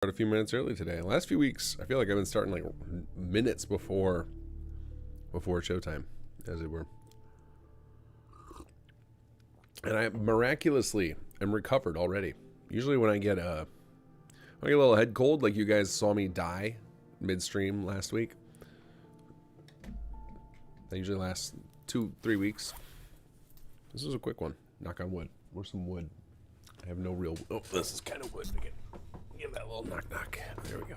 A few minutes early today. Last few weeks, I feel like I've been starting like minutes before showtime, as it were. And I miraculously am recovered already. Usually when I get a little head cold, like you guys saw me die midstream last week, that usually lasts 2-3 weeks. This was a quick one. Knock on wood. Where's some wood? I have no real. Oh, this is kind of wood. Give that little knock knock. There we go.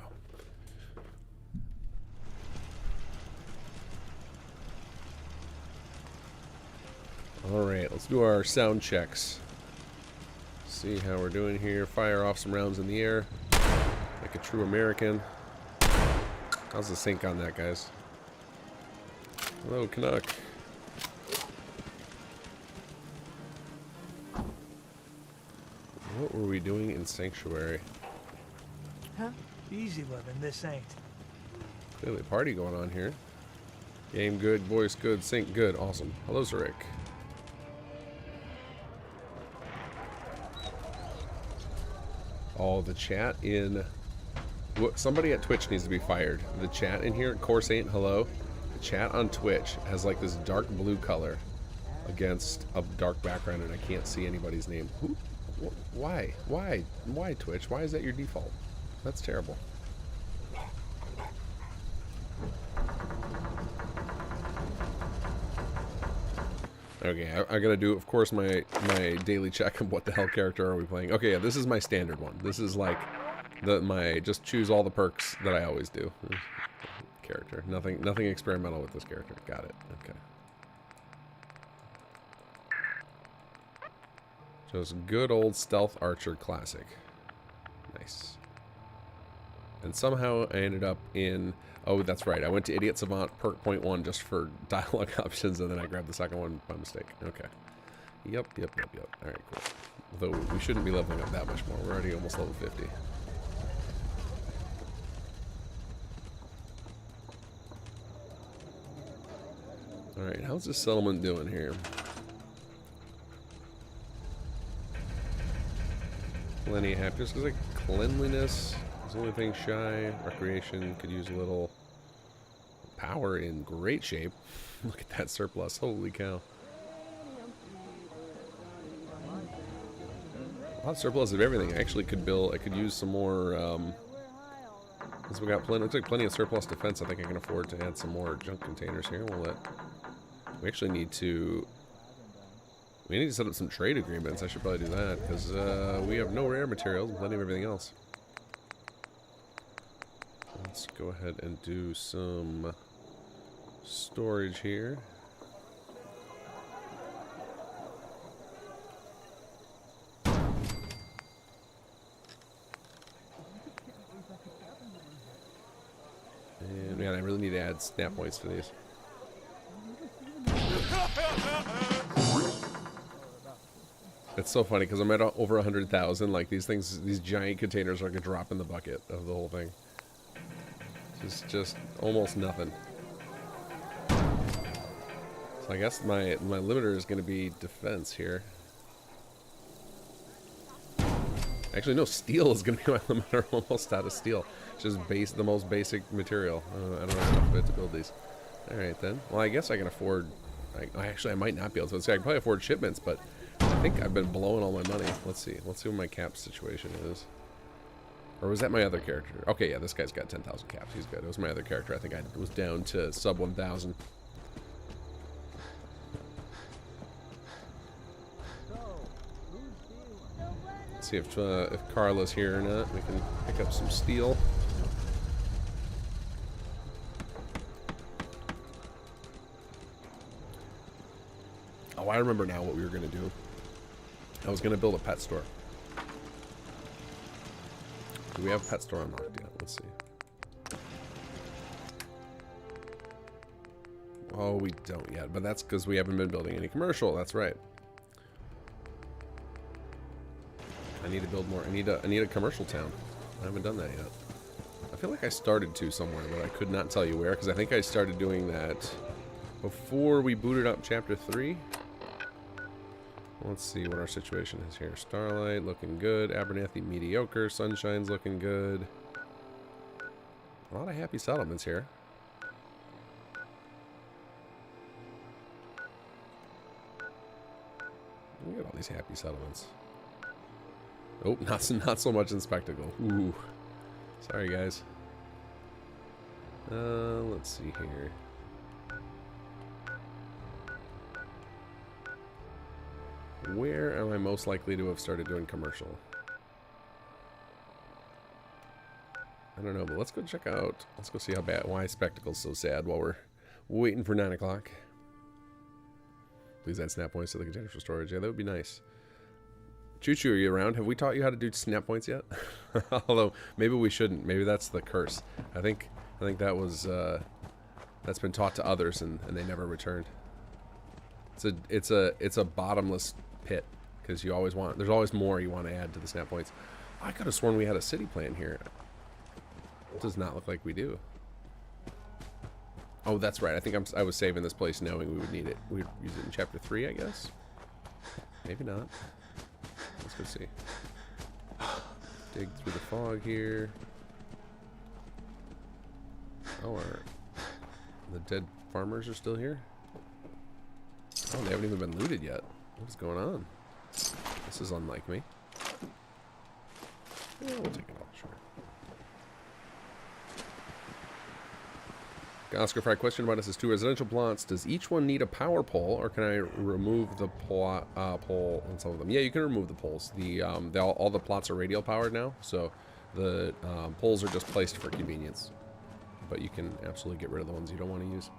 Alright, let's do our sound checks. See how we're doing here. Fire off some rounds in the air. Like a true American. How's the sync on that, guys? Hello, Canuck. What were we doing in Sanctuary? Huh? Easy living, this ain't. Clearly a party going on here. Game good, voice good, sync good. Awesome. Hello, Zarek. Oh, the chat in... Somebody at Twitch needs to be fired. The chat in here, Course ain't hello. The chat on Twitch has like this dark blue color against a dark background, and I can't see anybody's name. Who? Why? Why Twitch? Why is that your default? That's terrible. Okay, I gotta do, of course, my daily check of what the hell character are we playing. Okay, yeah, this is my standard one. This is like my just choose all the perks that I always do. Character, nothing experimental with this character. Got it. Okay. Just good old stealth archer classic. Nice. And somehow I ended up in... Oh, that's right. I went to Idiot Savant perk point 1 just for dialogue options, and then I grabbed the second one by mistake. Okay. Yep. Alright, cool. Although we shouldn't be leveling up that much more. We're already almost level 50. Alright, how's this settlement doing here? Plenty of happiness. Because like cleanliness... the only thing shy. Recreation could use a little power in great shape. Look at that surplus. Holy cow. A lot of surplus of everything. I actually could build, I could use some more, since we got plenty, looks like plenty of surplus defense. I think I can afford to add some more junk containers here. We actually need to, set up some trade agreements. I should probably do that, because we have no rare materials and plenty of everything else. Let's go ahead and do some storage here. And man, I really need to add snap points to these. It's so funny because I'm at over 100,000. Like these things, these giant containers are like a drop in the bucket of the whole thing. It's just almost nothing. So I guess my limiter is going to be defense here. Actually, no, steel is going to be my limiter. I'm almost out of steel. It's just the most basic material. I don't have enough of it to build these. All right then. Well, I guess I can afford. I might not be able to. I can probably afford shipments, but I think I've been blowing all my money. Let's see. Let's see what my cap situation is. Or was that my other character? Okay, yeah, this guy's got 10,000 caps. He's good. It was my other character. I think I was down to sub 1,000. Let's see if Carla's here or not. We can pick up some steel. Oh, I remember now what we were going to do. I was going to build a pet store. Do we have pet store unlocked yet? Let's see. Oh, we don't yet, but that's because we haven't been building any commercial. That's right. I need to build more. I need a commercial town. I haven't done that yet. I feel like I started to somewhere, but I could not tell you where, because I think I started doing that before we booted up Chapter 3. Let's see what our situation is here. Starlight looking good. Abernathy mediocre. Sunshine's looking good. A lot of happy settlements here. Look at all these happy settlements. Oh, not so much in Spectacle. Ooh. Sorry, guys. Let's see here. Where am I most likely to have started doing commercial? I don't know, but let's go check out. Let's go see why Spectacle's so sad while we're waiting for 9 o'clock. Please add snap points to the container for storage. Yeah, that would be nice. Choo-choo, are you around? Have we taught you how to do snap points yet? Although maybe we shouldn't. Maybe that's the curse. I think that was that's been taught to others and they never returned. It's a bottomless pit because you always want. There's always more you want to add to the snap points. I could have sworn we had a city plan here. It does not look like we do. Oh, that's right. I think I was saving this place knowing we would need it. We'd use it in chapter 3, I guess. Maybe not. Let's go see. Dig through the fog here. Oh, the dead farmers are still here? Oh, they haven't even been looted yet. What's going on? This is unlike me. Yeah, we'll take it all, sure. Oscar Fry question about us is 2 residential plots. Does each one need a power pole, or can I remove the pole on some of them? Yeah, you can remove the poles. All the plots are radial powered now, so the poles are just placed for convenience. But you can absolutely get rid of the ones you don't want to use.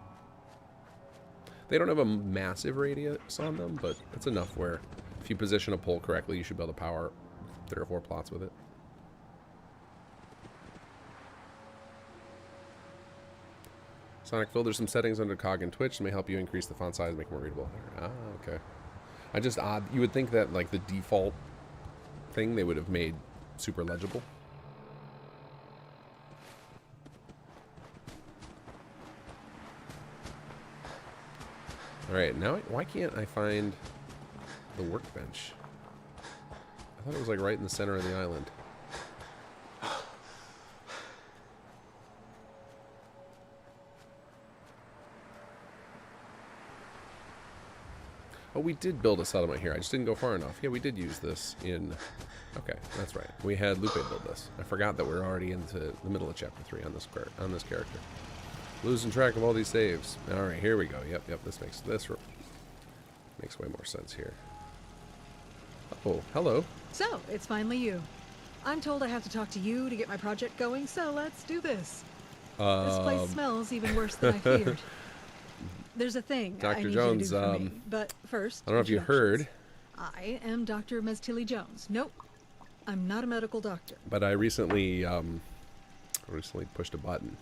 They don't have a massive radius on them, but it's enough where if you position a pole correctly, you should be able to power 3 or 4 plots with it. Sonic Phil, there's some settings under Cog and Twitch that may help you increase the font size and make it more readable. Ah, okay. Just odd. You would think that like the default thing they would have made super legible. All right, now why can't I find the workbench? I thought it was like right in the center of the island. Oh, we did build a settlement here. I just didn't go far enough. Yeah, we did use this in... Okay, that's right. We had Lupe build this. I forgot that we're already into the middle of chapter 3 on this character. Losing track of all these saves. All right, here we go. Yep. This makes way more sense here. Oh, hello. So, it's finally you. I'm told I have to talk to you to get my project going, so let's do this. This place smells even worse than I feared. There's a thing Dr. I need Jones, you to do for me, but first, I don't know if you heard. I am Dr. Meztilly Jones. Nope, I'm not a medical doctor. But I recently pushed a button.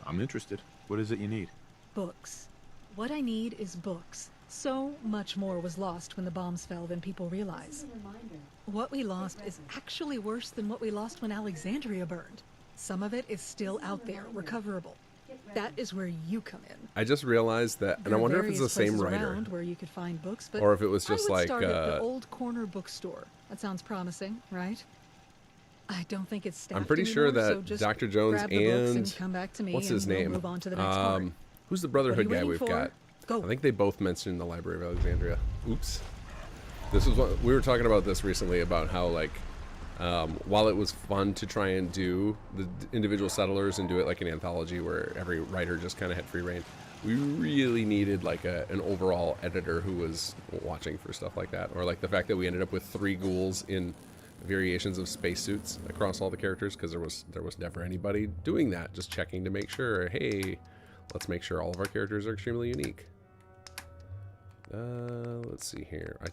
I'm interested. What is it you need? Books. What I need is books. So much more was lost when the bombs fell than people realize. What we lost is actually worse than what we lost when Alexandria burned. Some of it is still out there, recoverable. That is where you come in. I just realized that, and I wonder if it's the same writer, where you could find books, but or if it was just I would like start at the old corner bookstore. That sounds promising, right? I don't think it's staffed I'm pretty anymore, sure that so just Dr. Jones grab the books and come back to me what's and his we'll name? move on to the next part. Who's the Brotherhood What are guy you we've waiting for? got? Go. I think they both mentioned the Library of Alexandria. Oops. This was what we were talking about this recently about how like while it was fun to try and do the individual settlers and do it like an anthology where every writer just kind of had free reign, we really needed like an overall editor who was watching for stuff like that, or like the fact that we ended up with 3 ghouls in variations of spacesuits across all the characters because there was never anybody doing that, just checking to make sure, hey, let's make sure all of our characters are extremely unique. Let's see here. I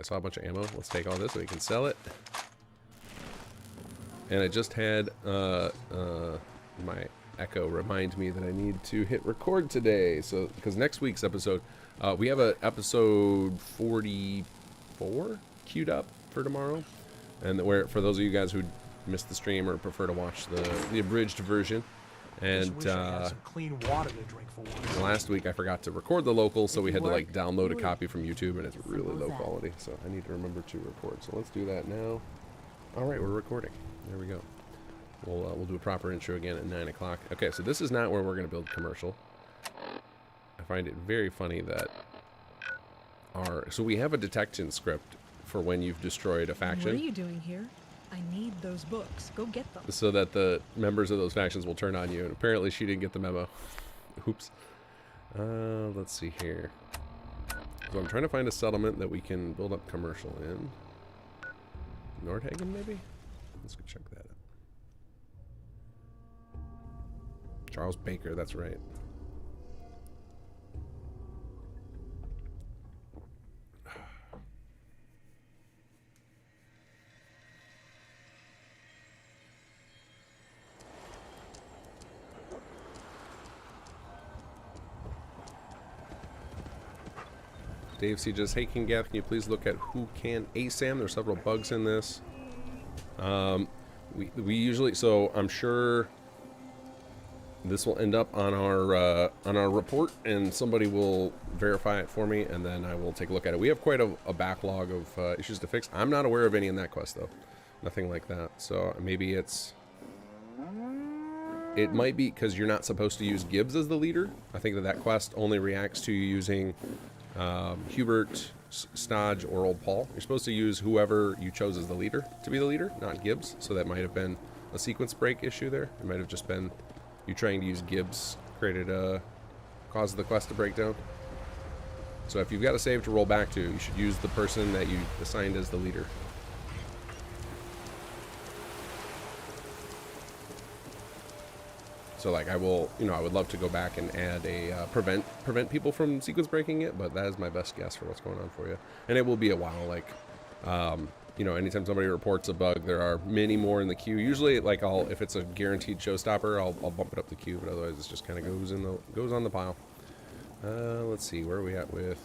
saw a bunch of ammo. Let's take all this so we can sell it. And I just had my Echo remind me that I need to hit record today. So, because next week's episode, we have a episode 44 queued up for tomorrow, and where for those of you guys who missed the stream or prefer to watch the abridged version, And Wish I had some clean water to drink for once. last week I forgot to record the local, so we had to like download a copy from YouTube, and it's really low quality. So I need to remember to record. So let's do that now. All right, we're recording. There we go. We'll do a proper intro again at 9 o'clock. Okay, so this is not where we're going to build commercial. I find it very funny that so we have a detection script for when you've destroyed a faction. What are you doing here? I need those books. Go get them. So that the members of those factions will turn on you. And apparently she didn't get the memo. Oops. Let's see here. So I'm trying to find a settlement that we can build up commercial in. Nordhagen, maybe? Let's go check that out. Charles Baker, that's right. Dave C. just, hey King Gav, can you please look at who can ASAM? There's several bugs in this. We usually, so I'm sure this will end up on our report, and somebody will verify it for me, and then I will take a look at it. We have quite a backlog of issues to fix. I'm not aware of any in that quest though, nothing like that. So maybe it might be because you're not supposed to use Gibbs as the leader. I think that quest only reacts to you using Hubert, Stodge, or Old Paul. You're supposed to use whoever you chose as the leader to be the leader, not Gibbs. So that might have been a sequence break issue there. It might have just been you trying to use Gibbs created a cause of the quest to break down. So if you've got a save to roll back to, you should use the person that you assigned as the leader. So like I would love to go back and add a prevent people from sequence breaking it, but that is my best guess for what's going on for you. And it will be a while. Like, anytime somebody reports a bug, there are many more in the queue. Usually, like if it's a guaranteed showstopper, I'll bump it up the queue, but otherwise it just kind of goes on the pile. Let's see, where are we at with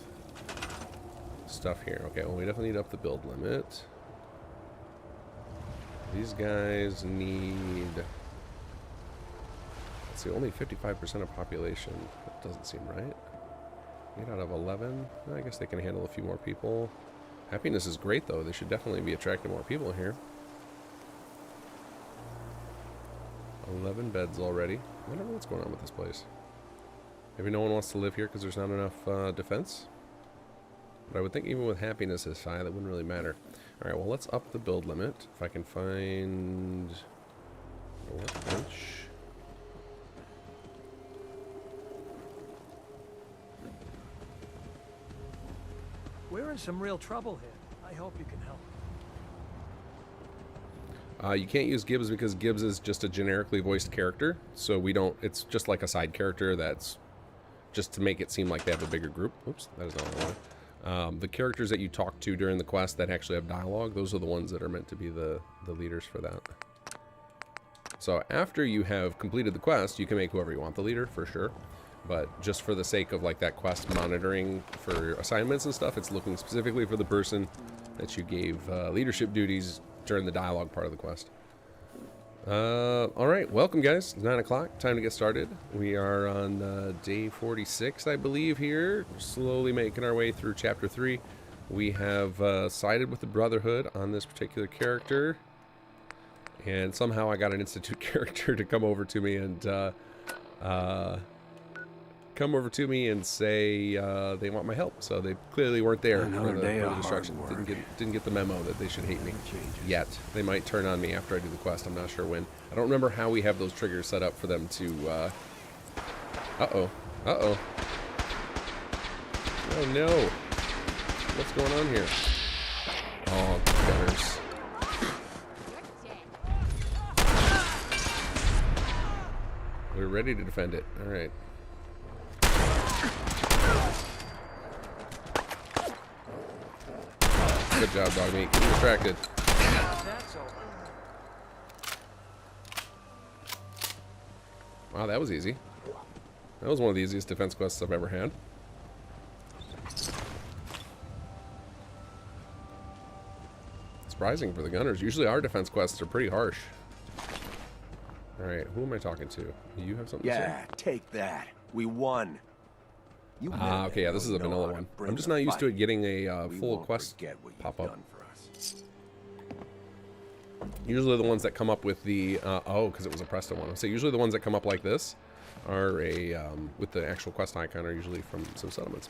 stuff here? Okay, well we definitely need up the build limit. These guys need. See, only 55% of population. That doesn't seem right. 8 out of 11. I guess they can handle a few more people. Happiness is great, though. They should definitely be attracting more people here. 11 beds already. I don't know what's going on with this place. Maybe no one wants to live here because there's not enough defense. But I would think even with happiness this high, that wouldn't really matter. All right, well, let's up the build limit. If I can find a workbench. We're in some real trouble here. I hope you can help. You can't use Gibbs because Gibbs is just a generically voiced character. So we don't, it's just like a side character that's just to make it seem like they have a bigger group. Oops, that is not what I wanted. The characters that you talk to during the quest that actually have dialogue, those are the ones that are meant to be the leaders for that. So after you have completed the quest, you can make whoever you want the leader for sure. But just for the sake of like that quest monitoring for assignments and stuff, it's looking specifically for the person that you gave leadership duties during the dialogue part of the quest. All right, welcome guys. It's 9 o'clock. Time to get started. We are on day 46, I believe, here. Slowly making our way through chapter 3. We have sided with the Brotherhood on this particular character. And somehow I got an Institute character to come over to me and say they want my help. So they clearly weren't there for the destruction. Didn't get the memo that they should hate me yet. They might turn on me after I do the quest. I'm not sure when. I don't remember how we have those triggers set up for them to. Uh-oh. Oh no. What's going on here? Oh, gunners. We're ready to defend it. All right. Good job, dog meat. Get distracted. Wow, that was easy. That was one of the easiest defense quests I've ever had. Surprising for the gunners. Usually our defense quests are pretty harsh. Alright, who am I talking to? You have something to Yeah, take that. We won. You okay, yeah, this is a vanilla one. I'm just not used to it getting a full quest pop-up. Usually the ones that come up with the, oh, because it was a Presto one. So usually the ones that come up like this are with the actual quest icon are usually from some settlements.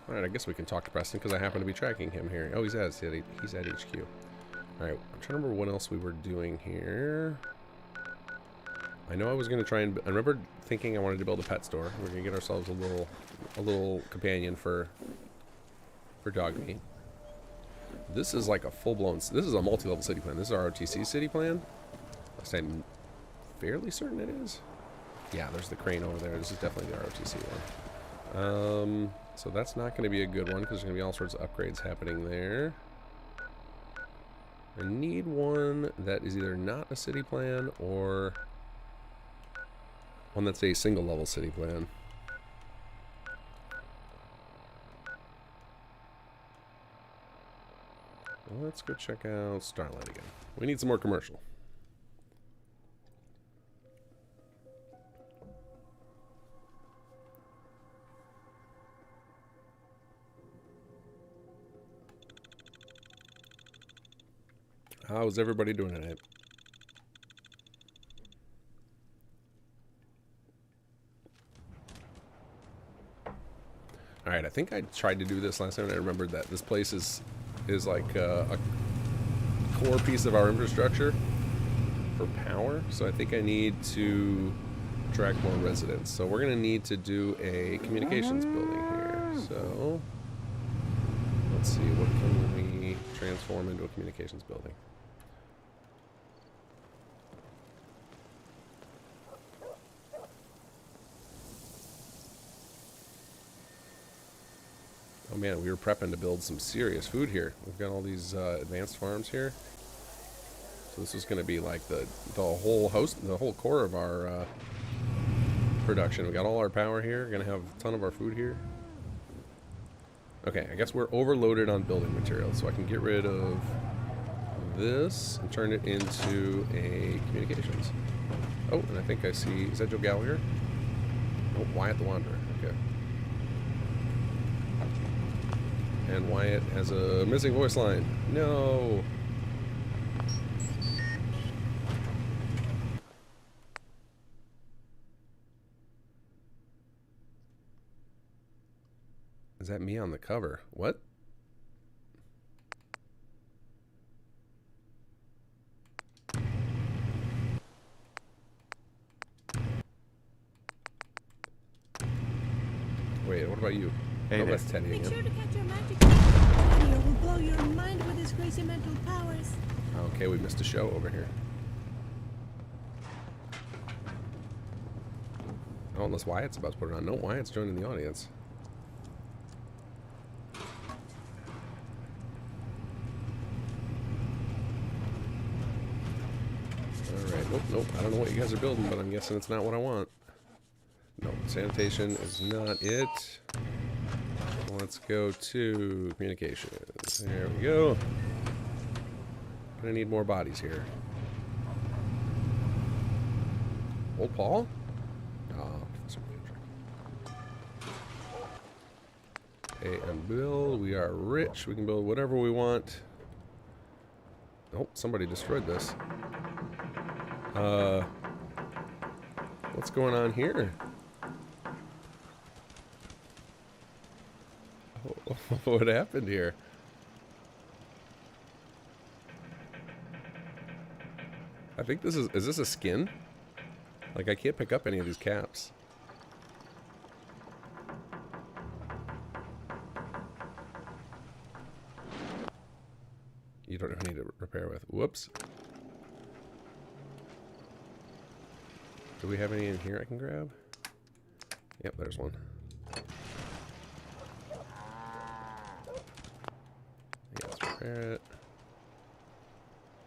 Alright, I guess we can talk to Preston because I happen to be tracking him here. Oh, he's at HQ. Alright, I'm trying to remember what else we were doing here. I know I was going to try and... I remember thinking I wanted to build a pet store. We're going to get ourselves a little companion for dog meat. This is like a full-blown... This is a multi-level city plan. This is our ROTC city plan. I'm fairly certain it is. Yeah, there's the crane over there. This is definitely the ROTC one. So that's not going to be a good one because there's going to be all sorts of upgrades happening there. I need one that is either not a city plan or one that's a single level city plan. Well, let's go check out Starlight again. We need some more commercial. How's everybody doing tonight? Alright, I think I tried to do this last time and I remembered that this place is like a core piece of our infrastructure for power. So I think I need to attract more residents. So we're going to need to do a communications building here. So let's see, what can we transform into a communications building? Oh man, we were prepping to build some serious food here. We've got all these advanced farms here. So this is going to be like the whole core of our production. We got all our power here. We're going to have a ton of our food here. Okay, I guess we're overloaded on building materials, so I can get rid of this and turn it into a communications. Oh, and I think I see, is that Joe Gallagher? Oh, Wyatt the Wanderer. Okay. And Wyatt has a missing voice line. No. Is that me on the cover? What? Wait, what about you? Hey, oh, there. that's Teddy Make again. sure to catch your magic. Mario will blow your mind with his crazy mental powers. Okay, we missed a show over here. Oh, unless Wyatt's about to put it on. No, Wyatt's joining the audience. Alright, nope. I don't know what you guys are building, but I'm guessing it's not what I want. No, sanitation is not it. Let's go to communications. There we go. Gonna need more bodies here. Old Paul? Oh, pay and build. We are rich. We can build whatever we want. Oh, somebody destroyed this. What's going on here? What happened here? I think this is this a skin? Like I can't pick up any of these caps. You don't have any to repair with. Whoops. Do we have any in here I can grab? Yep, there's one. Yeah, let's repair it.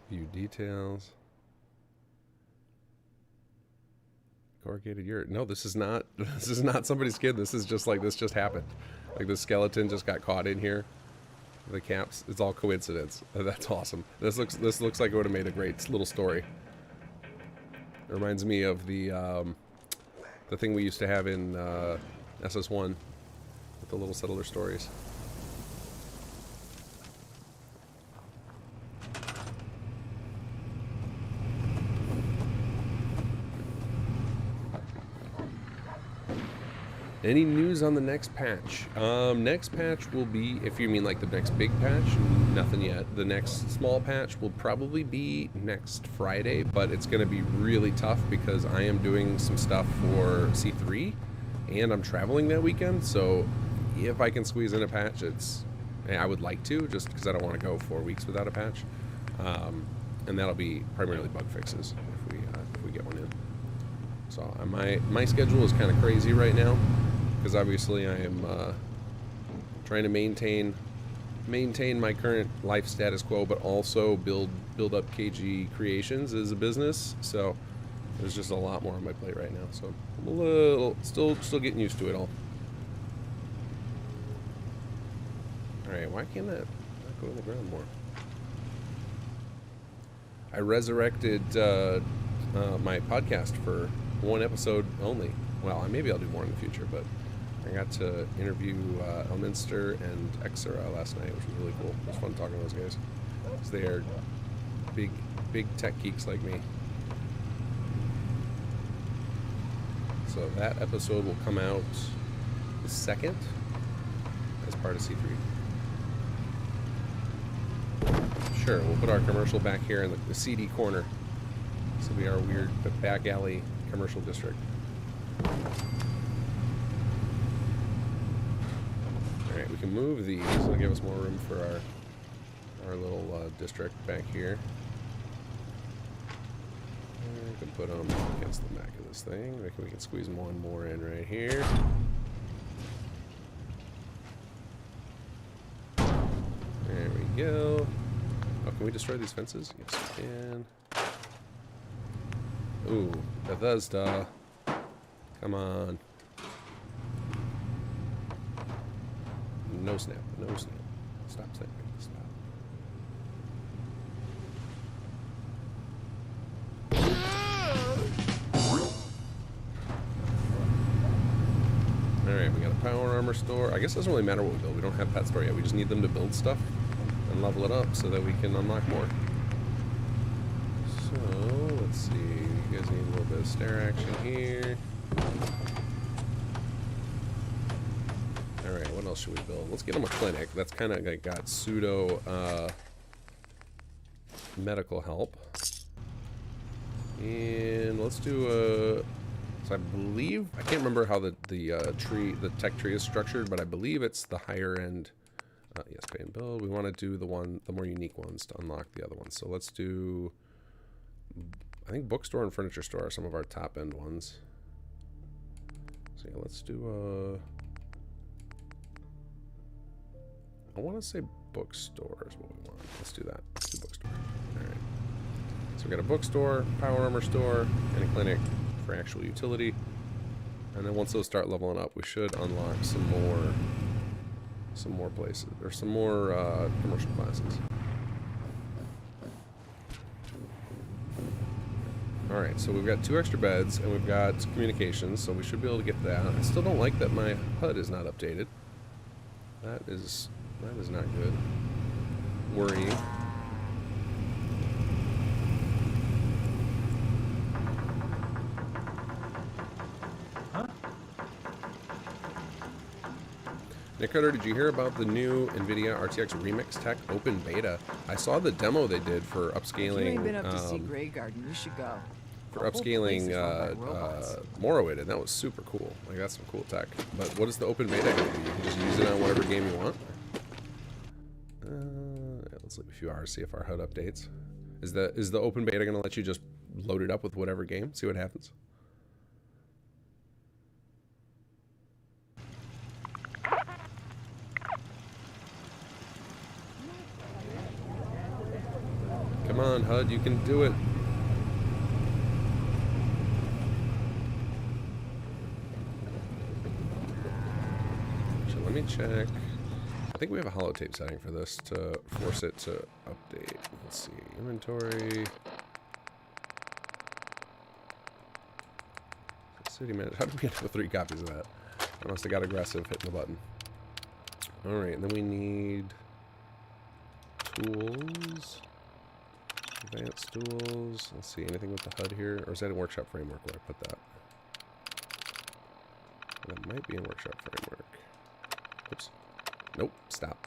View details. Corrugated yurt. No, this is not somebody's skin. This is just like this just happened. Like the skeleton just got caught in here. The caps, it's all coincidence. That's awesome. This looks like it would have made a great little story. It reminds me of the thing we used to have in SS1 with the little settler stories. Any news on the next patch? Next patch will be, if you mean like the next big patch, nothing yet. The next small patch will probably be next Friday, but it's going to be really tough because I am doing some stuff for C3 and I'm traveling that weekend. So if I can squeeze in a patch, I would like to, just because I don't want to go 4 weeks without a patch. And that'll be primarily bug fixes if we get one in. So my schedule is kind of crazy right now, because obviously I am trying to maintain my current life status quo, but also build up KG Creations as a business. So there's just a lot more on my plate right now. So I'm a little still getting used to it all. All right, why can't that not go in the ground more? I resurrected my podcast for 1 episode only. Well, maybe I'll do more in the future, but I got to interview Elminster and Exera last night, which was really cool. It was fun talking to those guys, because they are big tech geeks like me. So that episode will come out the 2nd as part of C3. Sure, we'll put our commercial back here in the seedy corner. This will be our weird back alley commercial district. Alright, we can move these. It'll give us more room for our little district back here. And we can put them against the back of this thing. We can squeeze one more in right here. There we go. Oh, can we destroy these fences? Yes, we can. Ooh, Bethesda. Come on. No snap, no snap. Stop snapping, stop. Alright, we got a power armor store. I guess it doesn't really matter what we build. We don't have pet store yet. We just need them to build stuff and level it up so that we can unlock more. So, let's see. You guys need a little bit of stair action here. Alright, what else should we build? Let's get them a clinic. That's kind of like got pseudo medical help. And let's do a... So I believe... I can't remember how the tech tree is structured, but I believe it's the higher end... yes, pay and build. We want to do the more unique ones to unlock the other ones. So let's do... I think bookstore and furniture store are some of our top end ones. So yeah, let's do I want to say bookstore is what we want. Let's do that. Let's do bookstore. Alright. So we got a bookstore, power armor store, and a clinic for actual utility. And then once those start leveling up, we should unlock some more places, or some more commercial classes. Alright, so we've got 2 extra beds, and we've got communications, so we should be able to get that. I still don't like that my HUD is not updated. That is not good. Worrying. Huh? Nick Carter, did you hear about the new NVIDIA RTX Remix Tech open beta? I saw the demo they did for upscaling. If you ain't been up to see Grey Garden, you should go. For upscaling Morrowind, and that was super cool. Like, that's some cool tech. But what is the open beta going to be? You can just use it on whatever game you want. Let's leave a few hours, see if our HUD updates. Is the open beta going to let you just load it up with whatever game? See what happens? Come on, HUD, you can do it. So let me check. think we have a holotape setting for this to force it to update. Let's see. Inventory. City manager. How did we get to 3 copies of that? I must have got aggressive hitting the button. Alright, and then we need tools. Advanced tools. Let's see, anything with the HUD here? Or is that in workshop framework where I put that? That might be in workshop framework. Oops. Nope, stop.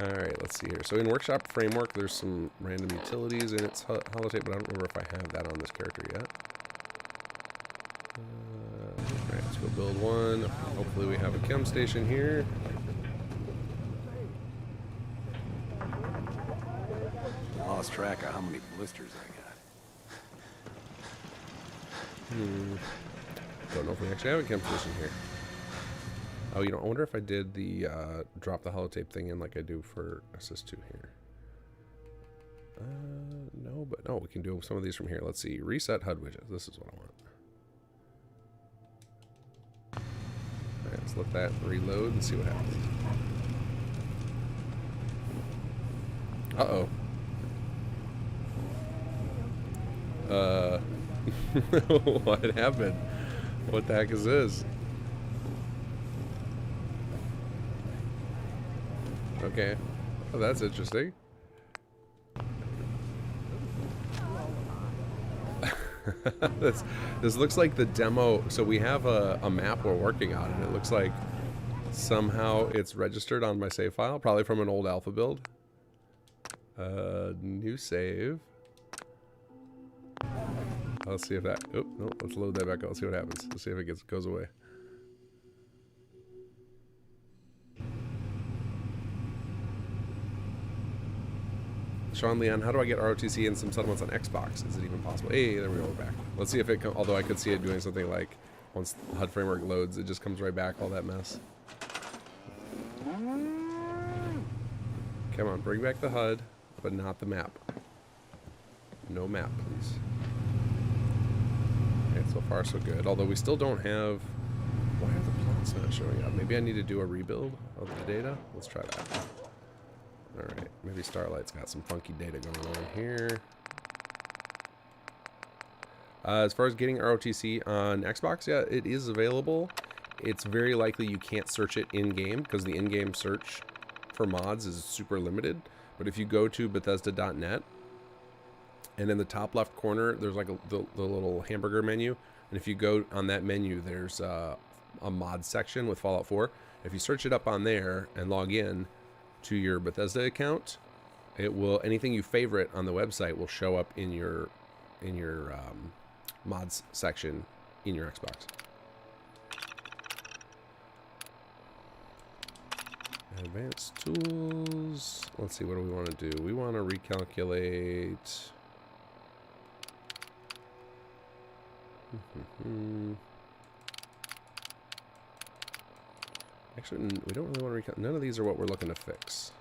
Alright, let's see here. So in workshop framework, there's some random utilities in its holotape, but I don't remember if I have that on this character yet. Alright, let's go build one. Hopefully we have a chem station here. Lost track of how many blisters I got. Don't know if we actually have a chem station here. Oh, you know, I wonder if I did the drop the holotape thing in like I do for SS2 here. No, but no, we can do some of these from here. Let's see. Reset HUD widgets. This is what I want. Alright, let's let that reload and see what happens. Uh-oh. What happened? What the heck is this? Okay. Oh, that's interesting. This looks like the demo. So we have a map we're working on, and it looks like somehow it's registered on my save file, probably from an old alpha build. New save. Let's see if that. Oh no, let's load that back up. Let's see what happens. Let's see if it goes away. Sean Leon, how do I get ROTC and some settlements on Xbox? Is it even possible? Hey, there we go, we're back. Let's see if it although I could see it doing something like once the HUD framework loads, it just comes right back, all that mess. Come on, bring back the HUD, but not the map. No map, please. Okay, so far so good. Although we still don't have... Why are the plots not showing up? Maybe I need to do a rebuild of the data? Let's try that. Alright, maybe Starlight's got some funky data going on here. As far as getting ROTC on Xbox, yeah, it is available. It's very likely you can't search it in-game, because the in-game search for mods is super limited. But if you go to Bethesda.net, and in the top left corner, there's like the little hamburger menu. And if you go on that menu, there's a mod section with Fallout 4. If you search it up on there and log in to your Bethesda account, it will, anything you favorite on the website will show up in your mods section in your Xbox. Advanced tools. Let's see, what do we want to do? We want to recalculate. Actually, we don't really want to recalculate. None of these are what we're looking to fix.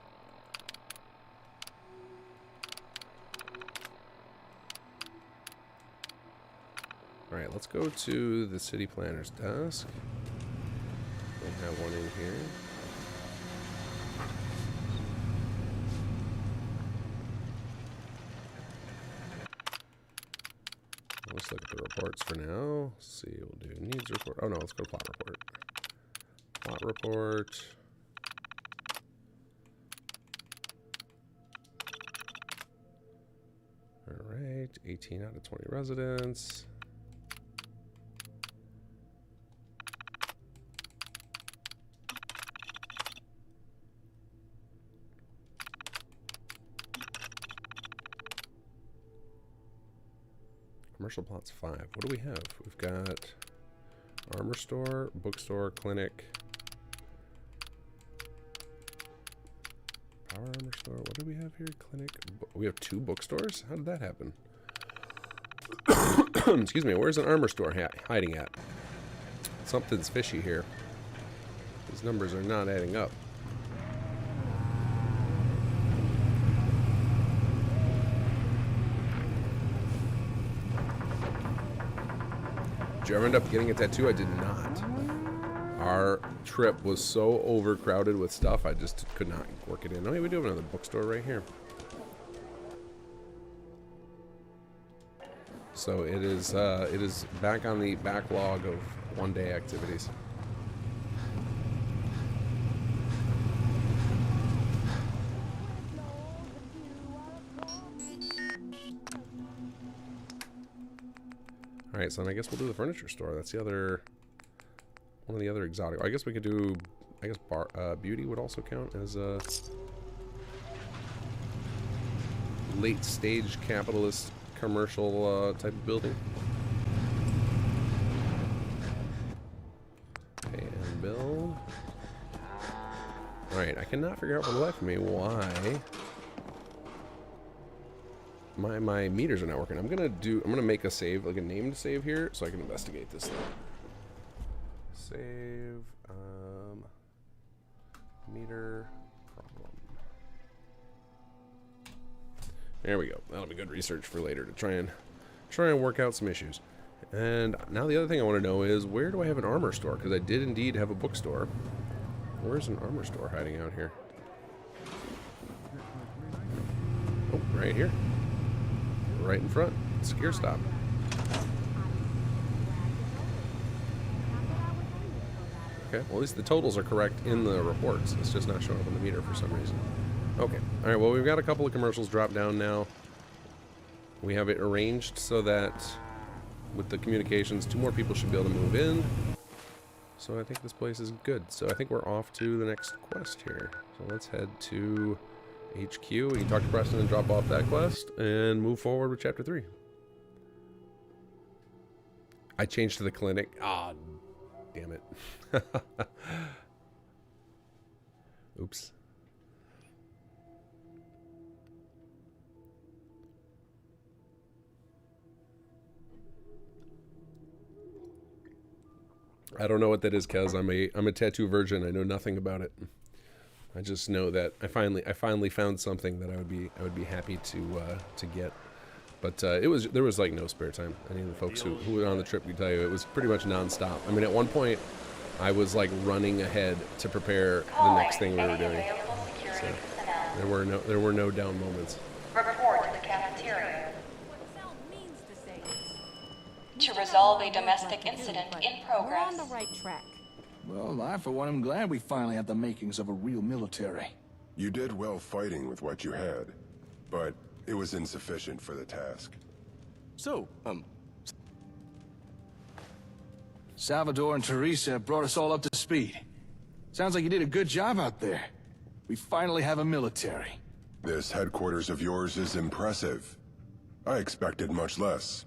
Alright, let's go to the city planner's desk. We'll have one in here. Let's look at the reports for now. Let's see, we'll do needs report. Oh no, let's go to plot report. Plot report. Alright, 18 out of 20 residents. Commercial plots 5. What do we have? We've got armor store, bookstore, clinic, power armor store. What do we have here? Clinic. We have 2 bookstores? How did that happen? Excuse me. Where's an armor store hiding at? Something's fishy here. These numbers are not adding up. Did you ever end up getting a tattoo? I did not. our trip was so overcrowded with stuff, I just could not work it in. Oh, yeah, we do have another bookstore right here. So it is back on the backlog of one-day activities. All right, so then I guess we'll do the furniture store. That's the other one of the other exotic. I guess we could do. I guess beauty would also count as a late-stage capitalist commercial type of building. Pay and build. All right, I cannot figure out for the life of me why my meters are not working. I'm gonna make a save, like a named save here, so I can investigate this thing. Save meter problem. There we go. That'll be good research for later to try and work out some issues. And now the other thing I want to know is, where do I have an armor store? Because I did indeed have a bookstore. Where's an armor store hiding out here? Oh, right here. Right in front. Secure stop. Okay, well at least the totals are correct in the reports. It's just not showing up on the meter for some reason. Okay, alright, well we've got a couple of commercials dropped down now. We have it arranged so that with the communications, 2 more people should be able to move in. So I think this place is good. So I think we're off to the next quest here. So let's head to HQ. We can talk to Preston and drop off that quest and move forward with Chapter 3. I changed to the clinic. Ah, damn it. Oops. I don't know what that is, Kez. I'm a tattoo virgin. I know nothing about it. I just know that I finally found something that I would be happy to get. But there was like no spare time. Any of the folks who were on the trip can tell you it was pretty much nonstop. I mean, at one point I was like running ahead to prepare the next thing we were doing. So there were no down moments. Report to the cafeteria. To resolve a domestic incident in progress. We're on the right track. Well, I for one am glad we finally have the makings of a real military. You did well fighting with what you had, but it was insufficient for the task. So, Salvador and Teresa brought us all up to speed. Sounds like you did a good job out there. We finally have a military. This headquarters of yours is impressive. I expected much less.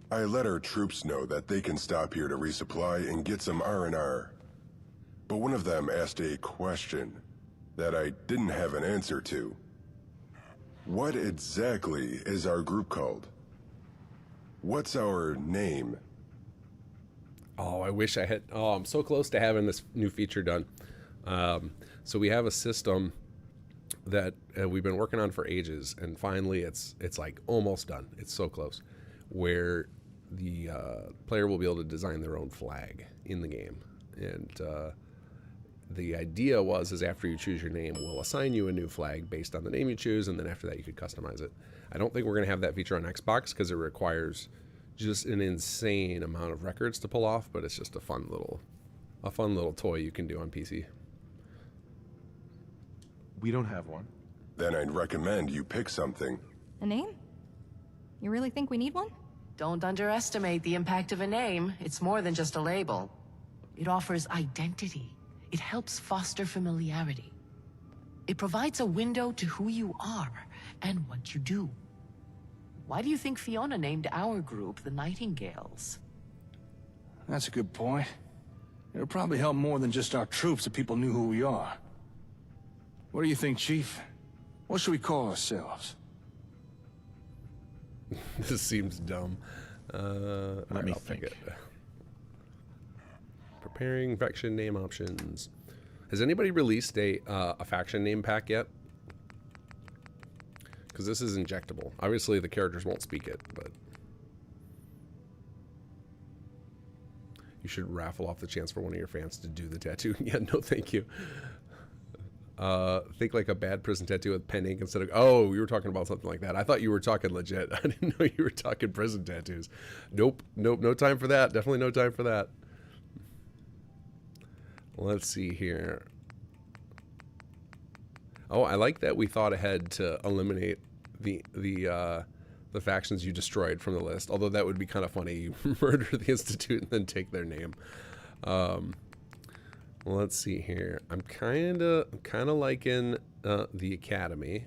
I let our troops know that they can stop here to resupply and get some R&R. But one of them asked a question that I didn't have an answer to. What exactly is our group called? What's our name? Oh, I wish I had... Oh, I'm so close to having this new feature done. So we have a system that we've been working on for ages, and finally it's like almost done. It's so close. Where the player will be able to design their own flag in the game. And the idea is after you choose your name, we'll assign you a new flag based on the name you choose, and then after that you could customize it. I don't think we're going to have that feature on Xbox because it requires just an insane amount of records to pull off, but it's just a fun little toy you can do on PC. We don't have one. Then I'd recommend you pick something. A name? You really think we need one? Don't underestimate the impact of a name. It's more than just a label. It offers identity. It helps foster familiarity. It provides a window to who you are and what you do. Why do you think Fiona named our group the Nightingales? That's a good point. It'll probably help more than just our troops if people knew who we are. What do you think, Chief? What should we call ourselves? This seems dumb. Let me think. It. Preparing faction name options. Has anybody released a faction name pack yet? Because this is injectable. Obviously, the characters won't speak it, but You should raffle off the chance for one of your fans to do the tattoo. Yeah, no thank you. Think like a bad prison tattoo with pen ink instead of... Oh, you were talking about something like that. I thought you were talking legit. I didn't know you were talking prison tattoos. Nope, no time for that. Definitely no time for that. Let's see here. Oh, I like that we thought ahead to eliminate the factions you destroyed from the list. Although that would be kind of funny. You murder the Institute and then take their name. Let's see here. I'm kind of liking the Academy.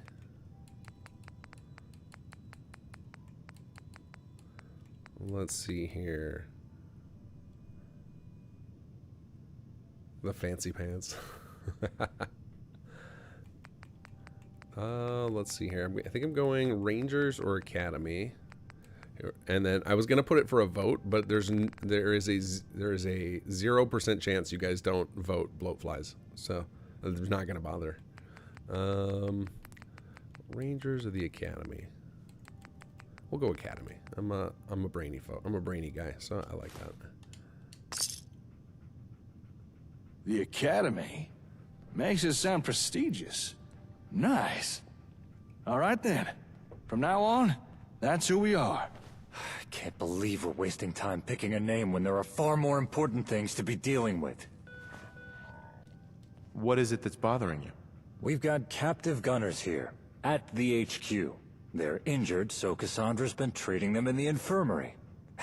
Let's see here. The fancy pants. Let's see here. I think I'm going Rangers or Academy. And then I was gonna put it for a vote, but there is a 0% chance you guys don't vote bloatflies, so I'm not gonna bother. Rangers or the Academy? We'll go Academy. I'm a brainy I'm a brainy guy, so I like that. The Academy makes it sound prestigious. Nice. All right then. From now on, that's who we are. I can't believe we're wasting time picking a name when there are far more important things to be dealing with. What is it that's bothering you? We've got captive gunners here, at the HQ. They're injured, so Cassandra's been treating them in the infirmary.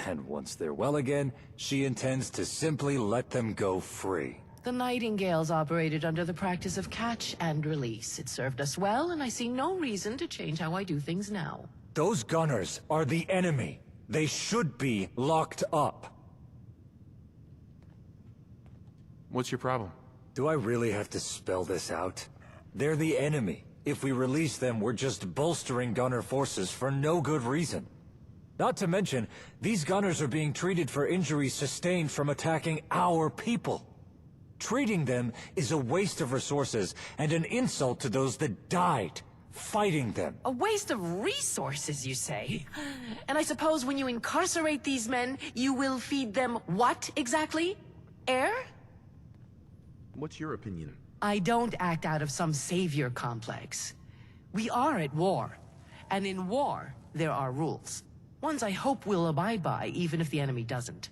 And once they're well again, she intends to simply let them go free. The Nightingales operated under the practice of catch and release. It served us well, and I see no reason to change how I do things now. Those gunners are the enemy. They should be locked up. What's your problem? Do I really have to spell this out? They're the enemy. If we release them, we're just bolstering gunner forces for no good reason. Not to mention, these gunners are being treated for injuries sustained from attacking our people. Treating them is a waste of resources and an insult to those that died fighting them. A waste of resources, you say? And I suppose when you incarcerate these men, you will feed them what exactly? Air? What's your opinion? I don't act out of some savior complex. We are at war, and in war, there are rules. Ones I hope we'll abide by, even if the enemy doesn't.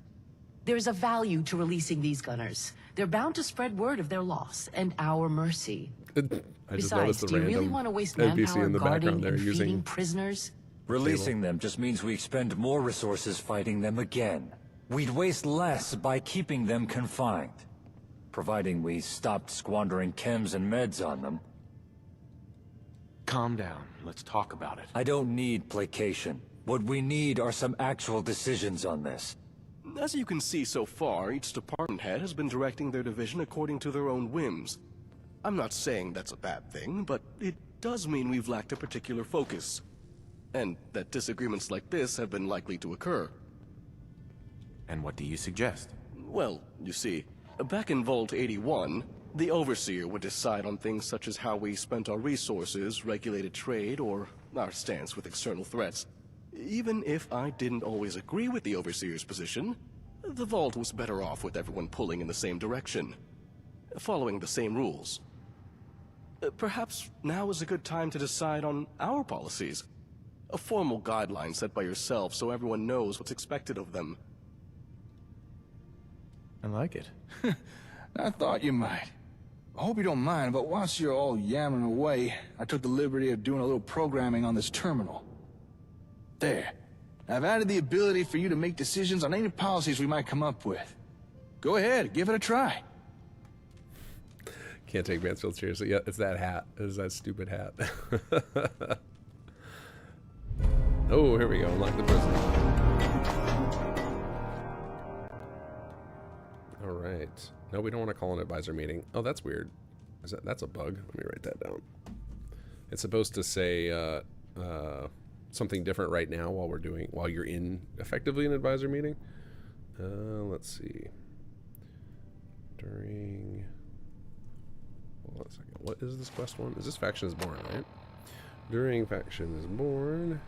There's a value to releasing these gunners. They're bound to spread word of their loss and our mercy. I just Besides, noticed the do you really random want to waste NPC manpower in the guarding background there and feeding using prisoners? Releasing them just means we expend more resources fighting them again. We'd waste less by keeping them confined. Providing we stopped squandering chems and meds on them. Calm down. Let's talk about it. I don't need placation. What we need are some actual decisions on this. As you can see so far, each department head has been directing their division according to their own whims. I'm not saying that's a bad thing, but it does mean we've lacked a particular focus. And that disagreements like this have been likely to occur. And what do you suggest? Well, you see, back in Vault 81, the Overseer would decide on things such as how we spent our resources, regulated trade, or our stance with external threats. Even if I didn't always agree with the Overseer's position, the Vault was better off with everyone pulling in the same direction, following the same rules. Perhaps now is a good time to decide on our policies. A formal guideline set by yourself so everyone knows what's expected of them. I like it. I thought you might. I hope you don't mind, but whilst you're all yammering away, I took the liberty of doing a little programming on this terminal. There. I've added the ability for you to make decisions on any policies we might come up with. Go ahead, give it a try. Can't take Mansfield seriously. Yeah, it's that hat. It's that stupid hat. Oh, here we go. Unlock the prison. All right. No, we don't want to call an advisor meeting. Oh, that's weird. That's a bug? Let me write that down. It's supposed to say something different right now while you're in effectively an advisor meeting. Let's see. During. Hold on a second. What is this quest one? Is this Faction is Born, right? During Faction is Born.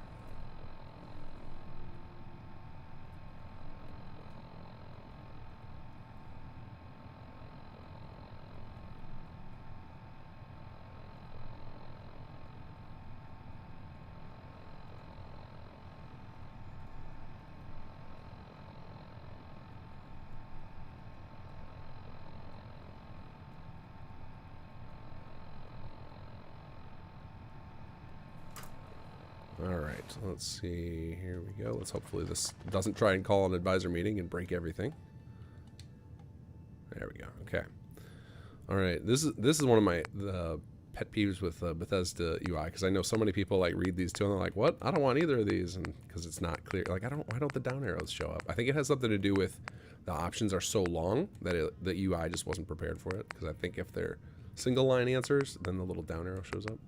Alright, let's see. Here we go. Let's hopefully this doesn't try and call an advisor meeting and break everything. There we go. Okay. Alright, this is one of my pet peeves with Bethesda UI, because I know so many people like read these too and they're like, what? I don't want either of these, and because it's not clear. Like, why don't the down arrows show up? I think it has something to do with the options are so long that the UI just wasn't prepared for it, because I think if they're single line answers, then the little down arrow shows up.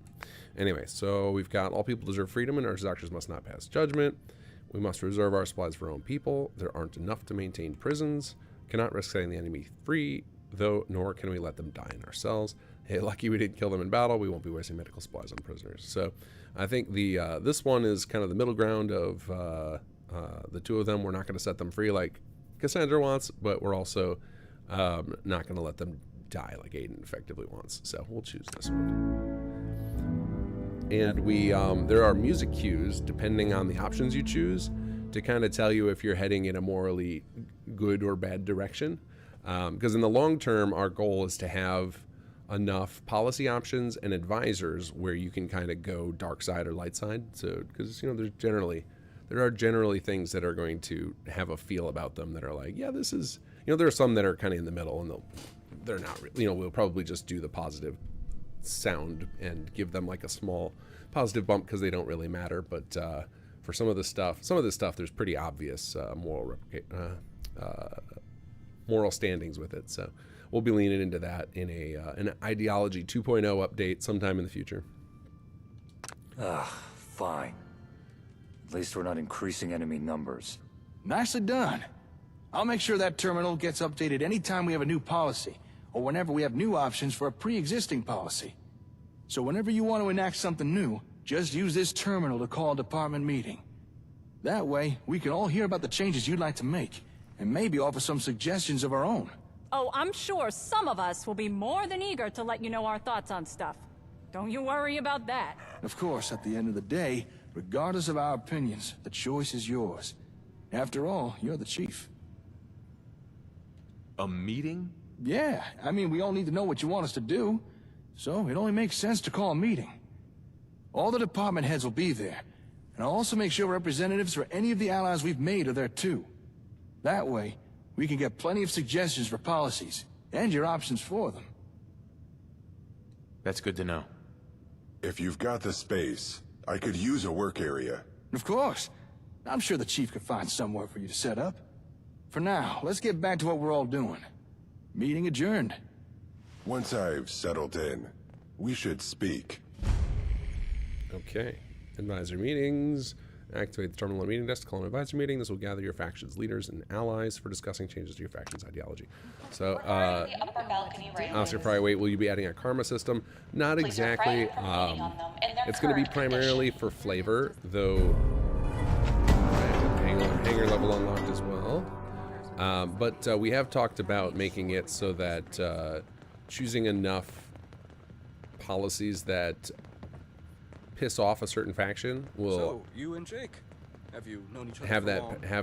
Anyway, so we've got all people deserve freedom and our doctors must not pass judgment. We must reserve our supplies for our own people. There aren't enough to maintain prisons. Cannot risk setting the enemy free, though, nor can we let them die in our cells. Hey, lucky we didn't kill them in battle. We won't be wasting medical supplies on prisoners. So I think this one is kind of the middle ground of the two of them. We're not going to set them free like Cassandra wants, but we're also not going to let them die like Aiden effectively wants. So we'll choose this one. And there are music cues depending on the options you choose to kind of tell you if you're heading in a morally good or bad direction. Because in the long term, our goal is to have enough policy options and advisors where you can kind of go dark side or light side. So, because there are generally things that are going to have a feel about them that are like, yeah, this is, there are some that are kind of in the middle, and they're not really, we'll probably just do the positive sound and give them like a small positive bump because they don't really matter. But for some of this stuff, there's pretty obvious moral standings with it. So we'll be leaning into that in an ideology 2.0 update sometime in the future. Fine. At least we're not increasing enemy numbers. Nicely done. I'll make sure that terminal gets updated anytime we have a new policy, or whenever we have new options for a pre-existing policy. So whenever you want to enact something new, just use this terminal to call a department meeting. That way, we can all hear about the changes you'd like to make, and maybe offer some suggestions of our own. Oh, I'm sure some of us will be more than eager to let you know our thoughts on stuff. Don't you worry about that. Of course, at the end of the day, regardless of our opinions, the choice is yours. After all, you're the chief. A meeting? Yeah, I mean, we all need to know what you want us to do, so it only makes sense to call a meeting. All the department heads will be there, and I'll also make sure representatives for any of the allies we've made are there too. That way, we can get plenty of suggestions for policies, and your options for them. That's good to know. If you've got the space, I could use a work area. Of course. I'm sure the chief could find somewhere for you to set up. For now, let's get back to what we're all doing. Meeting adjourned. Once I've settled in, we should speak. Okay. Advisor meetings. Activate the terminal meeting desk to call an advisor meeting. This will gather your faction's leaders and allies for discussing changes to your faction's ideology. So, Oscar Fry, wait, will you be adding a karma system? Not exactly. It's going to be primarily for flavor, though. Hanger level unlocked as well. But we have talked about making it so that choosing enough policies that piss off a certain faction will. So you and Jake, have you known each other have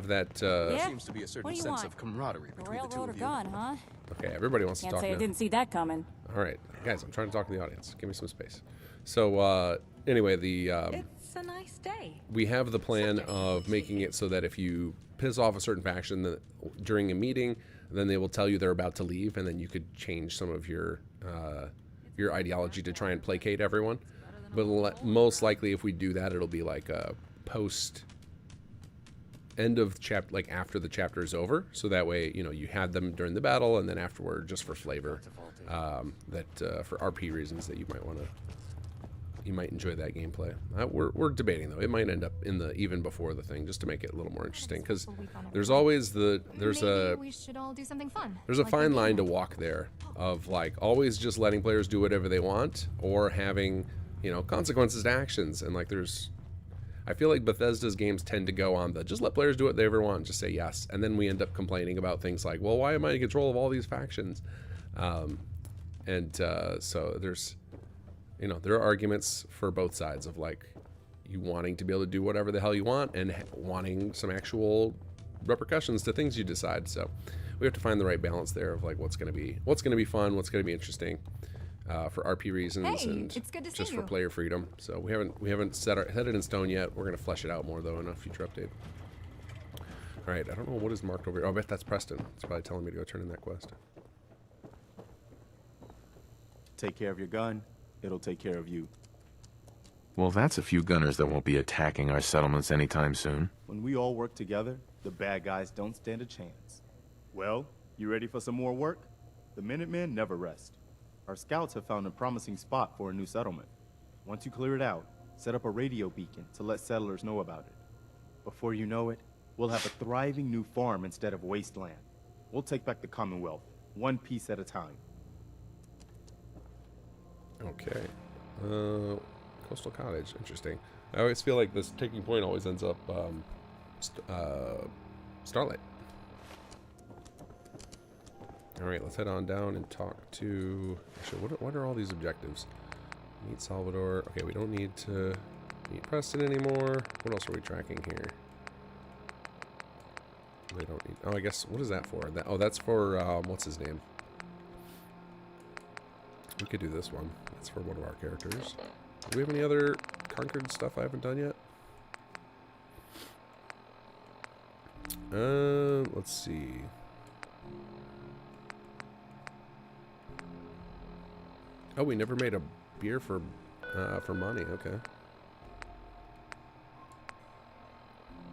that. Yeah? Seems to be a certain What do you sense want? of camaraderie between the two Railroad or of you. gun, huh? Okay, everybody wants to Can't talk say now. I didn't see that coming. All right, guys, I'm trying to talk to the audience. Give me some space. So anyway, It's a nice day. we have the plan of making it so that if you piss off a certain faction during a meeting, then they will tell you they're about to leave, and then you could change some of your ideology to try and placate everyone. But most likely, if we do that, it'll be like a post end of chapter, like after the chapter is over. So that way, you had them during the battle, and then afterward, just for flavor, for RP reasons that you might enjoy that gameplay. We're debating though. It might end up in the even before the thing, just to make it a little more interesting. Because there's always we should all do something fun. there's a like fine we line did. to walk there of like always just letting players do whatever they want, or having consequences to actions. And like I feel like Bethesda's games tend to go on the just let players do what they ever want, just say yes, and then we end up complaining about things like, well, why am I in control of all these factions? So there's there are arguments for both sides of like you wanting to be able to do whatever the hell you want and wanting some actual repercussions to things you decide. So we have to find the right balance there of like what's going to be fun, what's going to be interesting. for RP reasons Hey, and it's good to see just for you. player freedom. So we haven't set it in stone yet. We're gonna flesh it out more though in a future update. All right, I don't know what is marked over here. Oh, I bet that's Preston. It's probably telling me to go turn in that quest. Take care of your gun, it'll take care of you. Well, that's a few gunners that won't be attacking our settlements anytime soon. When we all work together, the bad guys don't stand a chance. Well, you ready for some more work? The Minutemen never rest. Our scouts have found a promising spot for a new settlement. Once you clear it out, set up a radio beacon to let settlers know about it. Before you know it, we'll have a thriving new farm instead of wasteland. We'll take back the Commonwealth, one piece at a time. Okay. Coastal Cottage. Interesting. I always feel like this taking point always ends up Starlight. Alright, let's head on down and talk to... Actually, what are all these objectives? Meet Salvador. Okay, we don't need to meet Preston anymore. What else are we tracking here? They don't need... Oh, I guess... What is that for? That's for... what's his name? We could do this one. That's for one of our characters. Do we have any other conquered stuff I haven't done yet? Let's see. Oh, we never made a beer for money. Okay.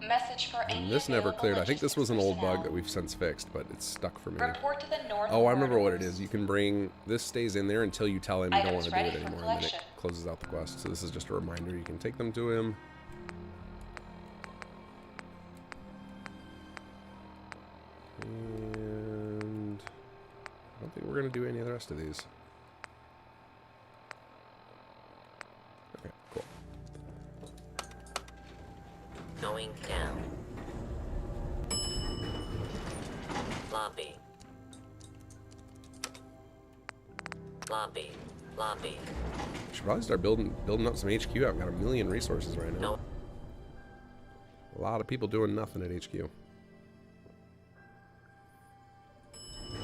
Message for And any this never available cleared. I think this was an old personnel. bug that we've since fixed, but it's stuck for me. Report to the north. Oh, I remember what it is. You can bring... This stays in there until you tell him you don't want Items to do ready it for anymore, and then it collection. closes out the quest. So this is just a reminder. You can take them to him. And... I don't think we're going to do any of the rest of these. Okay, cool. Going down. Lobby. Lobby. Lobby. Should probably start building up some HQ. I've got 1 million resources right now. No. A lot of people doing nothing at HQ.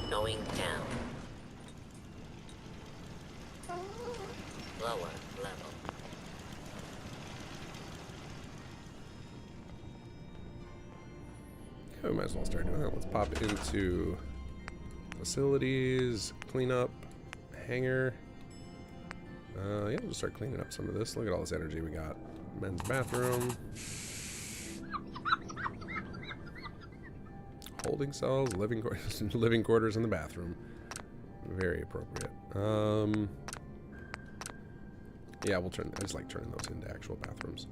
Going down. Lower level. Yeah, we might as well start doing that. Let's pop into facilities, clean up, hangar. Yeah, we'll just start cleaning up some of this. Look at all this energy we got. Men's bathroom. Holding cells, living quarters in the bathroom. Very appropriate. Yeah, I just like turning those into actual bathrooms.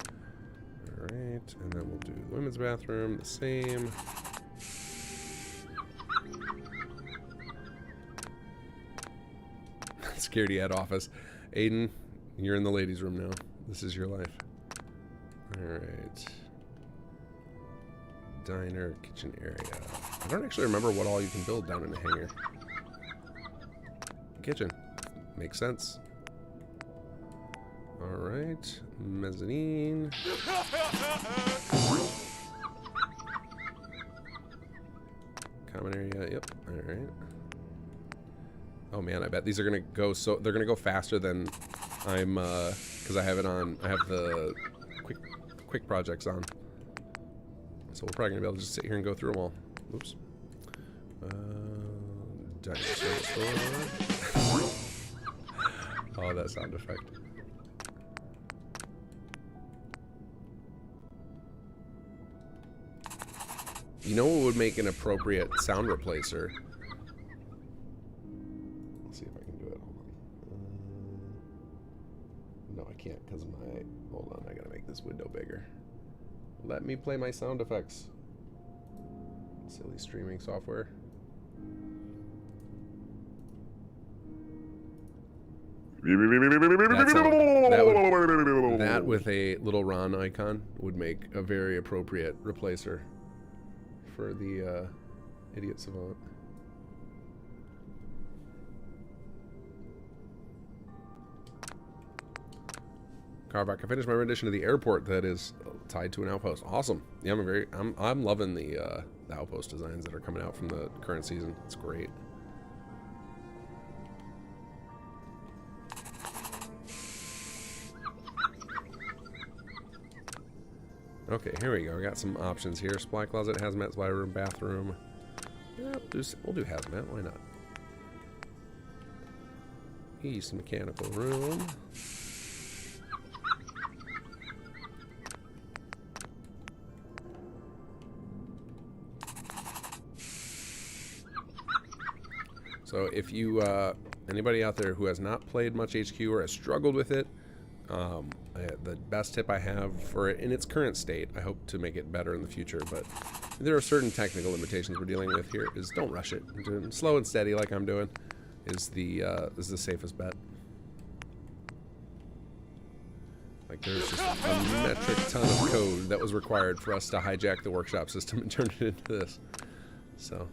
Alright, and then we'll do the women's bathroom, the same. Scaredy head office. Aiden, you're in the ladies' room now. This is your life. Alright. Diner, kitchen area. I don't actually remember what all you can build down in the hangar. Kitchen. Makes sense. Alright. Mezzanine. Common area. Yep. Alright. Oh man, I bet these are gonna go they're gonna go faster than I'm because I have it on. I have the quick projects on. So we're probably gonna be able to just sit here and go through them all. Oops. Dinosaur store. Oh, that sound effect. You know what would make an appropriate sound replacer? Let's see if I can do it. Hold on. No, I can't because my... Hold on, I gotta make this window bigger. Let me play my sound effects. Silly streaming software. That with a little Ron icon would make a very appropriate replacer for the Idiot Savant. Carback, I finished my rendition of the airport that is tied to an outpost. Awesome. Yeah, I'm loving the outpost designs that are coming out from the current season. It's great. Okay, here we go. We got some options here. Supply closet, hazmat, supply room, bathroom. Yep, we'll do hazmat. Why not? East mechanical room. So if you, anybody out there who has not played much HQ or has struggled with it, the best tip I have for it in its current state, I hope to make it better in the future, but there are certain technical limitations we're dealing with here, is don't rush it. Doing slow and steady like I'm doing is the safest bet. Like there's just a metric ton of code that was required for us to hijack the workshop system and turn it into this. So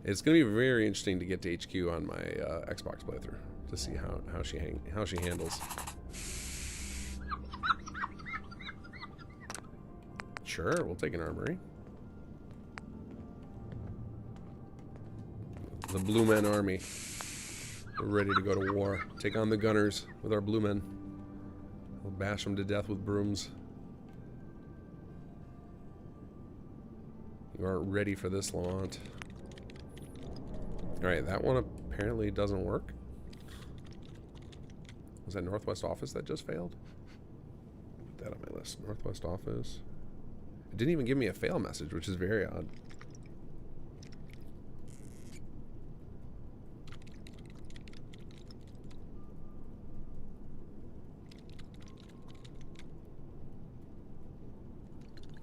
it's going to be very interesting to get to HQ on my Xbox playthrough to see how she handles. Sure, we'll take an armory. The Blue Men Army. We're ready to go to war. Take on the gunners with our blue men. We'll bash them to death with brooms. You aren't ready for this, Laurent. Alright, that one apparently doesn't work. Was that Northwest Office that just failed? Put that on my list. Northwest Office. It didn't even give me a fail message, which is very odd.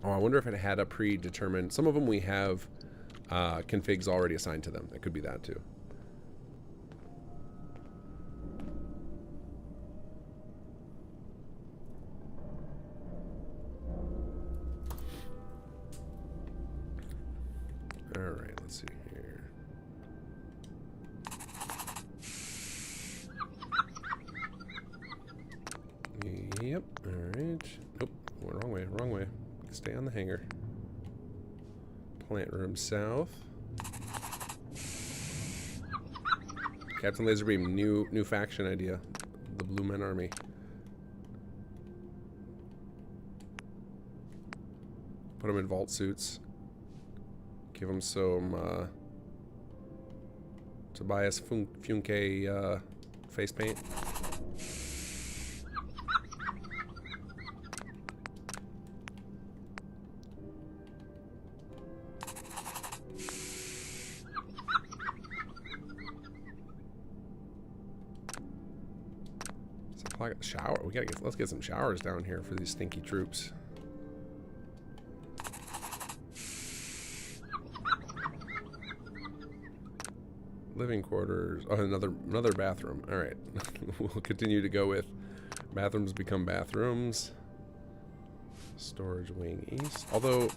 Oh, I wonder if it had a predetermined... Some of them we have configs already assigned to them. It could be that too. Alright, let's see here. Yep, alright. Nope, went wrong way, wrong way. Stay on the hangar. Plant room south. Captain Laserbeam, new faction idea. The Blue Men Army. Put them in vault suits. Give them some Tobias Funke face paint. Shower. Let's get some showers down here for these stinky troops. Living quarters. Oh, another bathroom. All right. We'll continue to go with bathrooms become bathrooms. Storage wing east. Although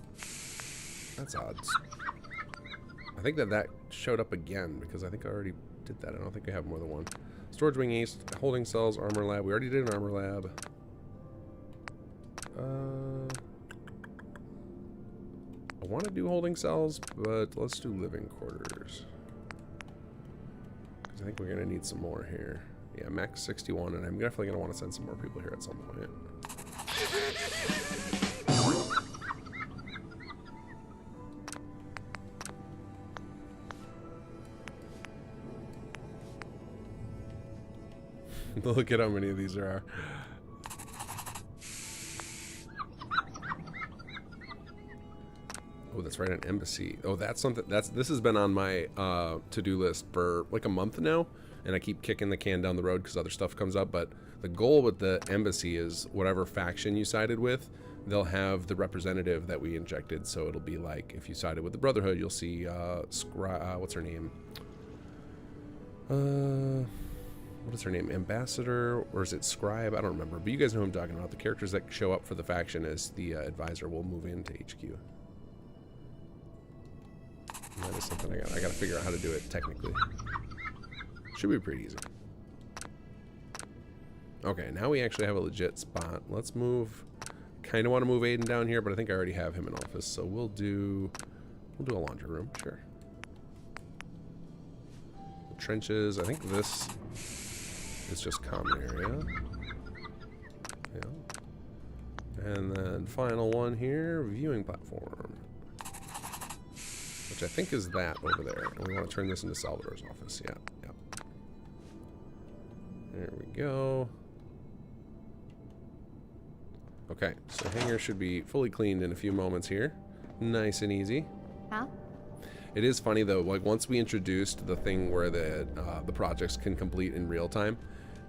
that's odd. I think that showed up again because I think I already did that. I don't think I have more than one. Storage wing east, holding cells, armor lab. We already did an armor lab. I want to do holding cells, but let's do living quarters. Because I think we're going to need some more here. Yeah, max 61, and I'm definitely going to want to send some more people here at some point. Look at how many of these there are. Oh, that's right, an embassy. Oh, that's something. This has been on my to-do list for like a month now, and I keep kicking the can down the road because other stuff comes up. But the goal with the embassy is whatever faction you sided with, they'll have the representative that we injected. So it'll be like if you sided with the Brotherhood, you'll see what's her name? What is her name? Ambassador, or is it Scribe? I don't remember, but you guys know who I'm talking about. The characters that show up for the faction as the advisor will move into HQ. And that is something I gotta figure out how to do it technically. Should be pretty easy. Okay, now we actually have a legit spot. Let's move. Kind of want to move Aiden down here, but I think I already have him in office, so we'll do a laundry room, sure. Trenches. I think this. It's just common area. Yeah. And then final one here, viewing platform. Which I think is that over there. And we want to turn this into Salvador's office. Yeah, yeah. There we go. Okay, so hangar should be fully cleaned in a few moments here. Nice and easy. Huh? It is funny though, like once we introduced the thing where the projects can complete in real time,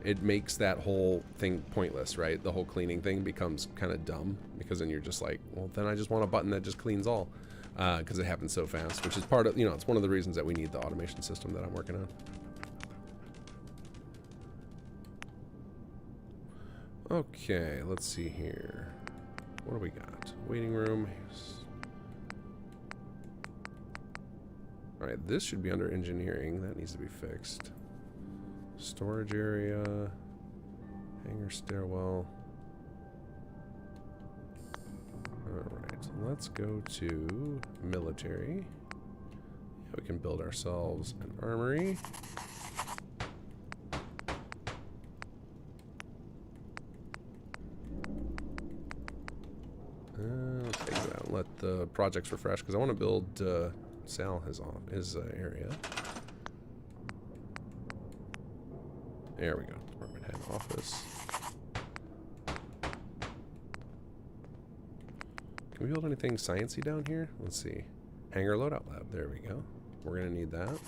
it makes that whole thing pointless, right? The whole cleaning thing becomes kind of dumb because then you're just like, well, then I just want a button that just cleans all, because it happens so fast, which is part of, you know, it's one of the reasons that we need the automation system that I'm working on. Okay, let's see here. What do we got? Waiting room. Alright, this should be under engineering. That needs to be fixed. Storage area. Hangar stairwell. Alright, let's go to military. Yeah, we can build ourselves an armory. Let's take that and let the projects refresh because I want to build Sal his area. There we go. Department head office. Can we build anything sciencey down here? Let's see. Hangar loadout lab. There we go. We're gonna need that.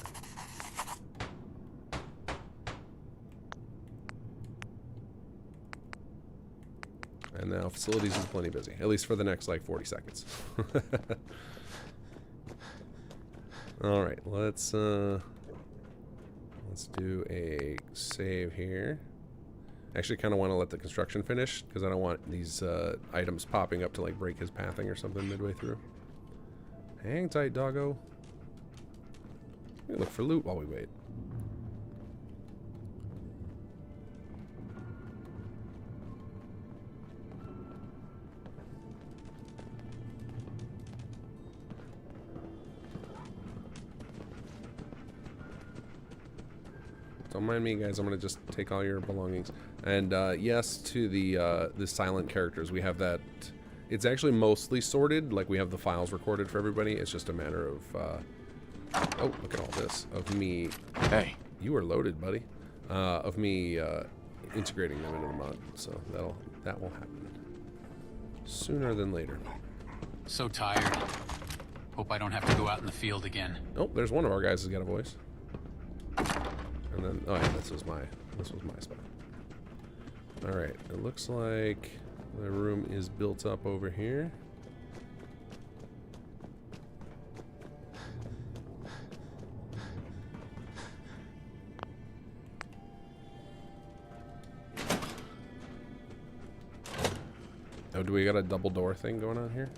And now facilities is plenty busy, at least for the next like 40 seconds. All right, let's do a save here. Actually, kind of want to let the construction finish because I don't want these items popping up to like break his pathing or something midway through. Hang tight, doggo. Look for loot while we wait. Don't mind me, guys. I'm gonna just take all your belongings. And yes, to the silent characters, we have that. It's actually mostly sorted. Like we have the files recorded for everybody. It's just a matter of. Oh, look at all this of me. Hey, you are loaded, buddy. Of me integrating them into the mod. So that will happen sooner than later. So tired. Hope I don't have to go out in the field again. Oh, there's one of our guys who's got a voice. And then, oh yeah, this was my spot. All right, it looks like the room is built up over here. Oh, do we got a double door thing going on here?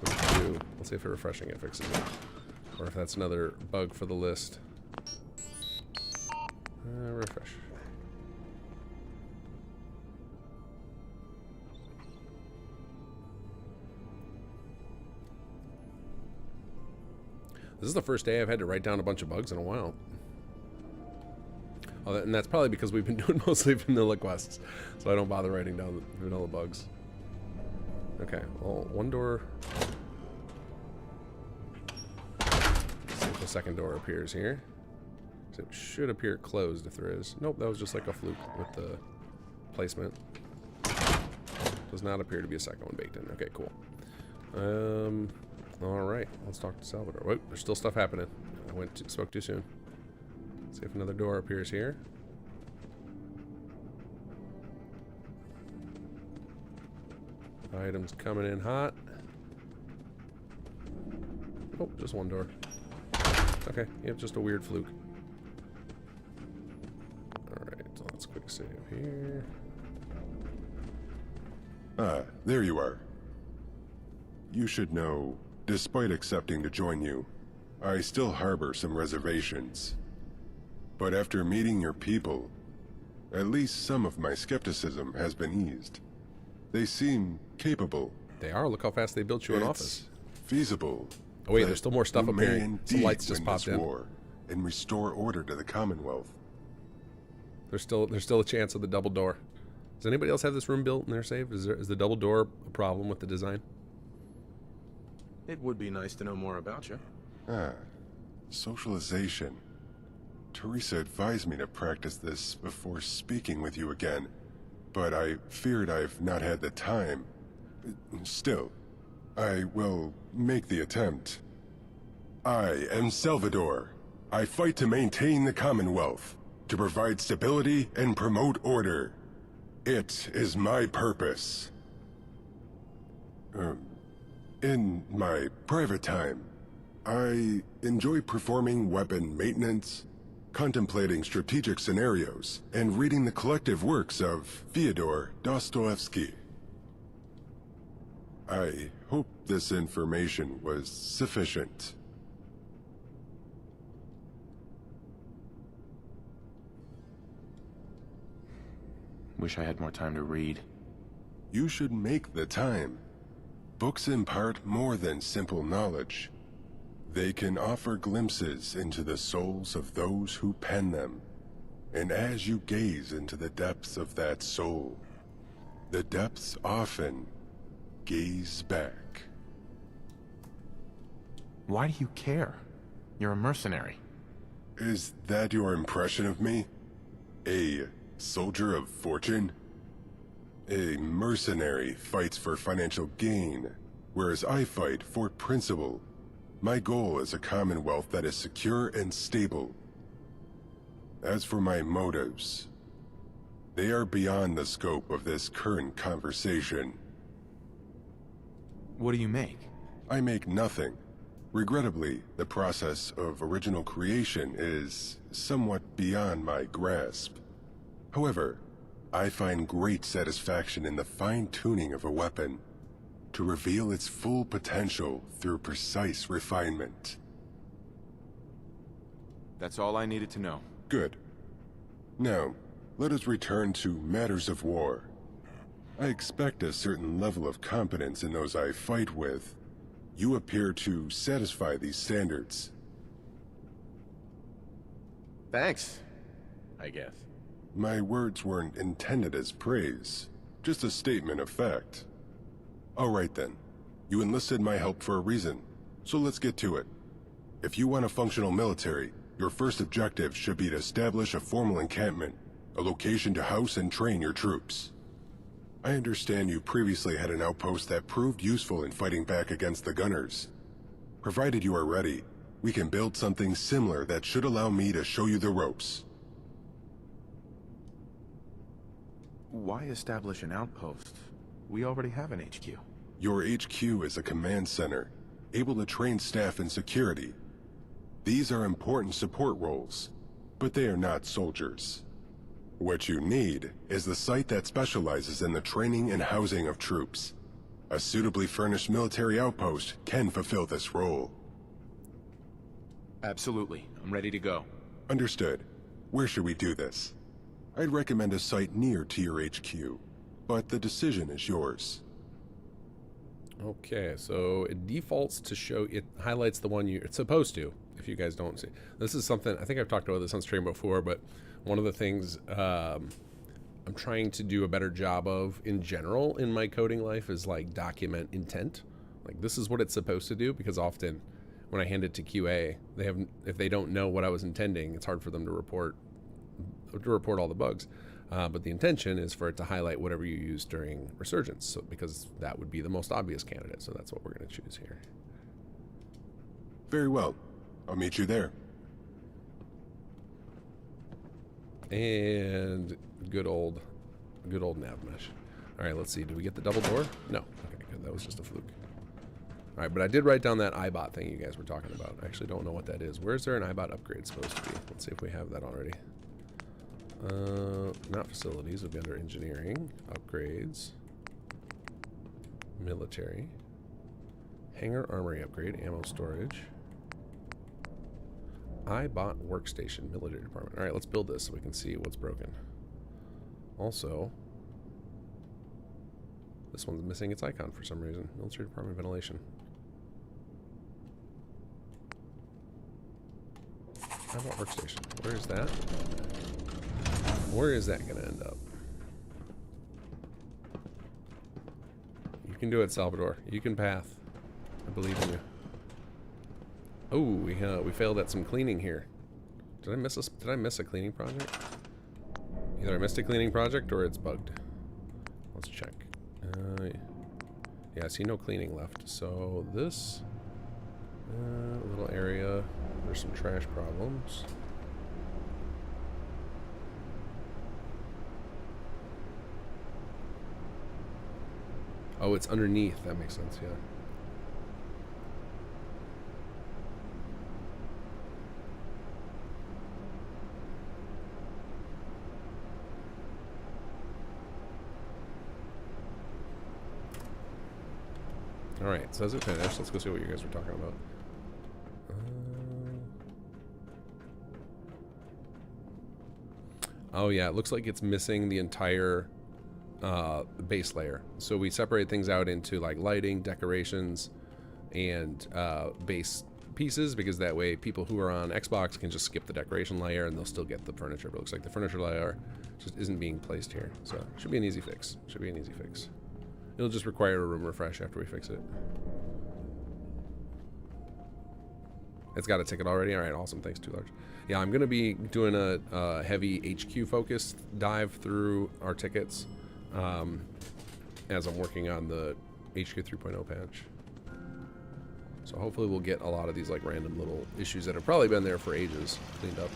What do we do? Let's see if refreshing it fixes it, or if that's another bug for the list. Refresh. This is the first day I've had to write down a bunch of bugs in a while. Oh, and that's probably because we've been doing mostly vanilla quests, so I don't bother writing down the vanilla bugs. Okay, well, one door. Let's see if the second door appears here. It should appear closed if there is. Nope, that was just like a fluke with the placement. Does not appear to be a second one baked in. Okay, cool. All right, let's talk to Salvador. Wait, there's still stuff happening. I spoke too soon. Let's see if another door appears here. Items coming in hot. Oh, just one door. Okay, yep, just a weird fluke. Let's quick save here. Ah, there you are. You should know, despite accepting to join you, I still harbor some reservations. But after meeting your people, at least some of my skepticism has been eased. They seem capable. They are. Look how fast they built you an office. Feasible. Oh wait, there's still more stuff up here. Some lights just popped in. War and restore order to the Commonwealth. There's still a chance of the double door. Does anybody else have this room built in their save? Is the double door a problem with the design? It would be nice to know more about you. Ah, socialization. Teresa advised me to practice this before speaking with you again, but I feared I've not had the time. Still, I will make the attempt. I am Salvador. I fight to maintain the Commonwealth, to provide stability and promote order. It is my purpose. In my private time, I enjoy performing weapon maintenance, contemplating strategic scenarios, and reading the collective works of Fyodor Dostoevsky. I hope this information was sufficient. Wish I had more time to read. You should make the time. Books impart more than simple knowledge. They can offer glimpses into the souls of those who pen them. And as you gaze into the depths of that soul, the depths often gaze back. Why do you care? You're a mercenary. Is that your impression of me? A soldier of fortune? A mercenary fights for financial gain, whereas I fight for principle. My goal is a commonwealth that is secure and stable. As for my motives, they are beyond the scope of this current conversation. What do you make? I make nothing. Regrettably, the process of original creation is somewhat beyond my grasp. However, I find great satisfaction in the fine-tuning of a weapon to reveal its full potential through precise refinement. That's all I needed to know. Good. Now, let us return to matters of war. I expect a certain level of competence in those I fight with. You appear to satisfy these standards. Thanks, I guess. My words weren't intended as praise, just a statement of fact. All right then. You enlisted my help for a reason, so let's get to it. If you want a functional military, your first objective should be to establish a formal encampment, a location to house and train your troops. I understand you previously had an outpost that proved useful in fighting back against the gunners. Provided you are ready, we can build something similar that should allow me to show you the ropes. Why establish an outpost? We already have an HQ. Your HQ is a command center, able to train staff in security. These are important support roles, but they are not soldiers. What you need is the site that specializes in the training and housing of troops. A suitably furnished military outpost can fulfill this role. Absolutely. I'm ready to go. Understood. Where should we do this? I'd recommend a site near to your HQ, but the decision is yours. Okay, so it defaults to show, it highlights the one it's supposed to, if you guys don't see. This is something, I think I've talked about this on stream before, but one of the things I'm trying to do a better job of in general in my coding life is like document intent. Like this is what it's supposed to do, because often when I hand it to QA, if they don't know what I was intending, it's hard for them to report all the bugs. But the intention is for it to highlight whatever you use during Resurgence, so, because that would be the most obvious candidate. So that's what we're going to choose here. Very well. I'll meet you there. And good old nav mesh. All right, let's see. Did we get the double door? No. Okay, good. That was just a fluke. All right, but I did write down that iBot thing you guys were talking about. I actually don't know what that is. Where's there an iBot upgrade supposed to be? Let's see if we have that already. Not facilities. It'll be under engineering, upgrades, military, hangar armory upgrade, ammo storage, iBot workstation, military department. All right, let's build this so we can see what's broken. Also, this one's missing its icon for some reason. Military department ventilation. iBot workstation. Where is that? Where is that going to end up? You can do it, Salvador. You can path. I believe in you. Oh, we failed at some cleaning here. Did I miss a cleaning project? Either I missed a cleaning project or it's bugged. Let's check. Yeah, I see no cleaning left. So this little area, there's some trash problems. Oh, it's underneath. That makes sense, yeah. Alright, says it finished. Let's go see what you guys were talking about. Oh yeah, it looks like it's missing the entire base layer. So we separate things out into like lighting, decorations, and base pieces, because that way people who are on Xbox can just skip the decoration layer and they'll still get the furniture. But it looks like the furniture layer just isn't being placed here. So it should be an easy fix. Should be an easy fix. It'll just require a room refresh after we fix it. It's got a ticket already? Alright, awesome. Thanks, Too Large. Yeah, I'm going to be doing a heavy HQ-focused dive through our tickets as I'm working on the HQ 3.0 patch. So hopefully we'll get a lot of these like random little issues that have probably been there for ages cleaned up.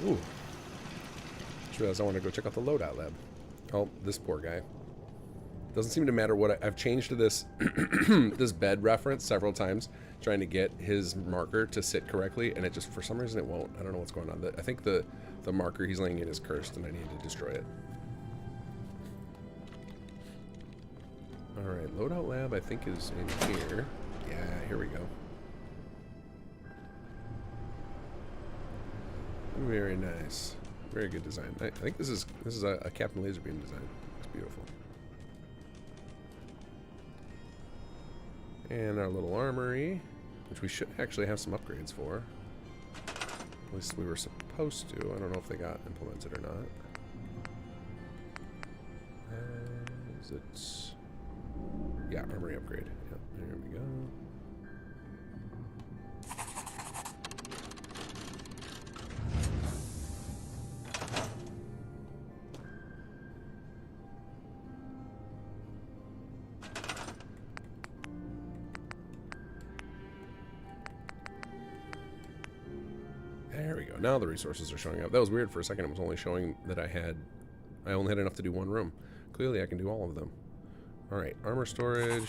Ooh. Just realized I want to go check out the loadout lab. Oh, this poor guy. Doesn't seem to matter what I've changed to this this bed reference several times, trying to get his marker to sit correctly, and it just, for some reason, it won't. I don't know what's going on. I think the marker he's laying in is cursed, and I need to destroy it. Alright, loadout lab I think is in here. Yeah, here we go. Very nice. Very good design. I think this is a Captain Laserbeam design. It's beautiful. And our little armory, which we should actually have some upgrades for. At least we were supposed to. I don't know if they got implemented or not. Is it? Yeah, armory upgrade. Yep, there we go. There we go. Now the resources are showing up. That was weird for a second. It was only showing that I only had enough to do one room. Clearly I can do all of them. Alright, armor storage,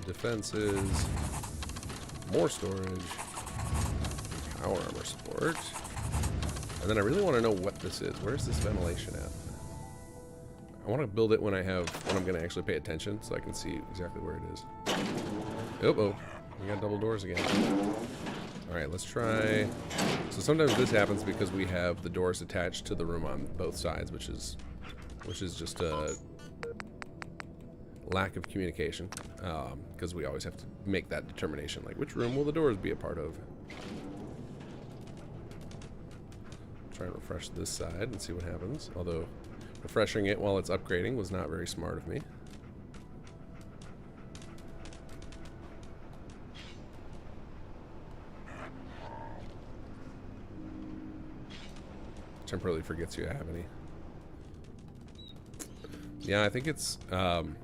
defenses, more storage, power armor support. And then I really want to know what this is. Where's this ventilation at? I want to build it when I'm going to actually pay attention, so I can see exactly where it is. Oh, we got double doors again. Alright, let's try. So sometimes this happens because we have the doors attached to the room on both sides, which is just a lack of communication, because we always have to make that determination, like which room will the doors be a part of. Try and refresh this side and see what happens, although refreshing it while it's upgrading was not very smart of me. Temporarily forgets you have any. Yeah, I think it's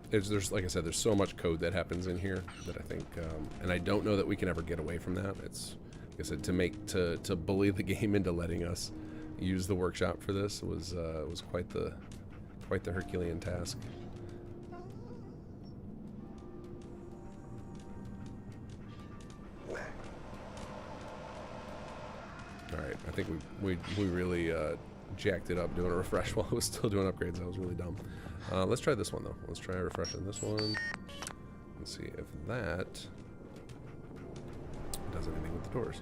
there's like I said, there's so much code that happens in here that I think, and I don't know that we can ever get away from that. It's, like I said, to bully the game into letting us use the workshop for this was quite the Herculean task. All right, I think we really jacked it up doing a refresh while I was still doing upgrades. That was really dumb. Let's try this one though. Let's try refreshing this one. Let's see if that does anything with the doors.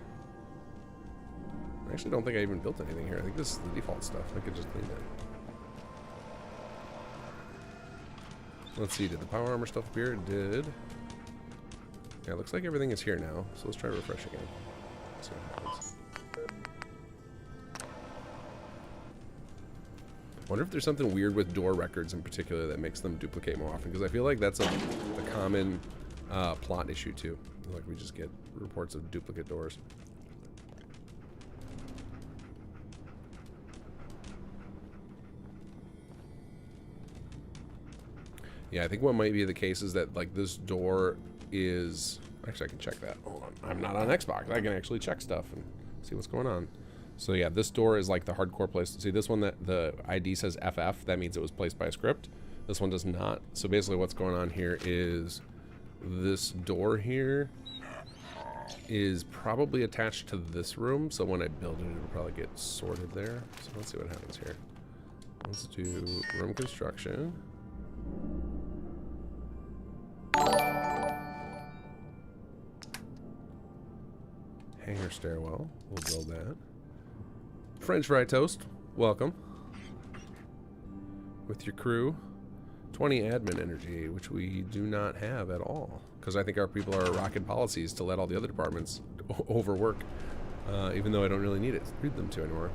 I actually don't think I even built anything here. I think this is the default stuff. I could just clean it. Let's see, did the power armor stuff appear? It did. Yeah, it looks like everything is here now. So let's try refresh again. See what happens. wonder if there's something weird with door records in particular that makes them duplicate more often, because I feel like that's a common plot issue too. Like we just get reports of duplicate doors. Yeah, I think what might be the case is that like this door is... Actually, I can check that. Hold on. I'm not on Xbox. I can actually check stuff and see what's going on. So yeah, this door is like the hardcore place. See this one, that the ID says FF, that means it was placed by a script. This one does not. So basically what's going on here is this door here is probably attached to this room. So when I build it, it'll probably get sorted there. So let's see what happens here. Let's do room construction. Hangar stairwell, we'll build that. French fry toast, welcome. With your crew. 20 admin energy, which we do not have at all. Because I think our people are rocking policies to let all the other departments overwork. Even though I don't really need them to anymore.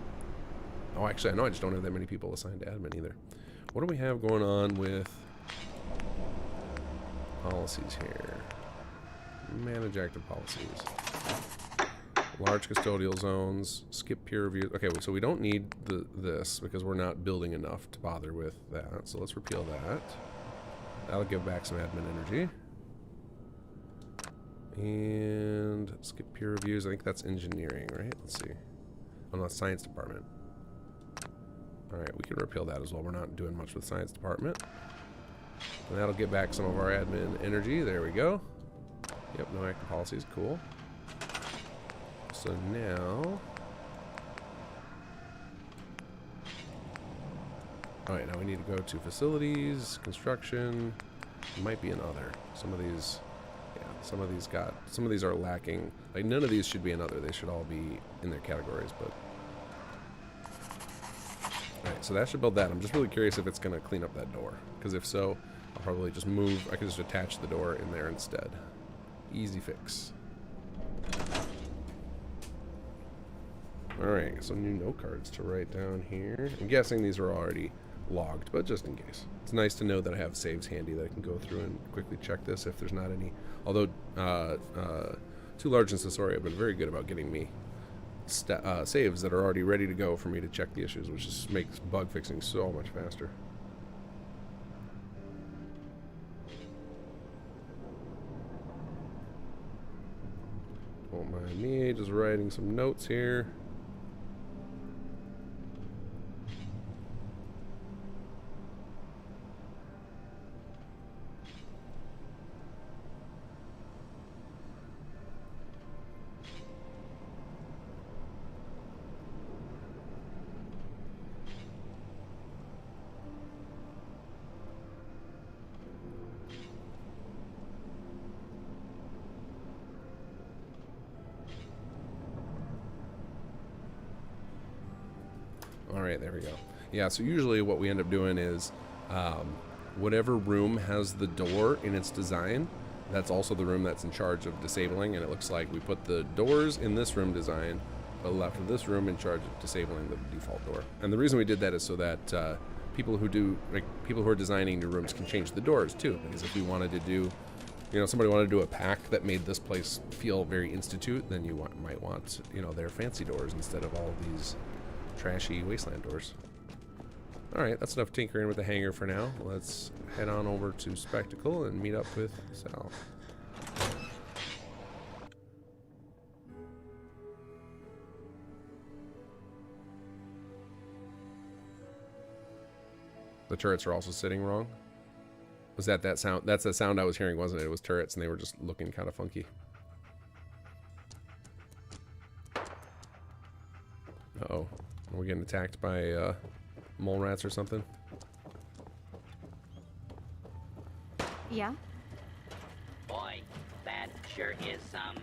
Oh, actually, I know I just don't have that many people assigned to admin either. What do we have going on with policies here? Manage active policies. Large custodial zones, skip peer review. Okay, so we don't need this because we're not building enough to bother with that. So let's repeal that. That'll give back some admin energy. And skip peer reviews. I think that's engineering, right? Let's see. Oh, no, science department. All right, we can repeal that as well. We're not doing much with science department. And that'll get back some of our admin energy. There we go. Yep, no active policies. Cool. So now... Alright, now we need to go to facilities, construction. Might be another. Some of these... Yeah, some of these are lacking. Like, none of these should be another. They should all be in their categories, but... Alright, so that should build that. I'm just really curious if it's going to clean up that door. Because if so, I'll probably just move... I can just attach the door in there instead. Easy fix. Alright, some new note cards to write down here. I'm guessing these are already logged, but just in case. It's nice to know that I have saves handy that I can go through and quickly check this if there's not any. Although, Too Large and Sasori have been very good about getting me saves that are already ready to go for me to check the issues, which just makes bug fixing so much faster. Don't mind me, just writing some notes here. Alright, there we go. Yeah, so usually what we end up doing is whatever room has the door in its design, that's also the room that's in charge of disabling, and it looks like we put the doors in this room design, but left of this room in charge of disabling the default door. And the reason we did that is so that people who are designing new rooms can change the doors too, because if we wanted to do, you know, somebody wanted to do a pack that made this place feel very institute, then you might want, you know, their fancy doors instead of all these trashy wasteland doors. Alright, that's enough tinkering with the hangar for now. Let's head on over to Spectacle and meet up with Sal. The turrets are also sitting wrong. Was that sound? That's the sound I was hearing, wasn't it? It was turrets and they were just looking kind of funky. Uh-oh. Are we getting attacked by mole rats or something? Yeah? Boy, that sure is some...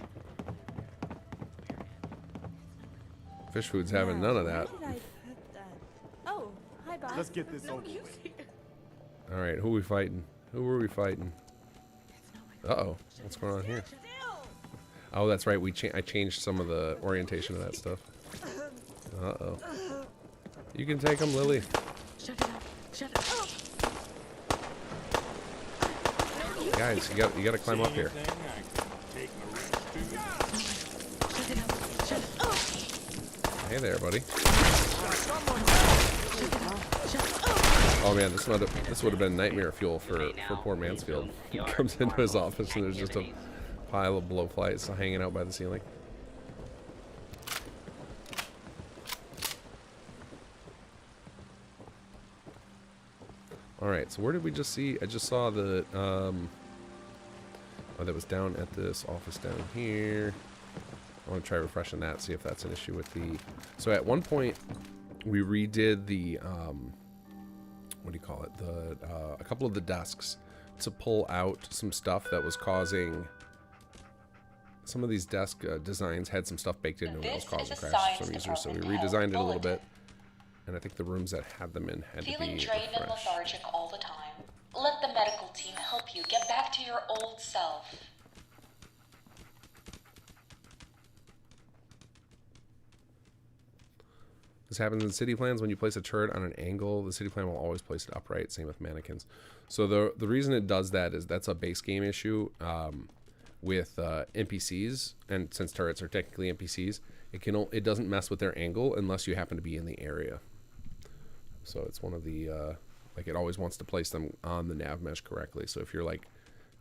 Fish Food's having none of that. Where did I put that? Oh, hi, boss. Let's get this over with. Alright, who are we fighting? Who are we fighting? Uh-oh. What's going on here? Oh, that's right. I changed some of the orientation of that stuff. Uh-oh. You can take them, Lily. Shut it up. Shut it up. Guys, you gotta climb up here. Shut it up. Shut it up. Hey there, buddy. Oh man, this would have been nightmare fuel for poor Mansfield. He comes into his office and there's just a pile of blowflies hanging out by the ceiling. Alright, so where did we just see? I just saw the, oh, that was down at this office down here. I want to try refreshing that, see if that's an issue with the... So at one point, we redid the, what do you call it? A couple of the desks to pull out some stuff that was causing... Some of these desk designs had some stuff baked into them that was causing crashes for some users, so we redesigned it a little bit. And I think the rooms that had them in had to be Feeling drained and refreshed. lethargic all the time? Let the medical team help you get back to your old self. This happens in city plans. When you place a turret on an angle, the city plan will always place it upright. Same with mannequins. So the reason it does that is that's a base game issue with NPCs, and since turrets are technically NPCs, it doesn't mess with their angle unless you happen to be in the area. So it's one of the like it always wants to place them on the nav mesh correctly. So if you're like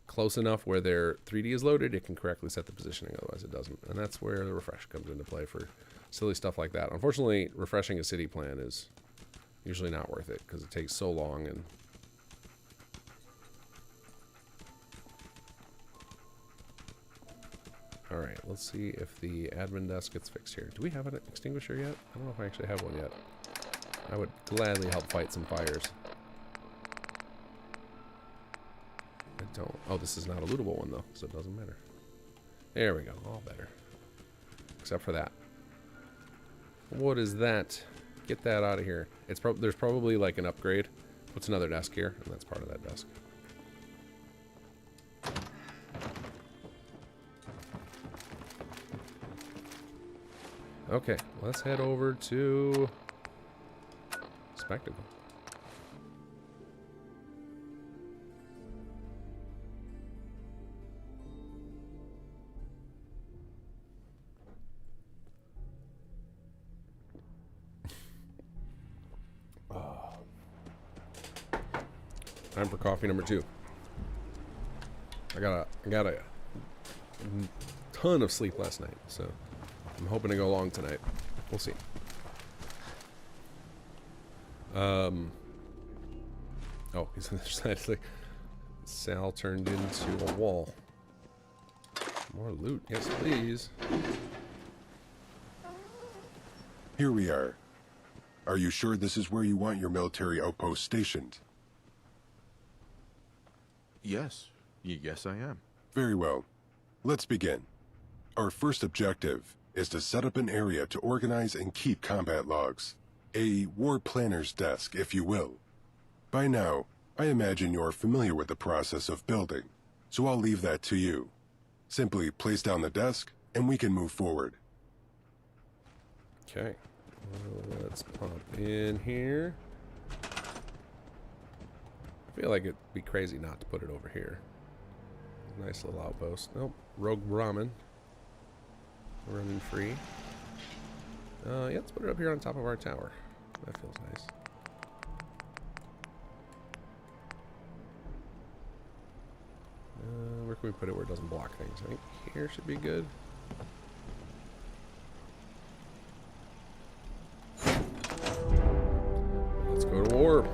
close enough where their 3D is loaded, it can correctly set the positioning. Otherwise, it doesn't. And that's where the refresh comes into play for silly stuff like that. Unfortunately, refreshing a city plan is usually not worth it because it takes so long. And all right, let's see if the admin desk gets fixed here. Do we have an extinguisher yet? I don't know if I actually have one yet. I would gladly help fight some fires. I don't. Oh, this is not a lootable one though, so it doesn't matter. There we go. All better. Except for that. What is that? Get that out of here. There's probably like an upgrade. What's another desk here? And that's part of that desk. Okay, let's head over to Spectacle. Time for coffee number 2. I got a ton of sleep last night, so I'm hoping to go long tonight. We'll see. Oh, he's on the other side. Sal turned into a wall. More loot, yes please. Here we are. Are you sure this is where you want your military outpost stationed? Yes. Yes, I am. Very well. Let's begin. Our first objective is to set up an area to organize and keep combat logs. A war planner's desk, if you will. By now, I imagine you're familiar with the process of building, so I'll leave that to you. Simply place down the desk, and we can move forward. Okay. Let's pop in here. I feel like it'd be crazy not to put it over here. Nice little outpost. Nope. Rogue Brahmin. Running free. Yeah, let's put it up here on top of our tower. That feels nice. Where can we put it where it doesn't block things? I think here should be good. Let's go to war.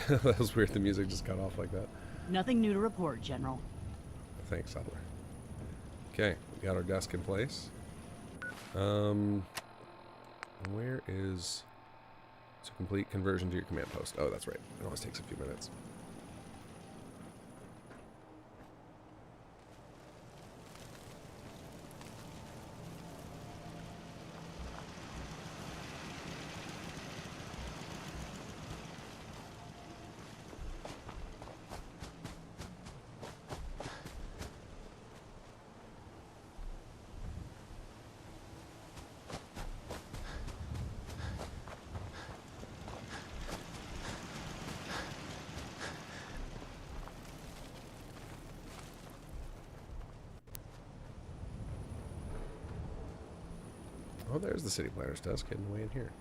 That was weird. The music just cut off like that. Nothing new to report, General. Thanks, Smuggler. Okay, we got our desk in place. Where is to complete conversion to your command post? Oh, that's right. It always takes a few minutes. Oh, there's the city planner's desk hidden away in here.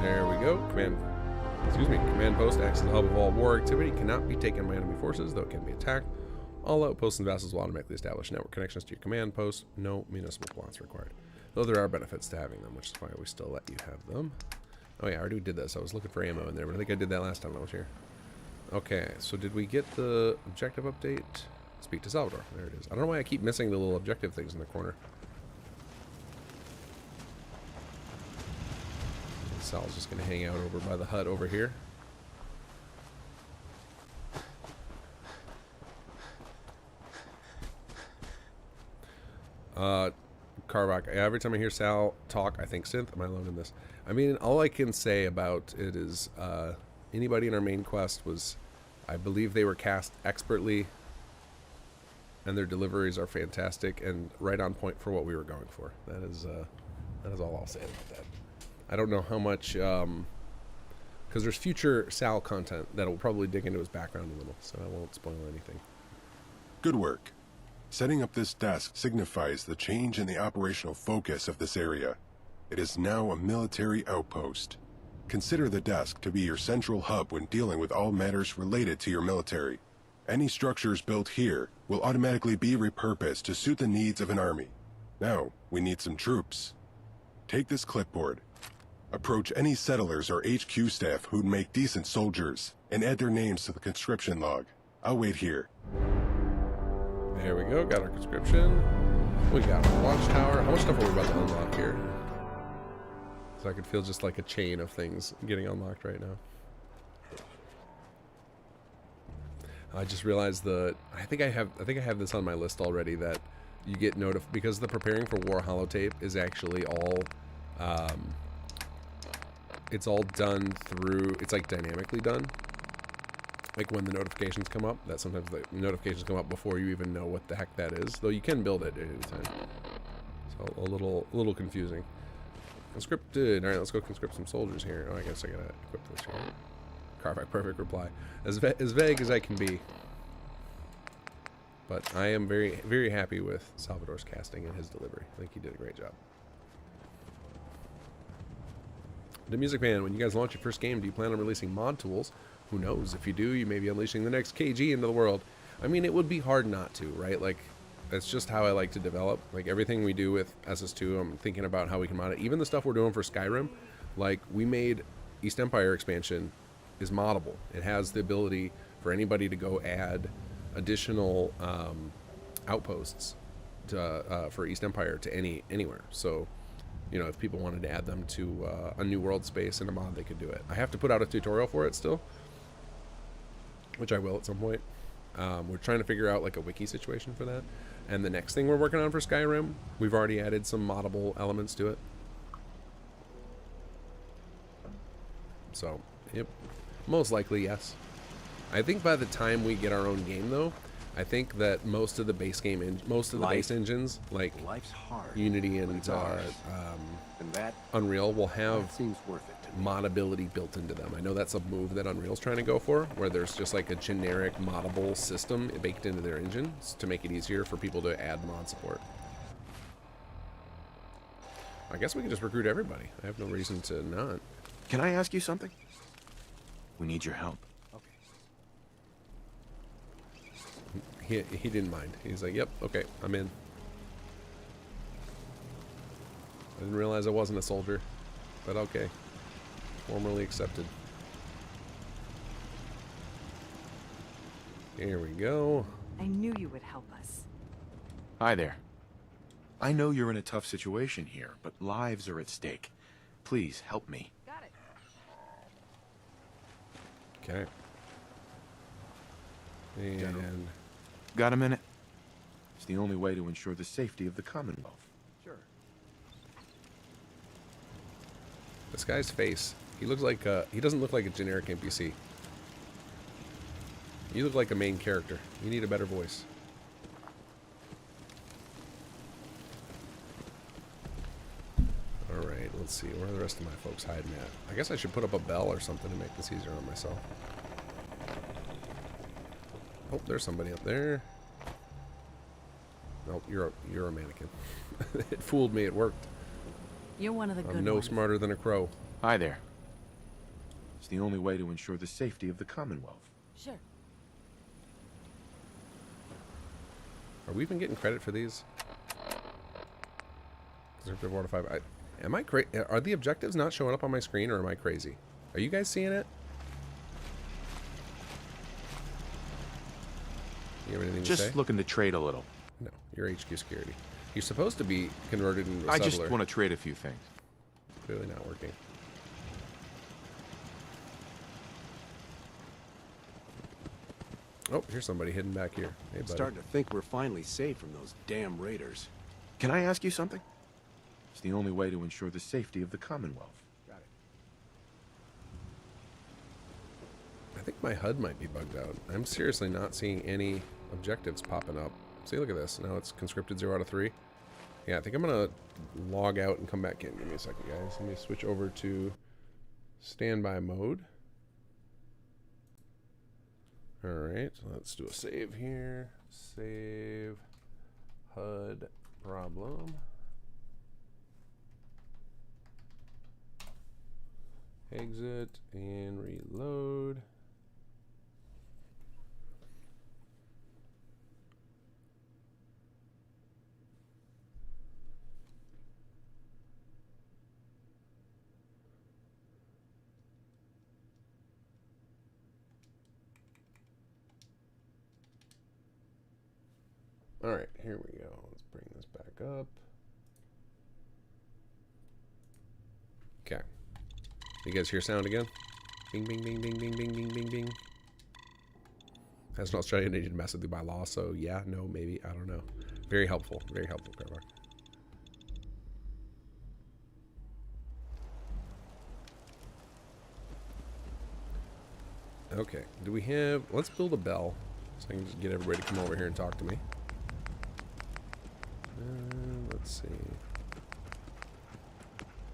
There we go. Command post acts as the hub of all war activity. Cannot be taken by enemy forces, though it can be attacked. All outposts and vessels will automatically establish network connections to your command post. No municipal plots required. Though there are benefits to having them, which is why we still let you have them. Oh yeah, I already did this. I was looking for ammo in there, but I think I did that last time I was here. Okay, so did we get the objective update? Speak to Salvador. There it is. I don't know why I keep missing the little objective things in the corner. Sal's just going to hang out over by the HUD over here. Carvac, every time I hear Sal talk, I think synth. Am I alone in this? I mean, all I can say about it is anybody in our main quest was, I believe they were cast expertly, and their deliveries are fantastic and right on point for what we were going for. That is all I'll say about that. I don't know how much, because there's future Sal content that will probably dig into his background a little, so I won't spoil anything. Good work. Setting up this desk signifies the change in the operational focus of this area. It is now a military outpost. Consider the desk to be your central hub when dealing with all matters related to your military. Any structures built here will automatically be repurposed to suit the needs of an army. Now, we need some troops. Take this clipboard. Approach any settlers or HQ staff who'd make decent soldiers, and add their names to the conscription log. I'll wait here. There we go, got our conscription. We got a watchtower. How much stuff are we about to unlock here? So I could feel just like a chain of things getting unlocked right now. I just realized that I think I have this on my list already, that you get notified because the preparing for war holotape is actually all it's all done through, it's like dynamically done. Like when the notifications come up, that sometimes the notifications come up before you even know what the heck that is. Though you can build it at any time. So a little confusing. Conscripted. All right, let's go conscript some soldiers here. Oh, I guess I gotta equip this here. Carfax, perfect reply. As vague as I can be. But I am very, very happy with Salvador's casting and his delivery. I think he did a great job. The Music Man, when you guys launch your first game, do you plan on releasing mod tools? Who knows? If you do, you may be unleashing the next KG into the world. I mean, it would be hard not to, right? Like, that's just how I like to develop. Like, everything we do with SS2, I'm thinking about how we can mod it. Even the stuff we're doing for Skyrim, like, we made East Empire expansion is moddable. It has the ability for anybody to go add additional outposts to, for East Empire to anywhere. So, you know, if people wanted to add them to a new world space in a mod, they could do it. I have to put out a tutorial for it still, which I will at some point. We're trying to figure out like a wiki situation for that. And the next thing we're working on for Skyrim, we've already added some moddable elements to it. So, yep. Most likely, yes. I think by the time we get our own game, though, I think that most of the base game, base engines, like Unity and Unreal, will have moddability built into them. I know that's a move that Unreal's trying to go for, where there's just like a generic moddable system baked into their engines to make it easier for people to add mod support. I guess we can just recruit everybody. I have no reason to not. Can I ask you something? We need your help. He didn't mind. He's like, yep, okay, I'm in. I didn't realize I wasn't a soldier, but okay. Formally accepted. Here we go. I knew you would help us. Hi there. I know you're in a tough situation here, but lives are at stake. Please help me. Got it. Okay. And got a minute? It's the only way to ensure the safety of the Commonwealth. Sure. This guy's face. He looks like he doesn't look like a generic NPC. You look like a main character. You need a better voice. Alright, let's see. Where are the rest of my folks hiding at? I guess I should put up a bell or something to make this easier on myself. Oh, there's somebody up there. Nope, you're a mannequin. It fooled me. It worked. You're one of the good I'm no ones. smarter than a crow. Hi there. It's the only way to ensure the safety of the Commonwealth. Sure. Are we even getting credit for these? Conscriptive Order 5. Am I crazy? Are the objectives not showing up on my screen, or am I crazy? Are you guys seeing it? You have anything to say? Just looking to trade a little. No, you're HQ security. You're supposed to be converted into a I settler. just want to trade a few things. Clearly not working. Oh, here's somebody hidden back here. Hey, buddy. Starting to think we're finally safe from those damn raiders. Can I ask you something? It's the only way to ensure the safety of the Commonwealth. Got it. I think my HUD might be bugged out. I'm seriously not seeing any objectives popping up. See, look at this. Now it's conscripted 0 out of 3. Yeah, I think I'm going to log out and come back in. Give me a second, guys. Let me switch over to standby mode. Alright, so let's do a save here. Save HUD problem. Exit and reload. Alright, here we go. Let's bring this back up. Okay. You guys hear sound again? Bing, bing, bing, bing, bing, bing, bing, bing, bing. As an Australian, they didn't mess with you by law, so yeah, no, maybe, I don't know. Very helpful, Crowbar. Okay, do we have... Let's build a bell, so I can just get everybody to come over here and talk to me. Let's see.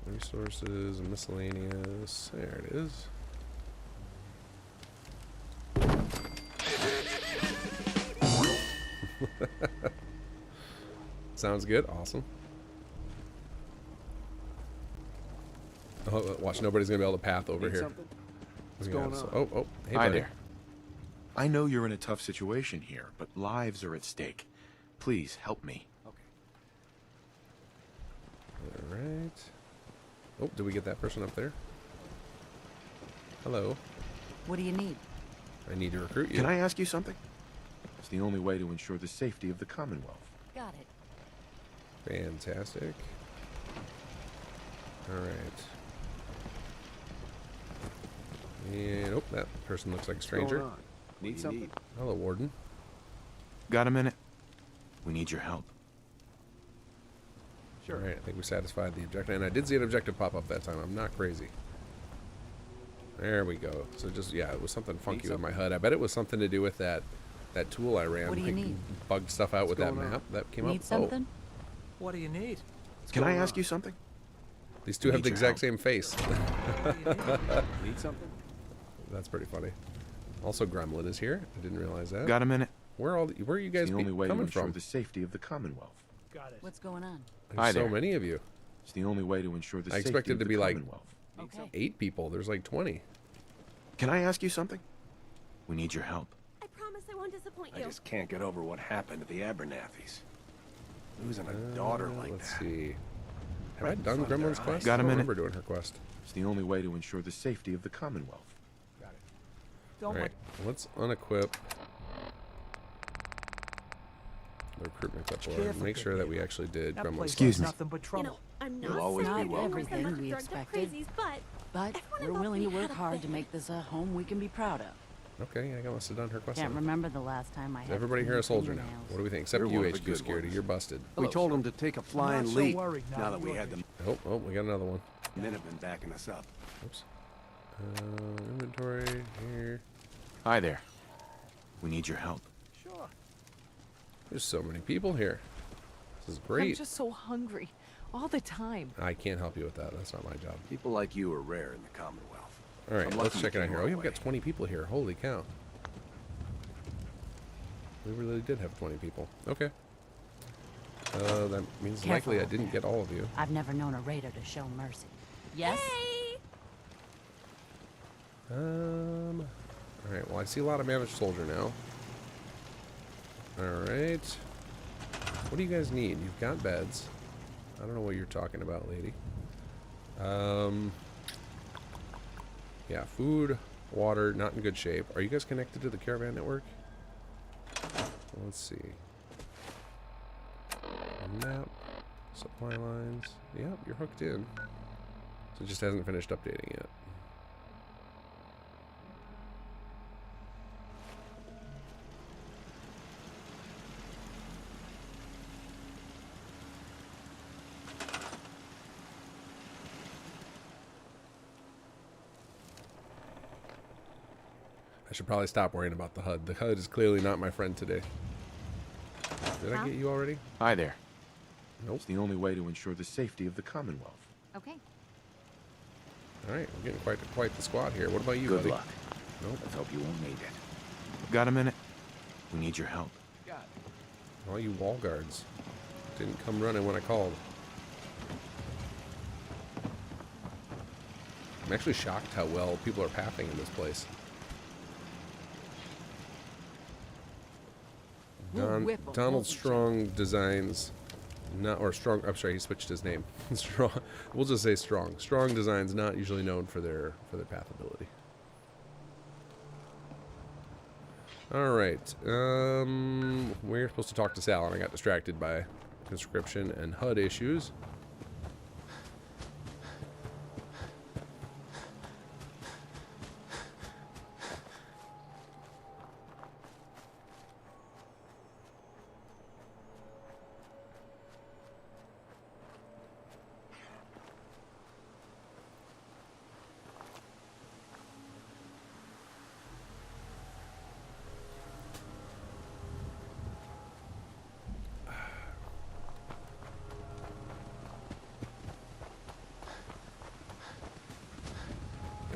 Resources and miscellaneous. There it is. Sounds good. Awesome. Oh, watch. Nobody's going to be able to path over here. What's going on? Oh, hey, Hi buddy. there. I know you're in a tough situation here, but lives are at stake. Please help me. Alright. Oh, did we get that person up there? Hello. What do you need? I need to recruit you. Can I ask you something? It's the only way to ensure the safety of the Commonwealth. Got it. Fantastic. Alright. And, oh, that person looks like a stranger. Need something? Hello, Warden. Got a minute? We need your help. Sure. Alright, I think we satisfied the objective. And I did see an objective pop up that time. I'm not crazy. There we go. So just, yeah, it was something funky with my HUD. I bet it was something to do with that tool I ran. What do you need? Bugged stuff out with that map that came up. Need something? What do you need? Can I ask you something? These two have the exact same face. Need something? That's pretty funny. Also, Gremlin is here. I didn't realize that. Got a minute? Where are you guys the only way coming to ensure from? the safety of the Commonwealth. Got it. What's going on? There's so many of you. It's the only way to ensure the I safety expected of to the be like Commonwealth. 8 people. There's like 20. Can I ask you something? We need your help. I promise I won't disappoint I you. just can't get over what happened to the Abernathy's. Losing a daughter like Let's that. see. Have I Right in done front of their Gremlin's quest? Got a I don't minute? remember doing her quest. It's the only way to ensure the safety of the Commonwealth. Don't Alright, let's unequip the recruitment clipboard. Make sure that we actually did That Gremlin's place quest. is nothing but trouble. You know, I'm You'll not always saying be I welcome. work with a bunch Everything we of drugged up expected. crazies, but But everyone we're involved willing to me work had a hard to plan. make this a home we can be proud of. Okay, I must have done her quest. Can't then. remember the last time I Is had everybody here a soldier now? What do we think? Except You're you, one of the HQ good security. ones. You're busted. We told him to take a flying so leap. worried now Now that that we you're had the Oh, we got another one. Minutemen backing us up. Oops. Inventory here. Hi there. We need your help. Sure. There's so many people here. This is I'm great. just so hungry. All the time. I can't help you with that. That's not my job. People like you are rare in the Commonwealth. All right, I'm let's lucky check it you out came here. our Oh, we've way. got 20 people here. Holy cow. We really did have 20 people. Okay. That means likely I didn't get all of you. I've never known a raider to show mercy. Yes? Alright, well I see a lot of managed soldier now. Alright. What do you guys need? You've got beds. I don't know what you're talking about, lady. Yeah, food, water, not in good shape. Are you guys connected to the caravan network? Let's see. Map, supply lines. Yep, you're hooked in. So it just hasn't finished updating yet. I should probably stop worrying about the HUD. The HUD is clearly not my friend today. Did I get you already? Hi there. Nope. It's the only way to ensure the safety of the Commonwealth. Okay. Alright, we're getting quite the squad here. What about you, Good buddy? luck. Nope. Let's hope you won't need it. Got a minute? We need your help. All you wall guards didn't come running when I called. I'm actually shocked how well people are pathing in this place. Donald Strong Designs, or Strong. I'm sorry, he switched his name. Strong. We'll just say Strong. Strong Designs, not usually known for their pathability. All right. We're supposed to talk to Sal, and I got distracted by conscription and HUD issues.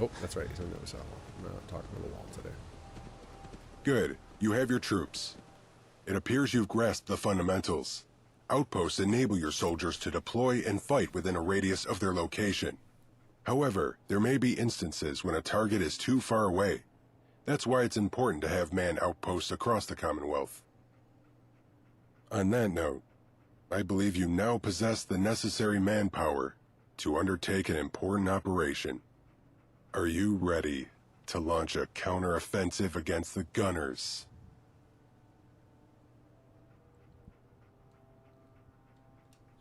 Oh, that's right. He's on the other side. I'm not talking to the wall today. Good. You have your troops. It appears you've grasped the fundamentals. Outposts enable your soldiers to deploy and fight within a radius of their location. However, there may be instances when a target is too far away. That's why it's important to have manned outposts across the Commonwealth. On that note, I believe you now possess the necessary manpower to undertake an important operation. Are you ready to launch a counter-offensive against the gunners?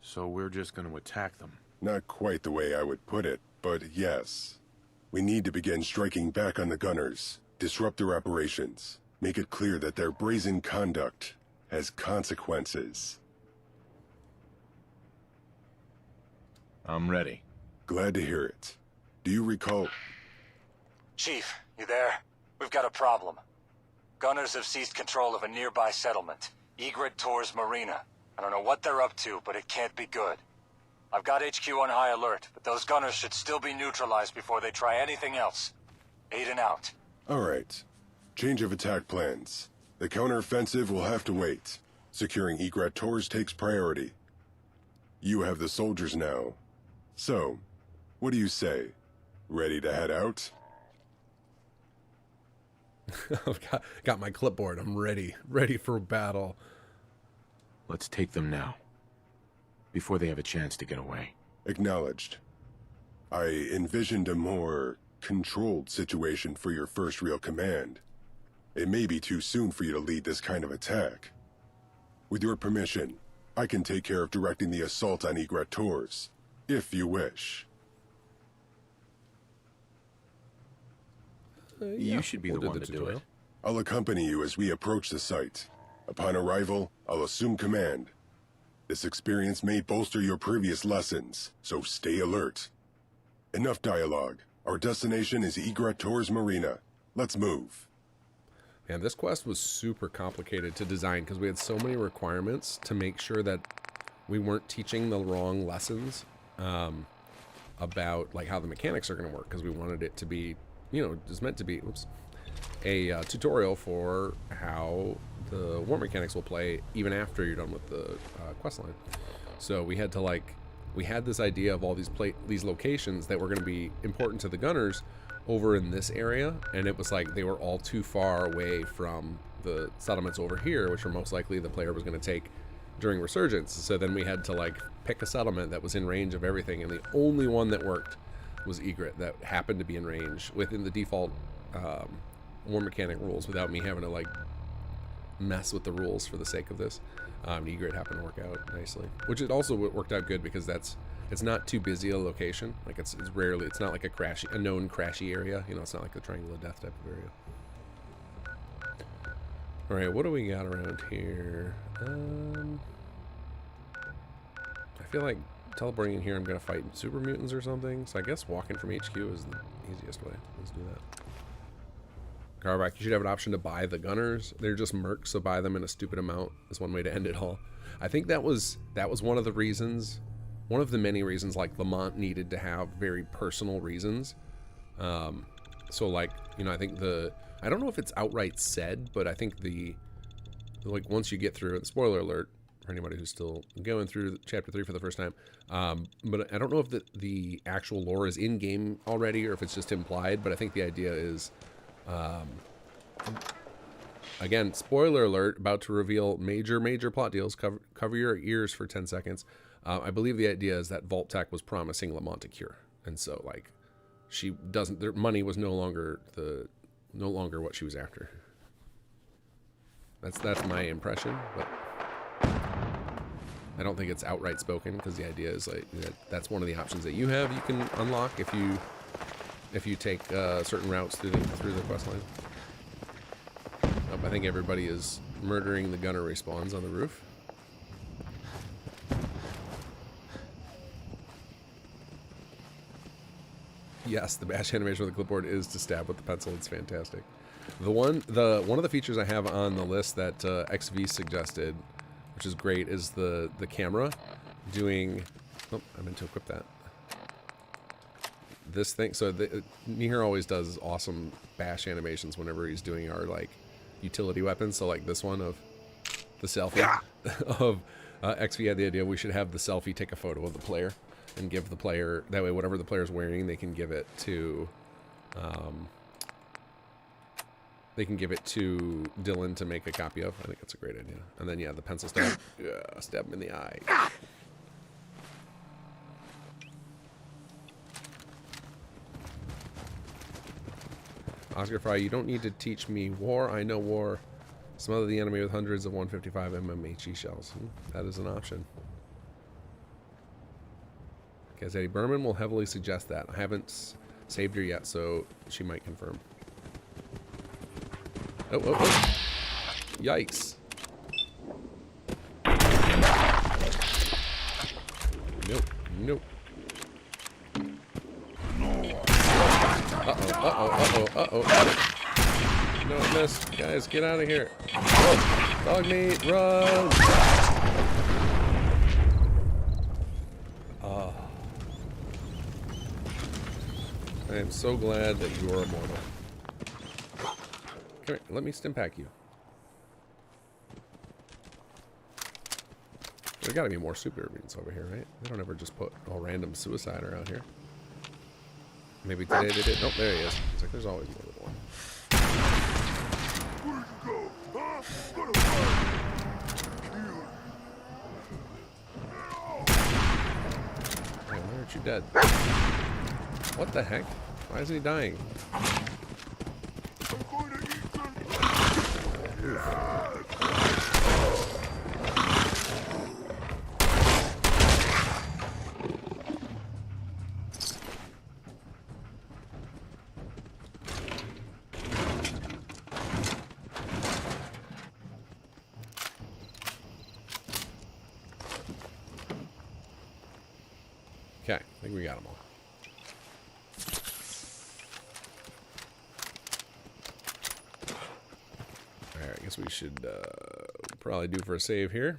So we're just going to attack them? Not quite the way I would put it, but yes. We need to begin striking back on the gunners, disrupt their operations, make it clear that their brazen conduct has consequences. I'm ready. Glad to hear it. Do you recall... Chief, you there? We've got a problem. Gunners have seized control of a nearby settlement, Egret Marina. I don't know what they're up to, but it can't be good. I've got HQ on high alert, but those gunners should still be neutralized before they try anything else. Aiden out. All right. Change of attack plans. The counteroffensive will have to wait. Securing Egret takes priority. You have the soldiers now. So, what do you say? Ready to head out? I've got my clipboard. I'm ready for battle. Let's take them now, before they have a chance to get away. Acknowledged. I envisioned a more controlled situation for your first real command. It may be too soon for you to lead this kind of attack. With your permission, I can take care of directing the assault on Egret, if you wish. You should be the one to do it. I'll accompany you as we approach the site. Upon arrival, I'll assume command. This experience may bolster your previous lessons, so stay alert. Enough dialogue. Our destination is Egret Marina. Let's move. And this quest was super complicated to design because we had so many requirements to make sure that we weren't teaching the wrong lessons about like how the mechanics are going to work, because we wanted it to be, you know, it's meant to be, a tutorial for how the war mechanics will play even after you're done with the quest line. So we had to we had this idea of all these locations that were going to be important to the gunners over in this area, and it was like they were all too far away from the settlements over here, which were most likely the player was going to take during Resurgence. So then we had to pick a settlement that was in range of everything, and the only one that worked was Egret, that happened to be in range within the default war mechanic rules without me having to mess with the rules for the sake of this. Egret happened to work out nicely, which it also worked out good because it's not too busy a location. It's rarely, it's not like a known crashy area. You know, it's not like the Triangle of Death type of area. All right, what do we got around here? I feel like teleporting in here, I'm gonna fight super mutants or something. So I guess walking from HQ is the easiest way. Let's do that. Carback, you should have an option to buy the gunners. They're just mercs, so buy them in a stupid amount is one way to end it all. I think that was one of the reasons, one of the many reasons Lamont needed to have very personal reasons. So you know, I think I don't know if it's outright said, but I think once you get through it, spoiler alert for anybody who's still going through chapter 3 for the first time, but I don't know if the actual lore is in game already or if it's just implied, but I think the idea is, again, spoiler alert, about to reveal major plot deals. Cover your ears for 10 seconds. I believe the idea is that Vault Tech was promising Lamont a cure, and so she doesn't. Their money was no longer what she was after. That's my impression, but I don't think it's outright spoken, because the idea is that's one of the options that you have. You can unlock if you take certain routes through the quest line. I think everybody is murdering the gunner respawns on the roof. Yes, the bash animation with the clipboard is to stab with the pencil. It's fantastic. One of the features I have on the list that XV suggested, which is great, is the camera doing. Oh, I meant to equip that. This thing. So Nihir always does awesome bash animations whenever he's doing our utility weapons. So this one of the selfie of XV had the idea we should have the selfie take a photo of the player and give the player, that way whatever the player's wearing, they can give it to Dylan to make a copy of. I think that's a great idea. And then the pencil stab. Stab him in the eye. Oscar Fry, you don't need to teach me war. I know war. Smother the enemy with hundreds of 155 MMHE shells. That is an option. Okay, Eddie Berman will heavily suggest that. I haven't saved her yet, so she might confirm. Oh. Yikes. Nope. Uh-oh. No, I missed. Guys, get out of here. Dog meat, run! I am so glad that you are immortal. Come here, let me stim pack you. There gotta be more super mutants over here, right? They don't ever just put a random suicider out here. Maybe today they did. Nope, there he is. It's like there's always more than one. Hey, why aren't you dead? What the heck? Why isn't he dying? Okay, I think we got them all. Alright, I guess we should probably do for a save here.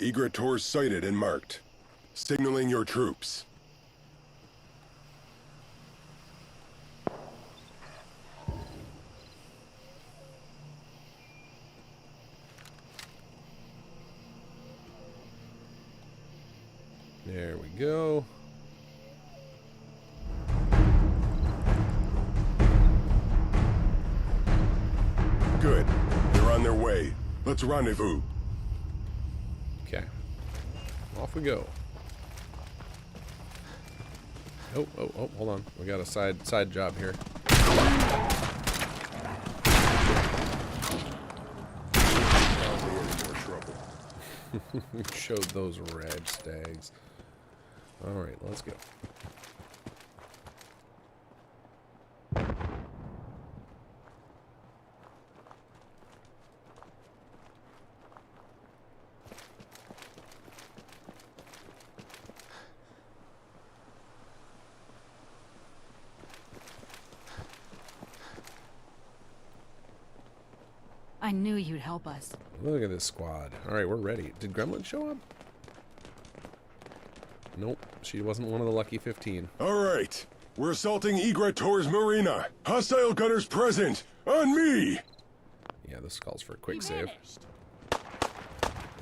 Egret Tors sighted and marked. Signaling your troops. There we go. Good. They're on their way. Let's rendezvous. Okay. Off we go. Oh, hold on. We got a side job here. Showed those red stags. Alright, let's go. I knew you'd help us. Look at this squad. Alright, we're ready. Did Gremlin show up? Nope, she wasn't one of the lucky 15. Alright. We're assaulting Egret Tors Marina. Hostile gunners present. On me! Yeah, this calls for a quick save.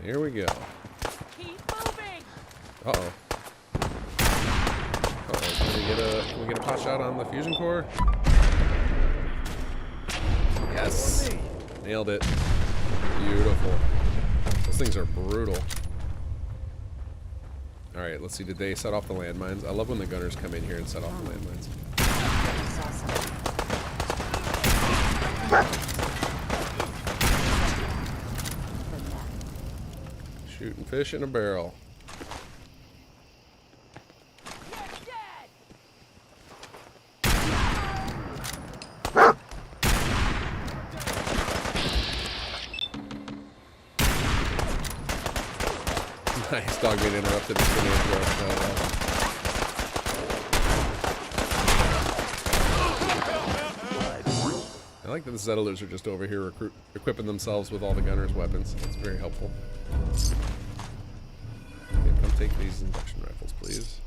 Here we go. Keep moving. Uh-oh. Can we get a pot shot on the fusion core? Yes! Nailed it. Beautiful. Those things are brutal. Alright, let's see. Did they set off the landmines? I love when the gunners come in here and set off the landmines. Shooting fish in a barrel. Nice, dog being interrupted. I like that the settlers are just over here equipping themselves with all the gunners' weapons. It's very helpful. Okay, come take these induction rifles, please.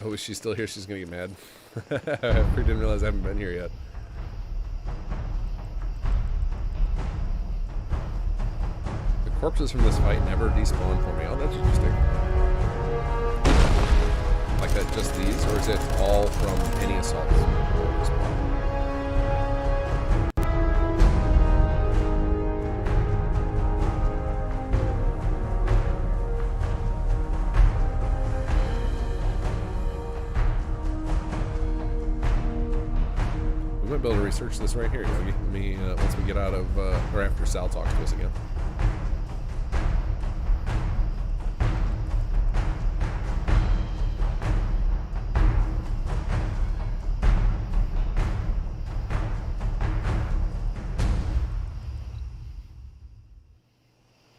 Oh, is she still here? She's gonna get mad. I didn't realize I haven't been here yet. The corpses from this fight never despawn for me. Oh, that's interesting. Like that, just these, or is it all from any assaults? We might be able to research this right here, Yogi. Let me, once we get out of, or after Sal talks to us again.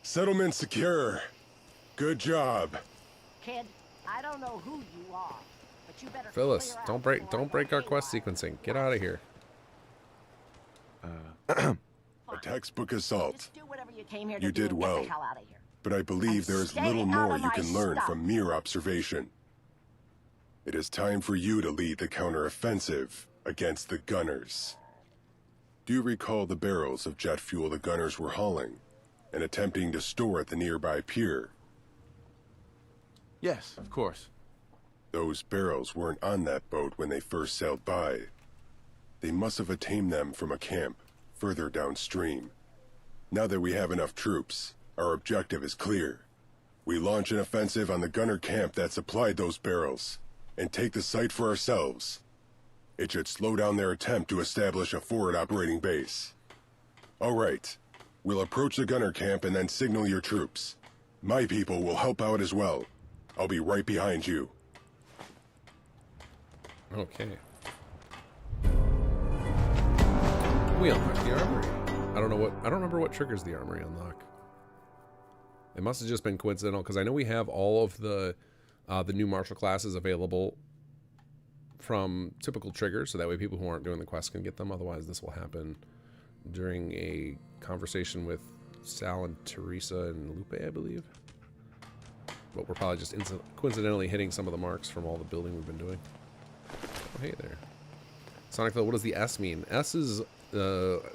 Settlement secure. Good job. Kid, I don't know who you are, but you better Phyllis, don't break our quest sequencing. Get out of here. A textbook assault. You did well, but I believe there is little more you can learn from mere observation. It is time for you to lead the counter-offensive against the gunners. Do you recall the barrels of jet fuel the gunners were hauling and attempting to store at the nearby pier? Yes, of course. Those barrels weren't on that boat when they first sailed by. They must have attained them from a camp further downstream. Now that we have enough troops, our objective is clear. We launch an offensive on the gunner camp that supplied those barrels, and take the site for ourselves. It should slow down their attempt to establish a forward operating base. All right, we'll approach the gunner camp and then signal your troops. My people will help out as well. I'll be right behind you. Okay. We unlock the armory. I don't remember what triggers the armory unlock. It must have just been coincidental because I know we have all of the new martial classes available from typical triggers, so that way people who aren't doing the quest can get them. Otherwise, this will happen during a conversation with Sal and Teresa and Lupe, I believe. But we're probably just coincidentally hitting some of the marks from all the building we've been doing. Oh, hey there. Sonicville, what does the S mean? S is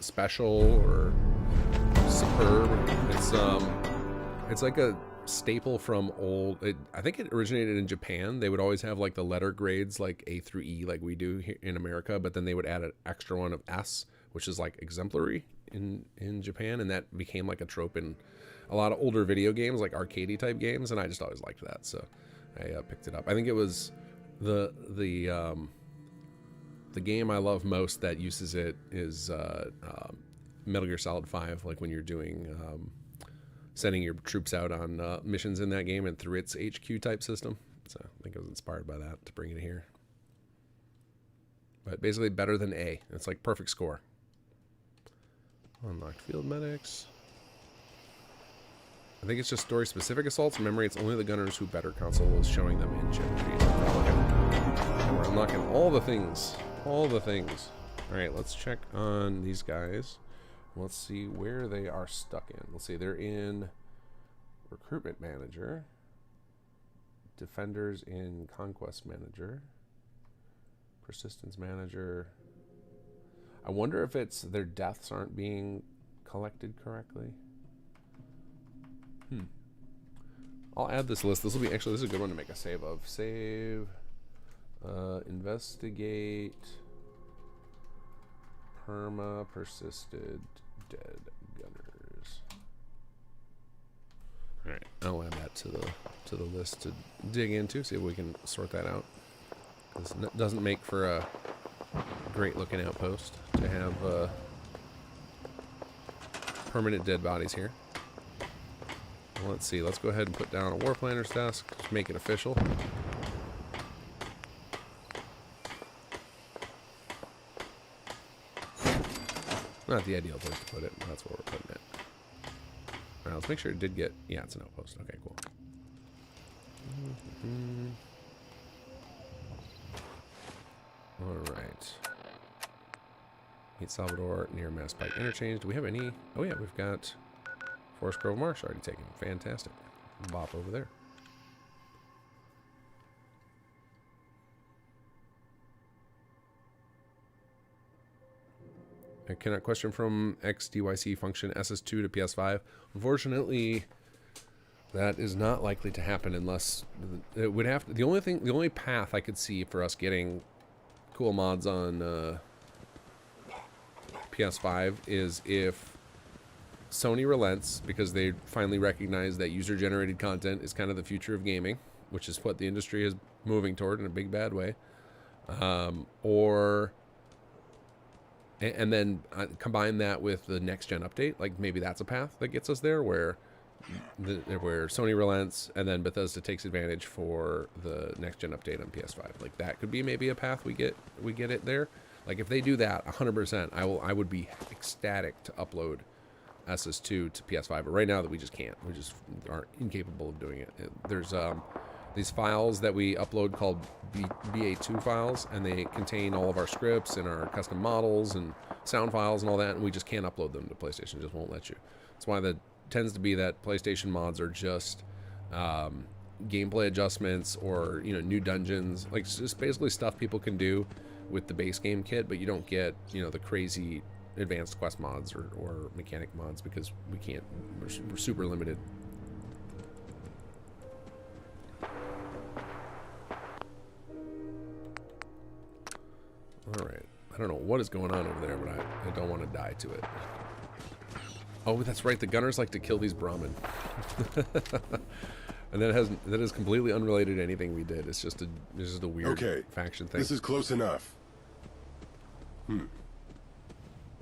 special or superb. It's like a staple from old. I think it originated in Japan. They would always have like the letter grades like A through E like we do here in America, but then they would add an extra one of S, which is like exemplary in Japan, and that became like a trope in a lot of older video games, like arcadey type games, and I just always liked that, so I picked it up. I think it was the game I love most that uses it is Metal Gear Solid 5, like when you're doing sending your troops out on missions in that game and through its HQ type system. So I think I was inspired by that to bring it here. But basically better than A. It's like perfect score. Unlocked field medics. I think it's just story-specific assaults. In memory, it's only the gunners who better console is showing them in chip trees. And we're unlocking all the things. All the things. Alright, let's check on these guys. Let's see where they are stuck in. Let's see, they're in Recruitment Manager. Defenders in Conquest Manager. Persistence Manager. I wonder if it's their deaths aren't being collected correctly. I'll add this list. This will be actually, this is a good one to make a save of. Save, investigate, perma, persisted, dead gunners. All right, I'll add that to the list to dig into. See if we can sort that out. This doesn't make for a great looking outpost to have permanent dead bodies here. Let's see, let's go ahead and put down a war planner's desk, just make it official. Not the ideal place to put it, but that's where we're putting it. Alright, let's make sure it did get, yeah, it's an outpost. Okay, cool. Alright. Meet Salvador near Mass Pike Interchange. Do we have any? Oh yeah, we've got Forest Grove Marsh already taken. Fantastic. Bop over there. A question from XDYC function SS2 to PS5. Unfortunately, that is not likely to happen unless it would have to, the only path I could see for us getting cool mods on PS5 is if Sony relents, because they finally recognize that user-generated content is kind of the future of gaming, which is what the industry is moving toward in a big bad way. And then combine that with the next-gen update. Like, maybe that's a path that gets us there, where Sony relents, and then Bethesda takes advantage for the next-gen update on PS5. Like, that could be maybe a path we get it there. Like, if they do that, 100%, I would be ecstatic to upload SS2 to PS5, but right now that we just can't. We just are incapable of doing it. There's these files that we upload called BA2 files, and they contain all of our scripts and our custom models and sound files and all that, and we just can't upload them to PlayStation. It just won't let you. That's why that tends to be that PlayStation mods are just gameplay adjustments or, you know, new dungeons. Like, it's just basically stuff people can do with the base game kit, but you don't get, you know, the crazy advanced quest mods or mechanic mods, because we can't. We're super limited. Alright, I don't know what is going on over there, but I don't want to die to it. Oh, that's right, the gunners like to kill these Brahmin. And that is completely unrelated to anything we did. It's just a weird faction thing. This is close enough.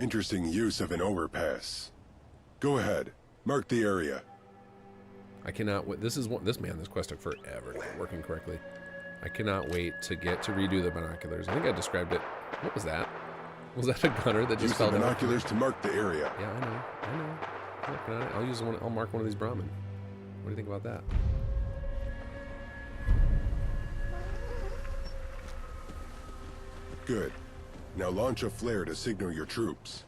Interesting use of an overpass. Go ahead, mark the area. I cannot wait. This quest took forever to get working correctly. I cannot wait to get to redo the binoculars. I think I described it. What was that? Was that a gunner that just fell down? Binoculars to mark the area. Yeah, I know. I'm working on it. I'll use one. I'll mark one of these Brahmin. What do you think about that? good. Now launch a flare to signal your troops.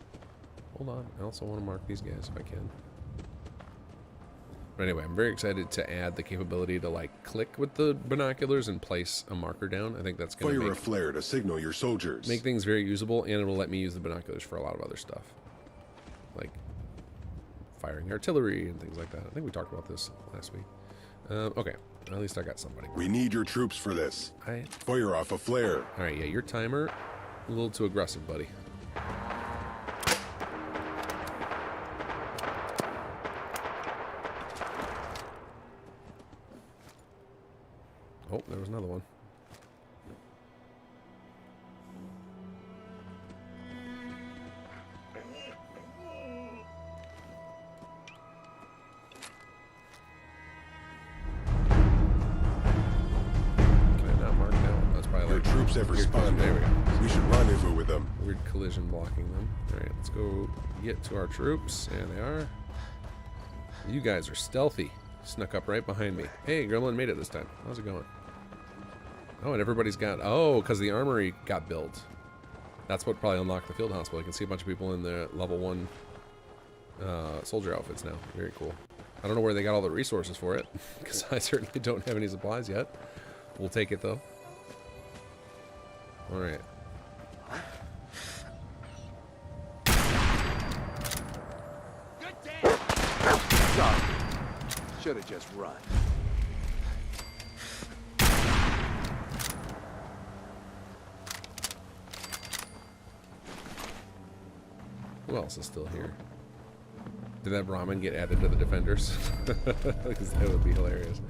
Hold on. I also want to mark these guys if I can. But anyway, I'm very excited to add the capability to, like, click with the binoculars and place a marker down. I think that's going to Fire a flare to signal your soldiers. make things very usable, and it'll let me use the binoculars for a lot of other stuff. Like firing artillery and things like that. I think we talked about this last week. Okay. At least I got somebody. We need your troops for this. Fire off a flare. Alright, yeah, your timer, a little too aggressive, buddy. Oh, there was another one. Can I not mark now? That's probably Your like troops have responded. There we go. We should rendezvous with them. Weird collision blocking them. Alright, let's go get to our troops. And they are. You guys are stealthy. Snuck up right behind me. Hey, Gremlin made it this time. How's it going? Oh, and everybody's got... Oh, because the armory got built. That's what probably unlocked the field hospital. You can see a bunch of people in the level 1 soldier outfits now. Very cool. I don't know where they got all the resources for it, because I certainly don't have any supplies yet. We'll take it, though. Alright. Sorry. Should have just run. Who else is still here? Did that ramen get added to the defenders? Because that would be hilarious.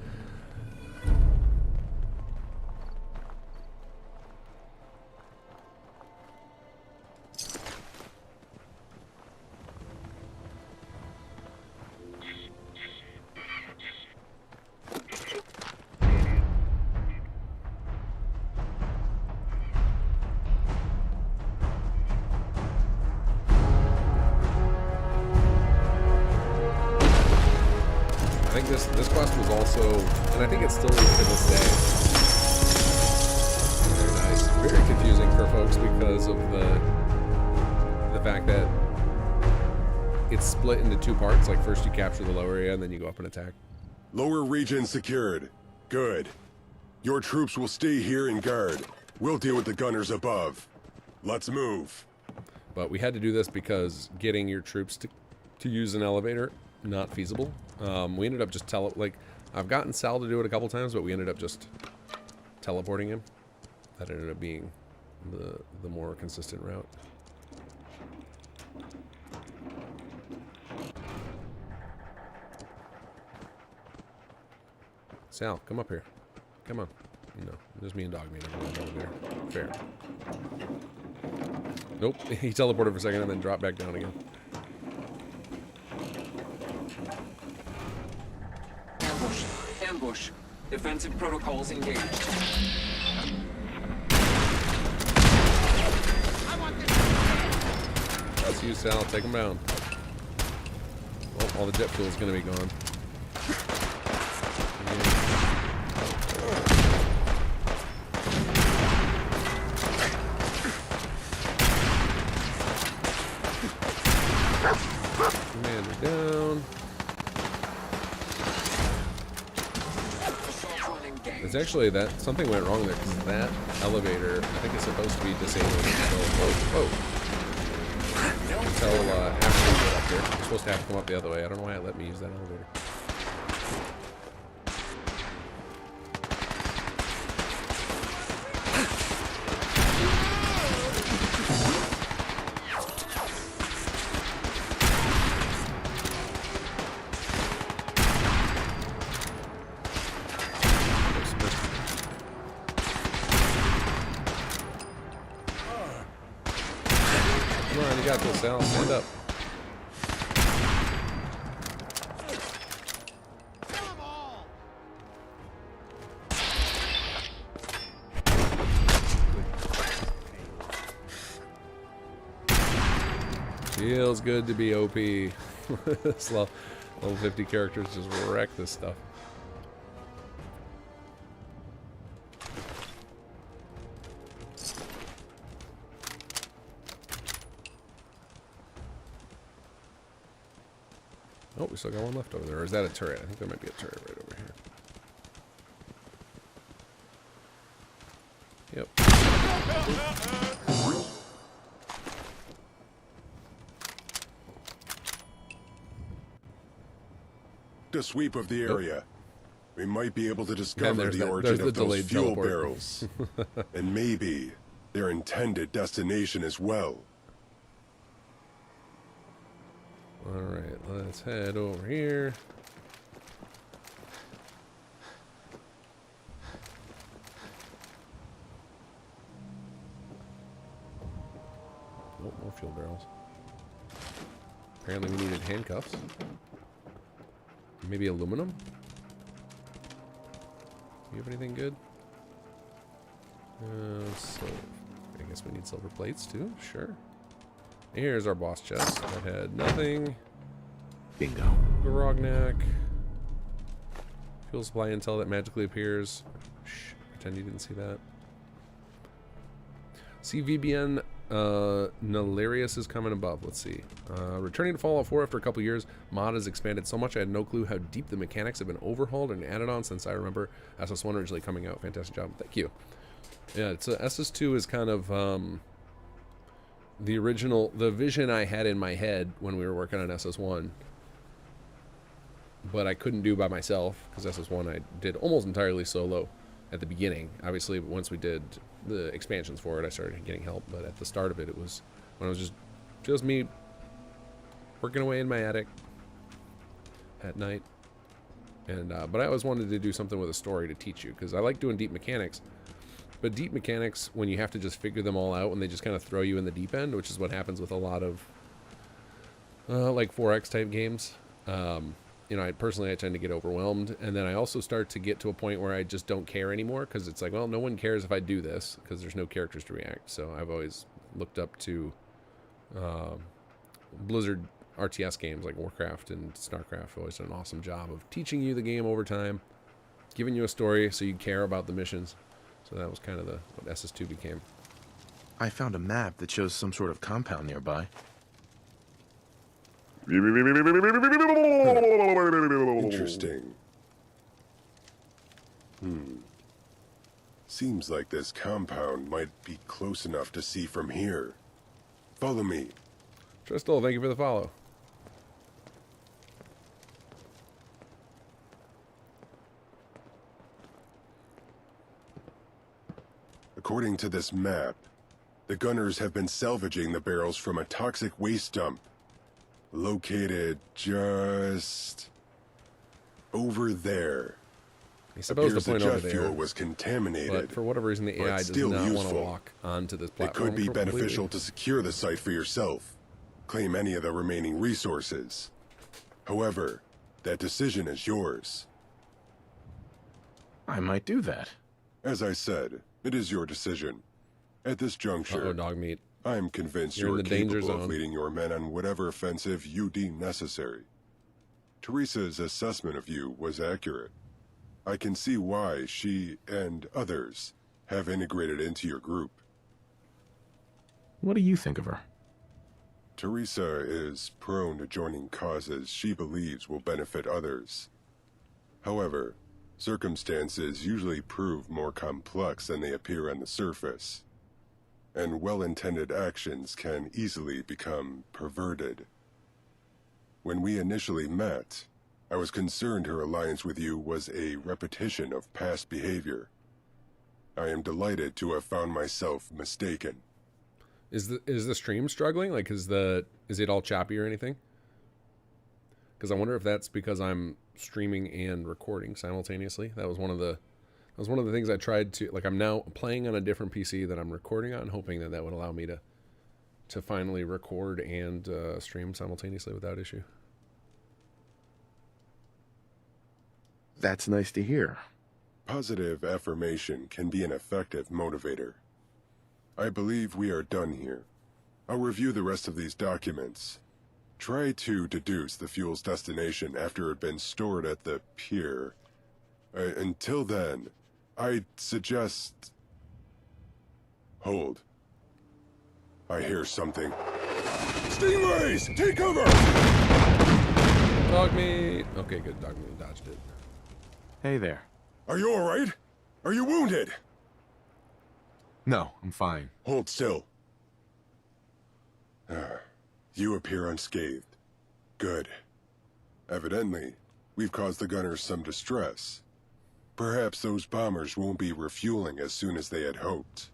I think this quest was also, and I think it still is to this day, very nice, very confusing for folks because of the fact that it's split into two parts. Like first you capture the lower area and then you go up and attack. Lower region secured. Good. Your troops will stay here and guard. We'll deal with the gunners above. Let's move. But we had to do this because getting your troops to use an elevator, not feasible. We ended up just I've gotten Sal to do it a couple times, but we ended up just teleporting him. That ended up being the more consistent route. Sal, come up here. Come on. No, there's me and Dogmeat over there. Fair. Nope, he teleported for a second and then dropped back down again. Ambush. Ambush. Defensive protocols engaged. That's you, Sal. Take him down. Oh, all the jet fuel is going to be gone. Commander down. There's actually something went wrong there because that elevator, I think it's supposed to be disabled until, until after we get up there. It's supposed to have to come up the other way. I don't know why it let me use that elevator. Come on, you got this, Sal. Stand up. Feels good to be OP. This level 50 characters just wreck this stuff. we still got one left over there. Or is that a turret? I think there might be a turret right over here. Yep. A sweep of the area. We might be able to discover the there's origin the of those delayed fuel teleport. barrels. And maybe their intended destination as well. Alright, let's head over here. Oh, more fuel barrels. Apparently we needed handcuffs. Maybe aluminum? You have anything good? So I guess we need silver plates too. Sure. Here's our boss chest. That had nothing. Bingo. Garognak. Fuel supply intel that magically appears. Shh. Pretend you didn't see that. CVBN Nalarius is coming above. Let's see. Returning to Fallout 4 after a couple years, mod has expanded so much I had no clue how deep the mechanics have been overhauled and added on since I remember SS1 originally coming out. Fantastic job. Thank you. Yeah, it's SS2 is kind of the vision I had in my head when we were working on SS1, but I couldn't do by myself because SS1 I did almost entirely solo at the beginning. Obviously, once we did the expansions for it, I started getting help, but at the start of it, it was when it was just me working away in my attic at night. And but I always wanted to do something with a story to teach you because I like doing deep mechanics. But deep mechanics, when you have to just figure them all out and they just kind of throw you in the deep end, which is what happens with a lot of like 4X type games. You know, I tend to get overwhelmed, and then I also start to get to a point where I just don't care anymore because it's like, well, no one cares if I do this because there's no characters to react. So I've always looked up to Blizzard RTS games like Warcraft and StarCraft. Always done an awesome job of teaching you the game over time, giving you a story so you care about the missions. So that was kind of what SS2 became. I found a map that shows some sort of compound nearby. Interesting. Seems like this compound might be close enough to see from here. Follow me. Tristel, thank you for the follow. According to this map, the gunners have been salvaging the barrels from a toxic waste dump located just over there. He's supposed to point over there. Fuel was contaminated, but for whatever reason, the AI does not want to walk onto this platform. It could be beneficial to secure the site for yourself, claim any of the remaining resources. However, that decision is yours. I might do that. As I said, it is your decision. At this juncture, dog meat. I am convinced You're you are in the danger capable of zone. leading your men on whatever offensive you deem necessary. Teresa's assessment of you was accurate. I can see why she and others have integrated into your group. What do you think of her? Teresa is prone to joining causes she believes will benefit others. However, circumstances usually prove more complex than they appear on the surface, and well-intended actions can easily become perverted. When we initially met, I was concerned her alliance with you was a repetition of past behavior. I am delighted to have found myself mistaken. Is the stream struggling? Like, is it all choppy or anything? Because I wonder if that's because I'm streaming and recording simultaneously. That was one of the things I tried to, like, I'm now playing on a different PC that I'm recording on, hoping that would allow me to finally record and stream simultaneously without issue. That's nice to hear. Positive affirmation can be an effective motivator. I believe we are done here. I'll review the rest of these documents. Try to deduce the fuel's destination after it had been stored at the pier. Until then, I'd suggest... Hold. I hear something. Stingrays! Take cover! Dog meat. Okay, good. Dog meat dodged it. Hey there. Are you alright? Are you wounded? No, I'm fine. Hold still. You appear unscathed. Good. Evidently, we've caused the gunners some distress. Perhaps those bombers won't be refueling as soon as they had hoped.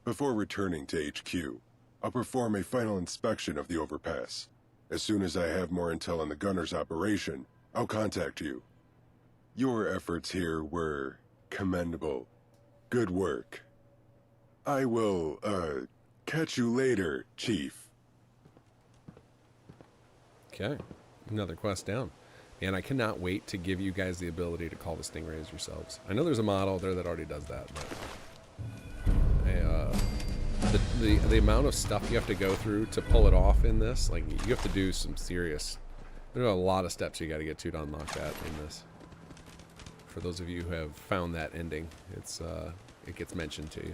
Before returning to HQ, I'll perform a final inspection of the overpass. As soon as I have more intel on the gunner's operation, I'll contact you. Your efforts here were commendable. Good work. I will, catch you later, Chief. Okay. Another quest down. And I cannot wait to give you guys the ability to call the stingrays yourselves. I know there's a mod out there that already does that, but the amount of stuff you have to go through to pull it off in this, like, you have to do some serious... There are a lot of steps you got to get to unlock that in this. For those of you who have found that ending, it gets mentioned to you.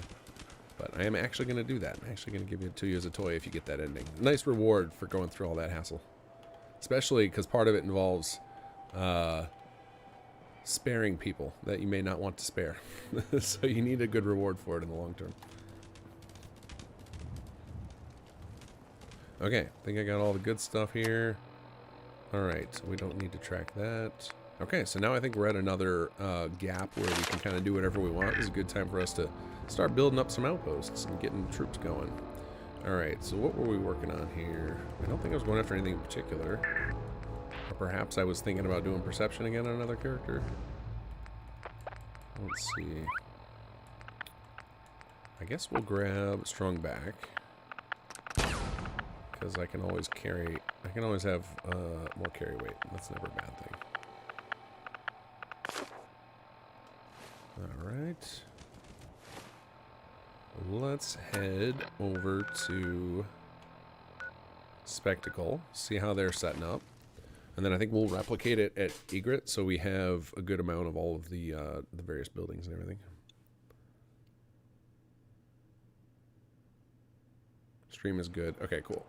But I am actually going to do that. I'm actually going to give it to you as a toy if you get that ending. Nice reward for going through all that hassle. Especially because part of it involves sparing people that you may not want to spare. So you need a good reward for it in the long term. Okay, I think I got all the good stuff here. Alright, we don't need to track that. Okay, so now I think we're at another gap where we can kind of do whatever we want. This is a good time for us to start building up some outposts and getting troops going. Alright, so what were we working on here? I don't think I was going after anything in particular. Or perhaps I was thinking about doing perception again on another character. Let's see. I guess we'll grab strong back. Because I can always carry... I can always have more carry weight. That's never a bad thing. Alright. Let's head over to Spectacle, see how they're setting up. And then I think we'll replicate it at Egret so we have a good amount of all of the various buildings and everything. Stream is good. Okay, cool.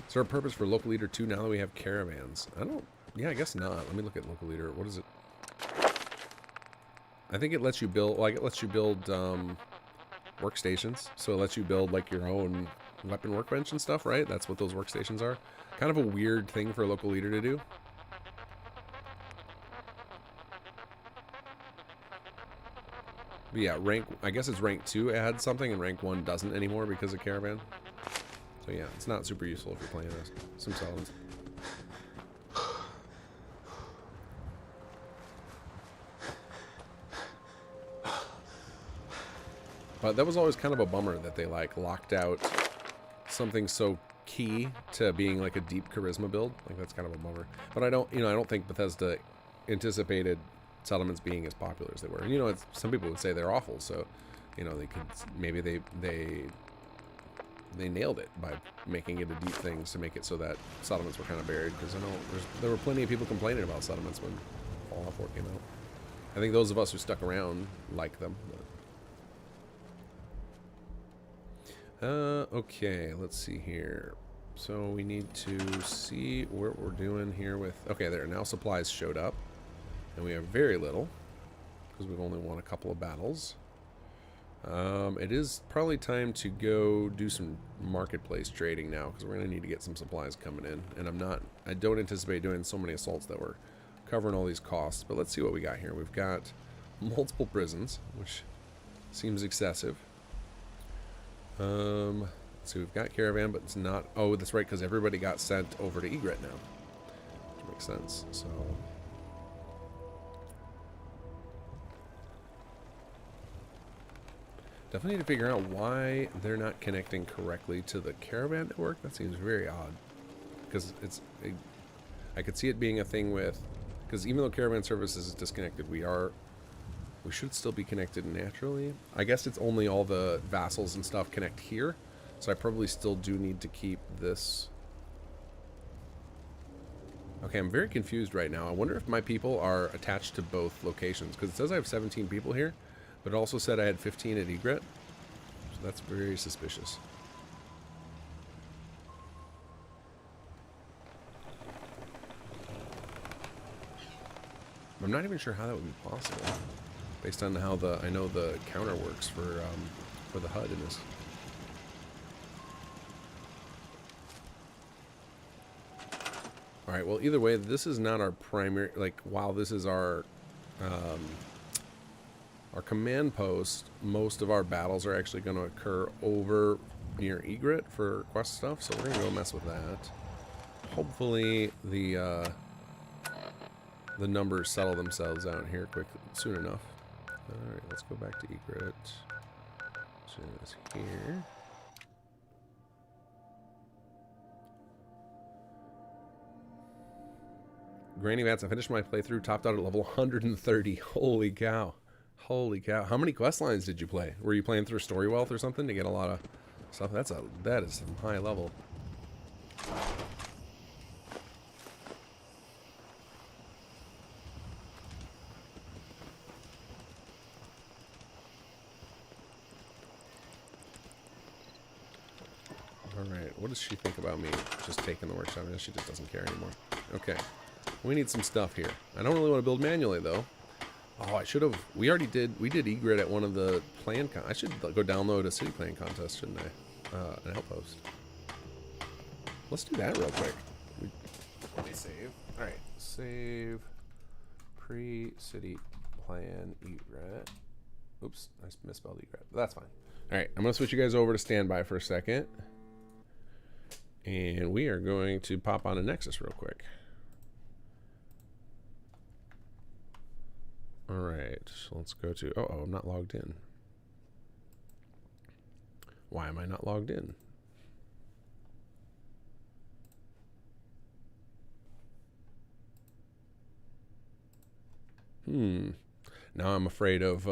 Is there a purpose for local leader 2 now that we have caravans? I don't... Yeah, I guess not. Let me look at local leader. What is it? I think it lets you build... Like, it lets you build workstations. So it lets you build, like, your own weapon workbench and stuff, right? That's what those workstations are. Kind of a weird thing for a local leader to do. But yeah, rank... I guess it's rank 2 adds something, and rank 1 doesn't anymore because of caravan. So yeah, it's not super useful if you're playing as some settlements. But that was always kind of a bummer that they like locked out something so key to being like a deep charisma build. Like that's kind of a bummer. But I don't think Bethesda anticipated settlements being as popular as they were. And it's, some people would say they're awful. So, they could maybe they nailed it by making it a deep thing to make it so that settlements were kind of buried, because I know there were plenty of people complaining about settlements when Fallout 4 came out. I think those of us who stuck around like them. Okay, let's see here. So we need to see what we're doing here with... Okay, there. Now supplies showed up. And we have very little, because we've only won a couple of battles. It is probably time to go do some marketplace trading now, because we're going to need to get some supplies coming in. And I don't anticipate doing so many assaults that we're covering all these costs. But let's see what we got here. We've got multiple prisons, which seems excessive. Let's see, we've got caravan, but it's not... Oh, that's right, because everybody got sent over to Egret now. Which makes sense, so... Definitely need to figure out why they're not connecting correctly to the caravan network. That seems very odd. Because I could see it being a thing with... Because even though caravan services is disconnected, we should still be connected naturally. I guess it's only all the vassals and stuff connect here. So I probably still do need to keep this Okay, I'm very confused right now. I wonder if my people are attached to both locations, because it says I have 17 people here, but it also said I had 15 at Egret. So that's very suspicious. I'm not even sure how that would be possible, based on how I know the counter works for the HUD in this. All right. Well, either way, this is not our primary. Like, while this is our command post, most of our battles are actually going to occur over near Egret for quest stuff. So we're gonna go mess with that. Hopefully, the numbers settle themselves out here soon enough. All right. Let's go back to Egret. Just here. Granny Vats, I finished my playthrough, topped out at level 130. Holy cow. Holy cow. How many quest lines did you play? Were you playing through Story Wealth or something to get a lot of stuff? That is some high level. Alright, what does she think about me just taking the workshop? She just doesn't care anymore. Okay. We need some stuff here. I don't really want to build manually, though. Oh, I should have. We did Egret at one of the plan. I should go download a city plan contest, shouldn't I? An outpost. Let's do that real quick. Let me save. All right, save. Pre-city plan Egret. Oops, I misspelled Egret. That's fine. All right, I'm gonna switch you guys over to standby for a second, and we are going to pop on a Nexus real quick. Alright, so let's go to... Uh-oh, I'm not logged in. Why am I not logged in? Now I'm afraid of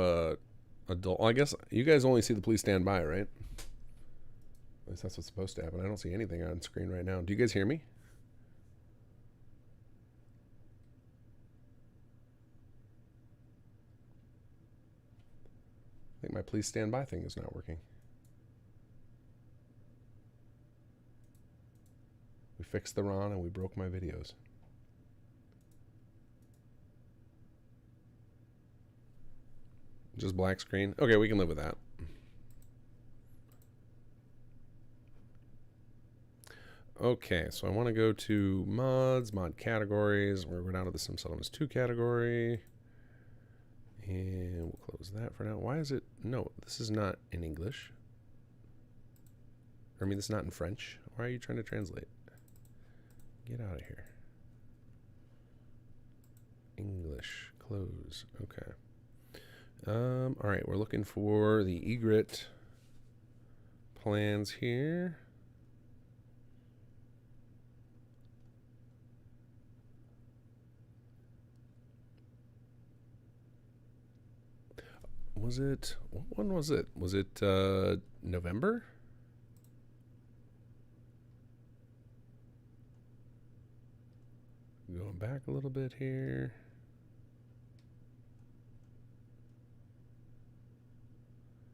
adult... I guess you guys only see the please stand by, right? At least that's what's supposed to happen. I don't see anything on screen right now. Do you guys hear me? I think my please stand by thing is not working. We fixed the RON and we broke my videos. Just black screen. Okay, we can live with that. Okay, so I want to go to mods, mod categories. We're going down to the Sim Settlements 2 category. And we'll close that for now. Why is it... No, this is not in English. I mean, this is not in French. Why are you trying to translate? Get out of here. English. Close. Okay. Alright, we're looking for the Egret plans here. Was it... What one was it? Was it November? Going back a little bit here.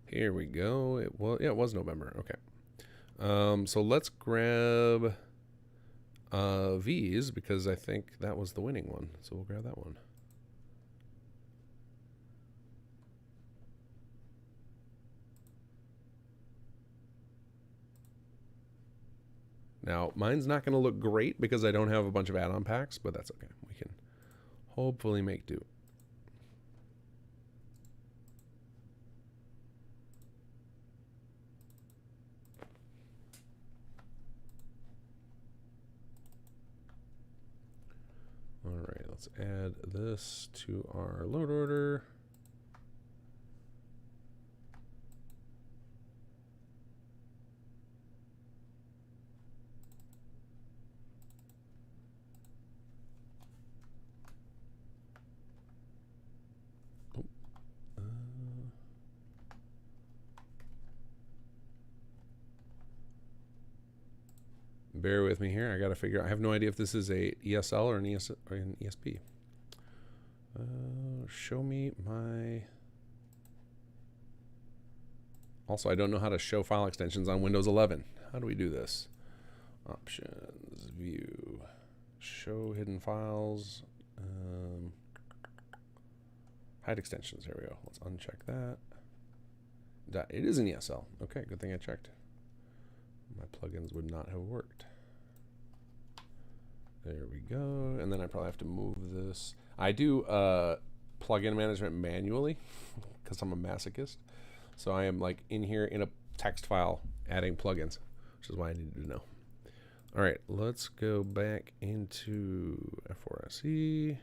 Here we go. It was November. Okay. So let's grab V's because I think that was the winning one. So we'll grab that one. Now, mine's not going to look great because I don't have a bunch of add-on packs, but that's okay. We can hopefully make do. All right, let's add this to our load order. bear with me here. I got to figure out. I have no idea if this is a ESL or an ESP. Show me my... Also, I don't know how to show file extensions on Windows 11. How do we do this? Options, view, show hidden files, hide extensions. There we go. Let's uncheck that. It is an ESL. Okay, good thing I checked. My plugins would not have worked. There we go. And then I probably have to move this. I do plugin management manually because I'm a masochist. So I am like in here in a text file adding plugins, which is why I needed to know. All right, let's go back into F4SE.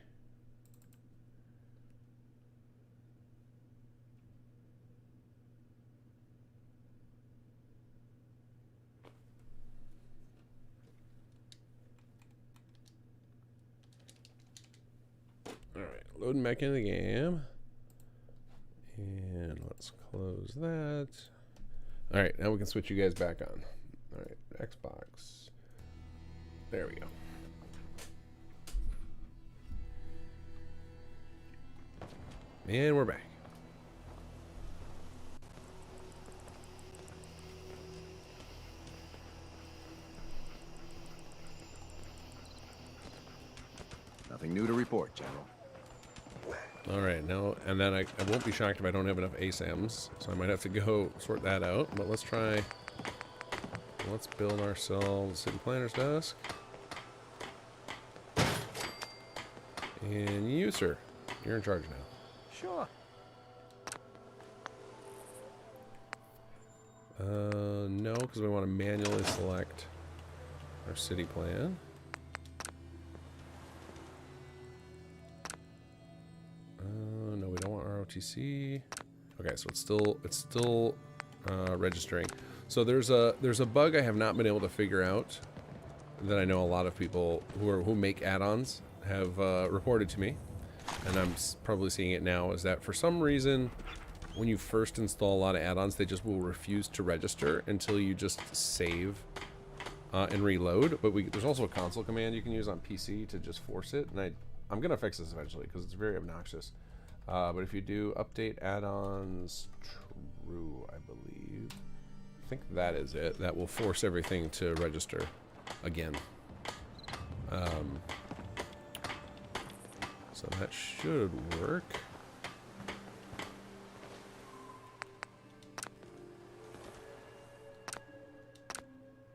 All right, loading back into the game. And let's close that. All right, now we can switch you guys back on. All right, Xbox. There we go. And we're back. Nothing new to report, General. All right, now, and then I won't be shocked if I don't have enough ASAMs, so I might have to go sort that out, but let's build ourselves a city planner's desk. And you, sir, you're in charge now. Sure. No, because we want to manually select our city plan. No, we don't want ROTC. Okay, so it's still registering. So there's a bug I have not been able to figure out that I know a lot of people who make add-ons have reported to me, and I'm probably seeing it now. Is that for some reason when you first install a lot of add-ons, they just will refuse to register until you just save and reload. But there's also a console command you can use on PC to just force it, and I'm gonna fix this eventually because it's very obnoxious. But if you do update add-ons true, I believe. I think that is it. That will force everything to register again. So that should work.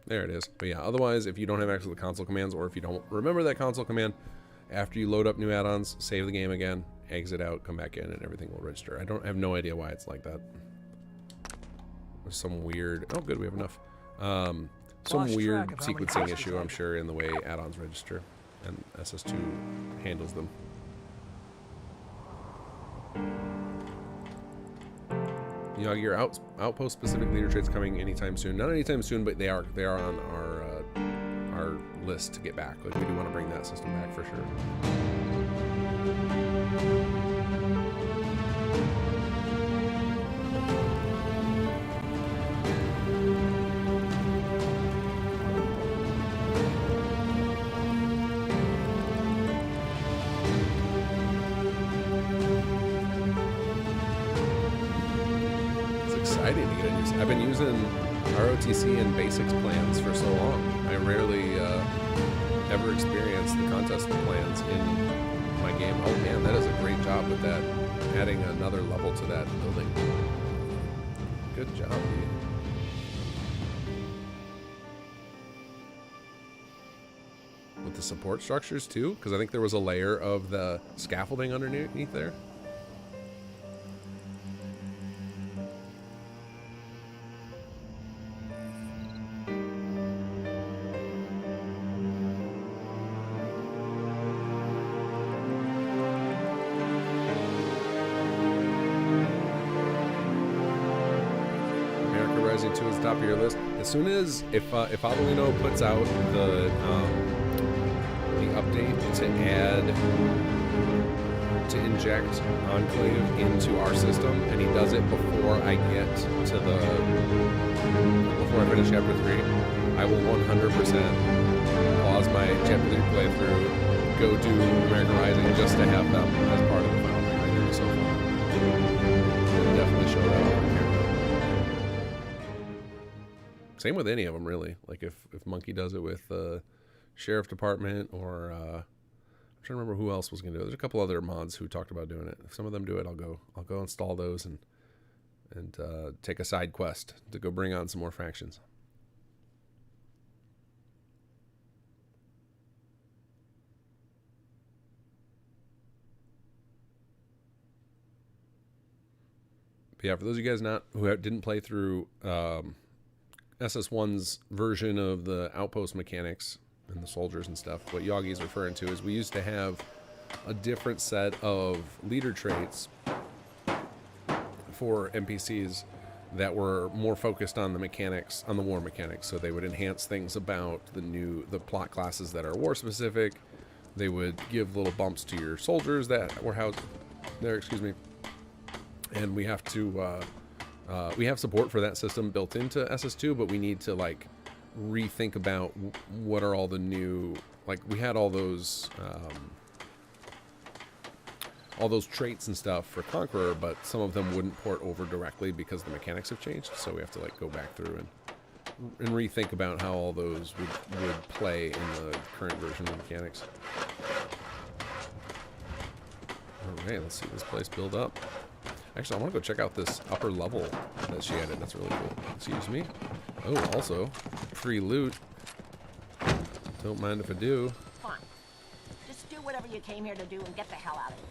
There it is. But yeah, otherwise, if you don't have access to the console commands, or if you don't remember that console command, after you load up new add-ons, save the game again, exit out, come back in, and everything will register. I have no idea why it's like that. There's some weird... Oh, good, we have enough. Some weird sequencing issue, I'm sure, in the way add-ons register, and SS2 handles them. You know, your Outpost specific leader traits coming anytime soon. Not anytime soon, but they are on our list to get back. Like, we do want to bring that system back for sure. I've been using ROTC and basics plans for so long. I rarely ever experience the contest plans in my game. Oh man, that is a great job with that. Adding another level to that building. Good job, dude. With the support structures too, because I think there was a layer of the scaffolding underneath there. To the top of your list. As soon as if Adelino puts out the update to inject Enclave into our system, and he does it before I get to before I finish chapter 3, I will 100% my Champions League playthrough, go do American Rising just to have them as part of the final thing. It was so fun. It'll definitely show that off here. Same with any of them, really. Like if Monkey does it with Sheriff Department, or I'm trying to remember who else was going to do it. There's a couple other mods who talked about doing it. If some of them do it, I'll go install those and take a side quest to go bring on some more factions. But yeah, for those of you guys who didn't play through SS1's version of the Outpost mechanics and the soldiers and stuff, what Yogi's referring to is we used to have a different set of leader traits for NPCs that were more focused on the mechanics, on the war mechanics. So they would enhance things about the plot classes that are war specific. They would give little bumps to your soldiers that were housed there, excuse me. And we have to we have support for that system built into SS2, but we need to like rethink about what are all the new, like we had all those traits and stuff for Conqueror, but some of them wouldn't port over directly because the mechanics have changed. So we have to like go back through and rethink about how all those would play in the current version of mechanics. Alright, let's see this place build up. Actually, I want to go check out this upper level that she added. That's really cool. Excuse me. Oh, also, free loot. Don't mind if I do. Fine. Just do whatever you came here to do and get the hell out of here.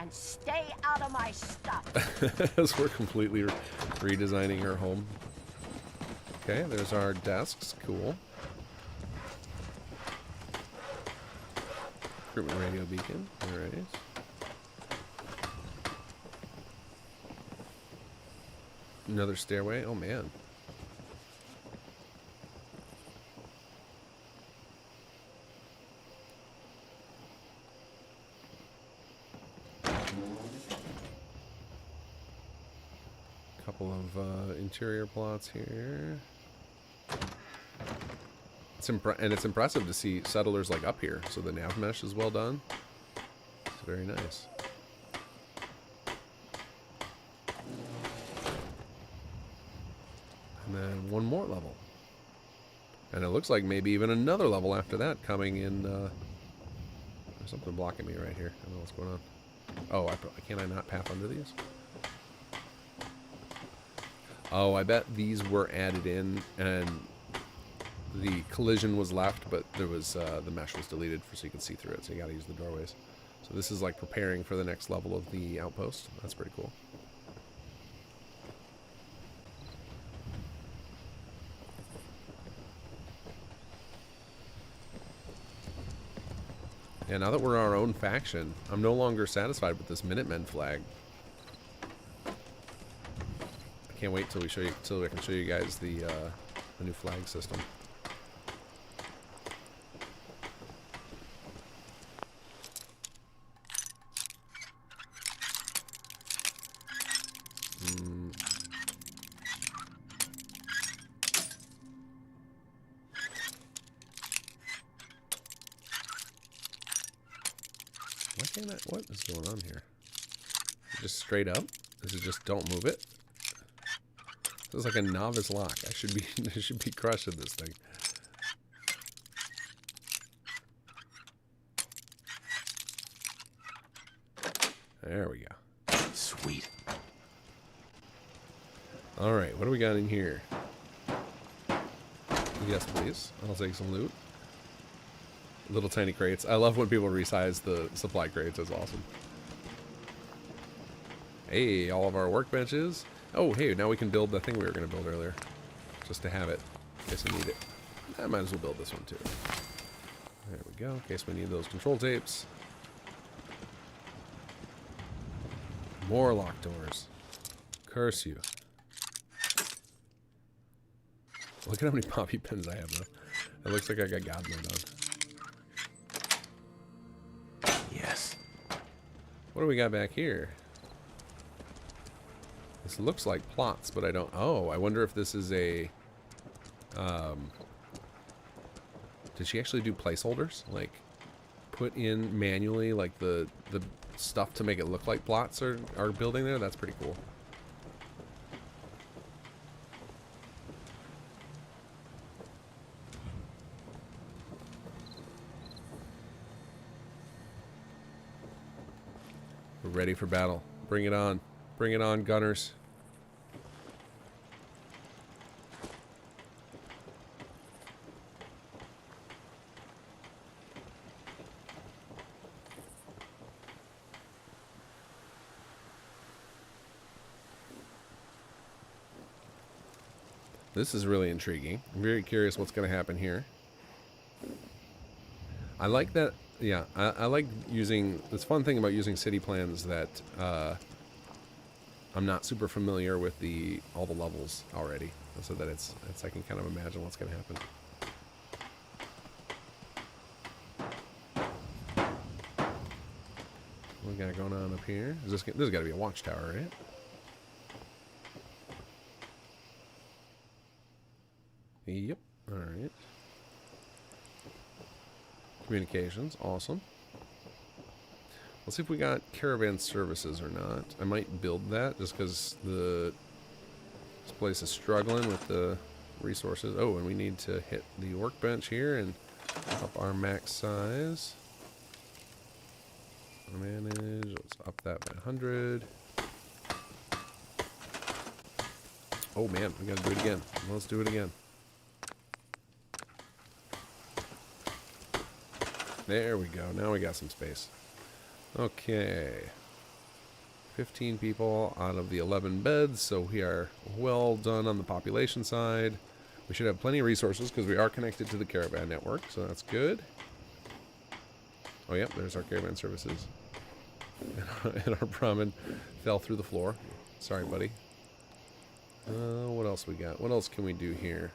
And stay out of my stuff. As we're completely redesigning her home. Okay, there's our desks. Cool. Recruitment radio beacon. Alright. Another stairway. Oh man. Couple of interior plots here. It's impressive to see settlers like up here. So the nav mesh is well done. It's very nice. And then one more level. And it looks like maybe even another level after that coming in. There's something blocking me right here. I don't know what's going on. Oh, can I not path under these? Oh, I bet these were added in and the collision was left, but there was the mesh was deleted so you can see through it. So you got to use the doorways. So this is like preparing for the next level of the outpost. That's pretty cool. Yeah, now that we're our own faction, I'm no longer satisfied with this Minutemen flag. I can't wait till I can show you guys the new flag system. What is going on here? Just straight up? Is it just don't move it? This is like a novice lock. I should be crushing this thing. There we go. Sweet. All right, what do we got in here? Yes, please. I'll take some loot. Little tiny crates. I love when people resize the supply crates. That's awesome. Hey, all of our workbenches. Oh, hey, now we can build the thing we were going to build earlier. Just to have it. In case we need it. I might as well build this one too. There we go. In case we need those control tapes. More lock doors. Curse you. Look at how many poppy pins I have though. It looks like I got God mode on. Yes. What do we got back here? This looks like plots, but I don't... Oh, I wonder if this is a... Did she actually do placeholders? Like, put in manually, like, the stuff to make it look like plots are building there? That's pretty cool. We're ready for battle. Bring it on. Bring it on, gunners. This is really intriguing. I'm very curious what's going to happen here. I like that. Yeah, I like using... This fun thing about using city plans that I'm not super familiar with all the levels already, so that it's I can kind of imagine what's going to happen. What we got going on up here? This has got to be a watchtower, right? Yep. All right. Communications. Awesome. Let's see if we got caravan services or not. I might build that just because this place is struggling with the resources. Oh, and we need to hit the workbench here and up our max size. Manage. Let's up that by 100. Oh man, we gotta do it again. Let's do it again. There we go. Now we got some space. Okay. 15 people out of the 11 beds, so we are well done on the population side. We should have plenty of resources because we are connected to the caravan network, so that's good. Oh, yep, there's our caravan services. And our Brahmin fell through the floor. Sorry, buddy. What else we got? What else can we do here?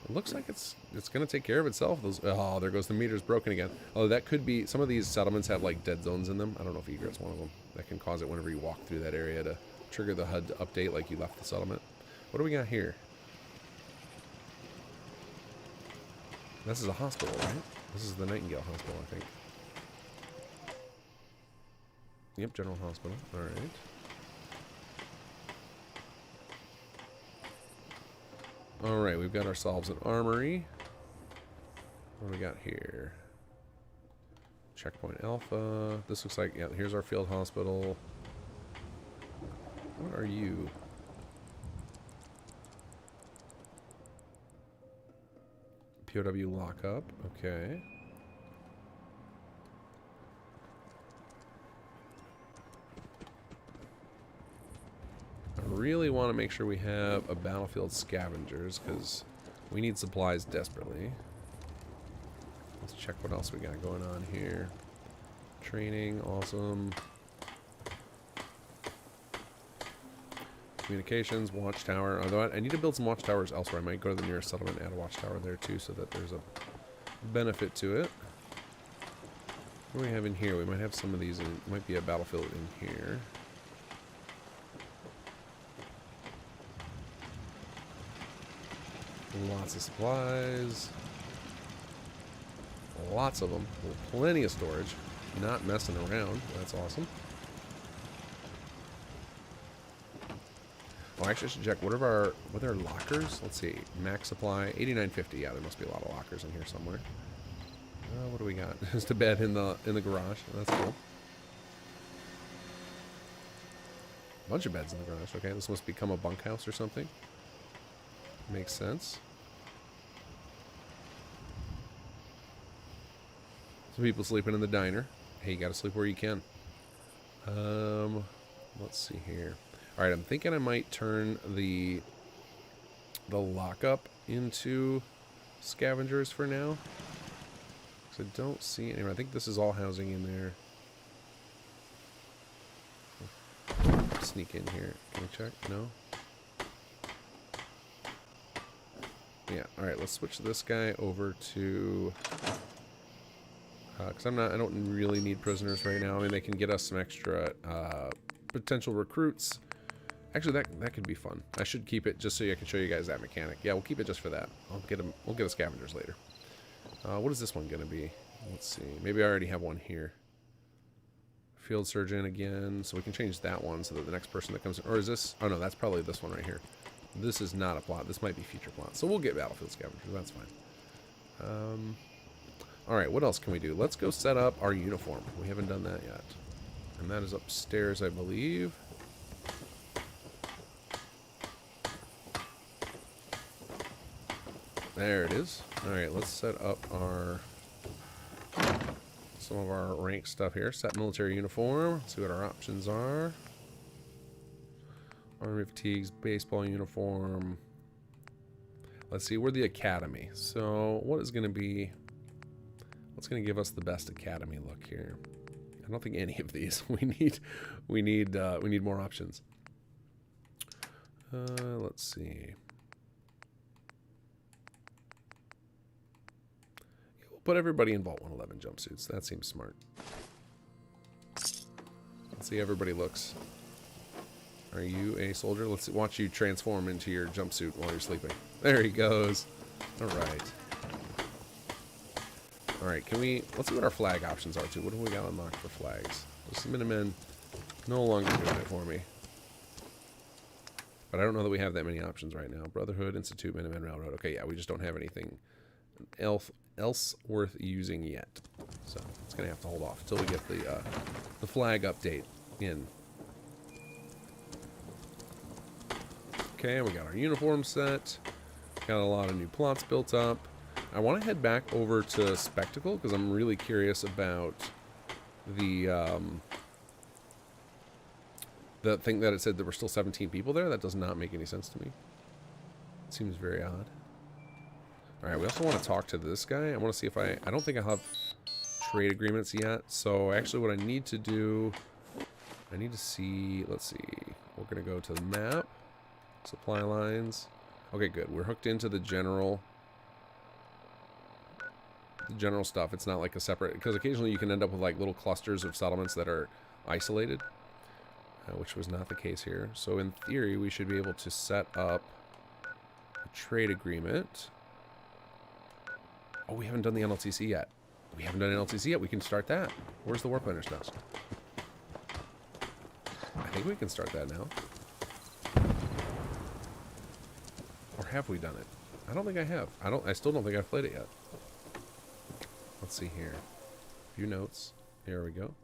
It looks like it's going to take care of itself. Oh, there goes the meter's broken again. Oh, that could be... Some of these settlements have, like, dead zones in them. I don't know if Egret's one of them. That can cause it whenever you walk through that area to trigger the HUD to update like you left the settlement. What do we got here? This is a hospital, right? This is the Nightingale Hospital, I think. Yep, General Hospital. All right. Alright, we've got ourselves an armory. What do we got here? Checkpoint Alpha. This looks like, yeah, here's our field hospital. What are you? POW lockup. Okay. I really want to make sure we have a battlefield scavengers because we need supplies desperately. Let's check what else we got going on here. Training, awesome. Communications, watchtower. Although I need to build some watchtowers elsewhere. I might go to the nearest settlement and add a watchtower there too so that there's a benefit to it. What do we have in here? We might have some of these. Might be a battlefield in here. Lots of supplies. Lots of them. Plenty of storage. Not messing around. That's awesome. Oh, actually, I should check. What are our lockers? Let's see. Max supply 8950. Yeah, there must be a lot of lockers in here somewhere. What do we got? Just a bed in the garage. That's cool. A bunch of beds in the garage. Okay, this must become a bunkhouse or something. Makes sense. Some people sleeping in the diner. Hey, you gotta sleep where you can. Let's see here. Alright, I'm thinking I might turn the lockup into scavengers for now. Because I don't see anyone. I think this is all housing in there. Sneak in here. Can we check? No? Yeah, alright, let's switch this guy over to... because I don't really need prisoners right now. I mean, they can get us some extra potential recruits. Actually, that could be fun. I should keep it just so I can show you guys that mechanic. Yeah, we'll keep it just for that. We'll get the scavengers later. What is this one going to be? Let's see. Maybe I already have one here. Field surgeon again. So we can change that one so that the next person that comes in... Or is this... Oh, no, that's probably this one right here. This is not a plot. This might be future plot. So we'll get battlefield scavengers. That's fine. Alright, what else can we do? Let's go set up our uniform. We haven't done that yet. And that is upstairs, I believe. There it is. Alright, let's set up our... some of our rank stuff here. Set military uniform. See what our options are. Army fatigues, baseball uniform. Let's see, we're the academy. So what is going to be... what's going to give us the best academy look here? I don't think any of these. We need more options. Let's see. We'll put everybody in Vault 111 jumpsuits. That seems smart. Let's see how everybody looks. Are you a soldier? Let's watch you transform into your jumpsuit while you're sleeping. There he goes. All right. All right, let's see what our flag options are too. What do we got unlocked for flags? This Minutemen no longer doing it for me. But I don't know that we have that many options right now. Brotherhood, Institute, Minutemen, Railroad. Okay, yeah, we just don't have anything else worth using yet. So it's gonna have to hold off until we get the flag update in. Okay, we got our uniform set. Got a lot of new plots built up. I want to head back over to Spectacle because I'm really curious about the thing that it said there were still 17 people there. That does not make any sense to me. It seems very odd. All right, we also want to talk to this guy. I want to see if I don't think I have trade agreements yet. So actually what I need to do, I need to see, let's see. We're going to go to the map. Supply lines. Okay, good. We're hooked into the general stuff. It's not like a separate, because occasionally you can end up with like little clusters of settlements that are isolated, which was not the case here. So in theory, we should be able to set up a trade agreement. Oh, we haven't done the NLTC yet. We haven't done NLTC yet. We can start that. Where's the Warplanner's desk? I think we can start that now. Or have we done it? I don't think I have. I still don't think I've played it yet. Let's see here. View notes. Here we go.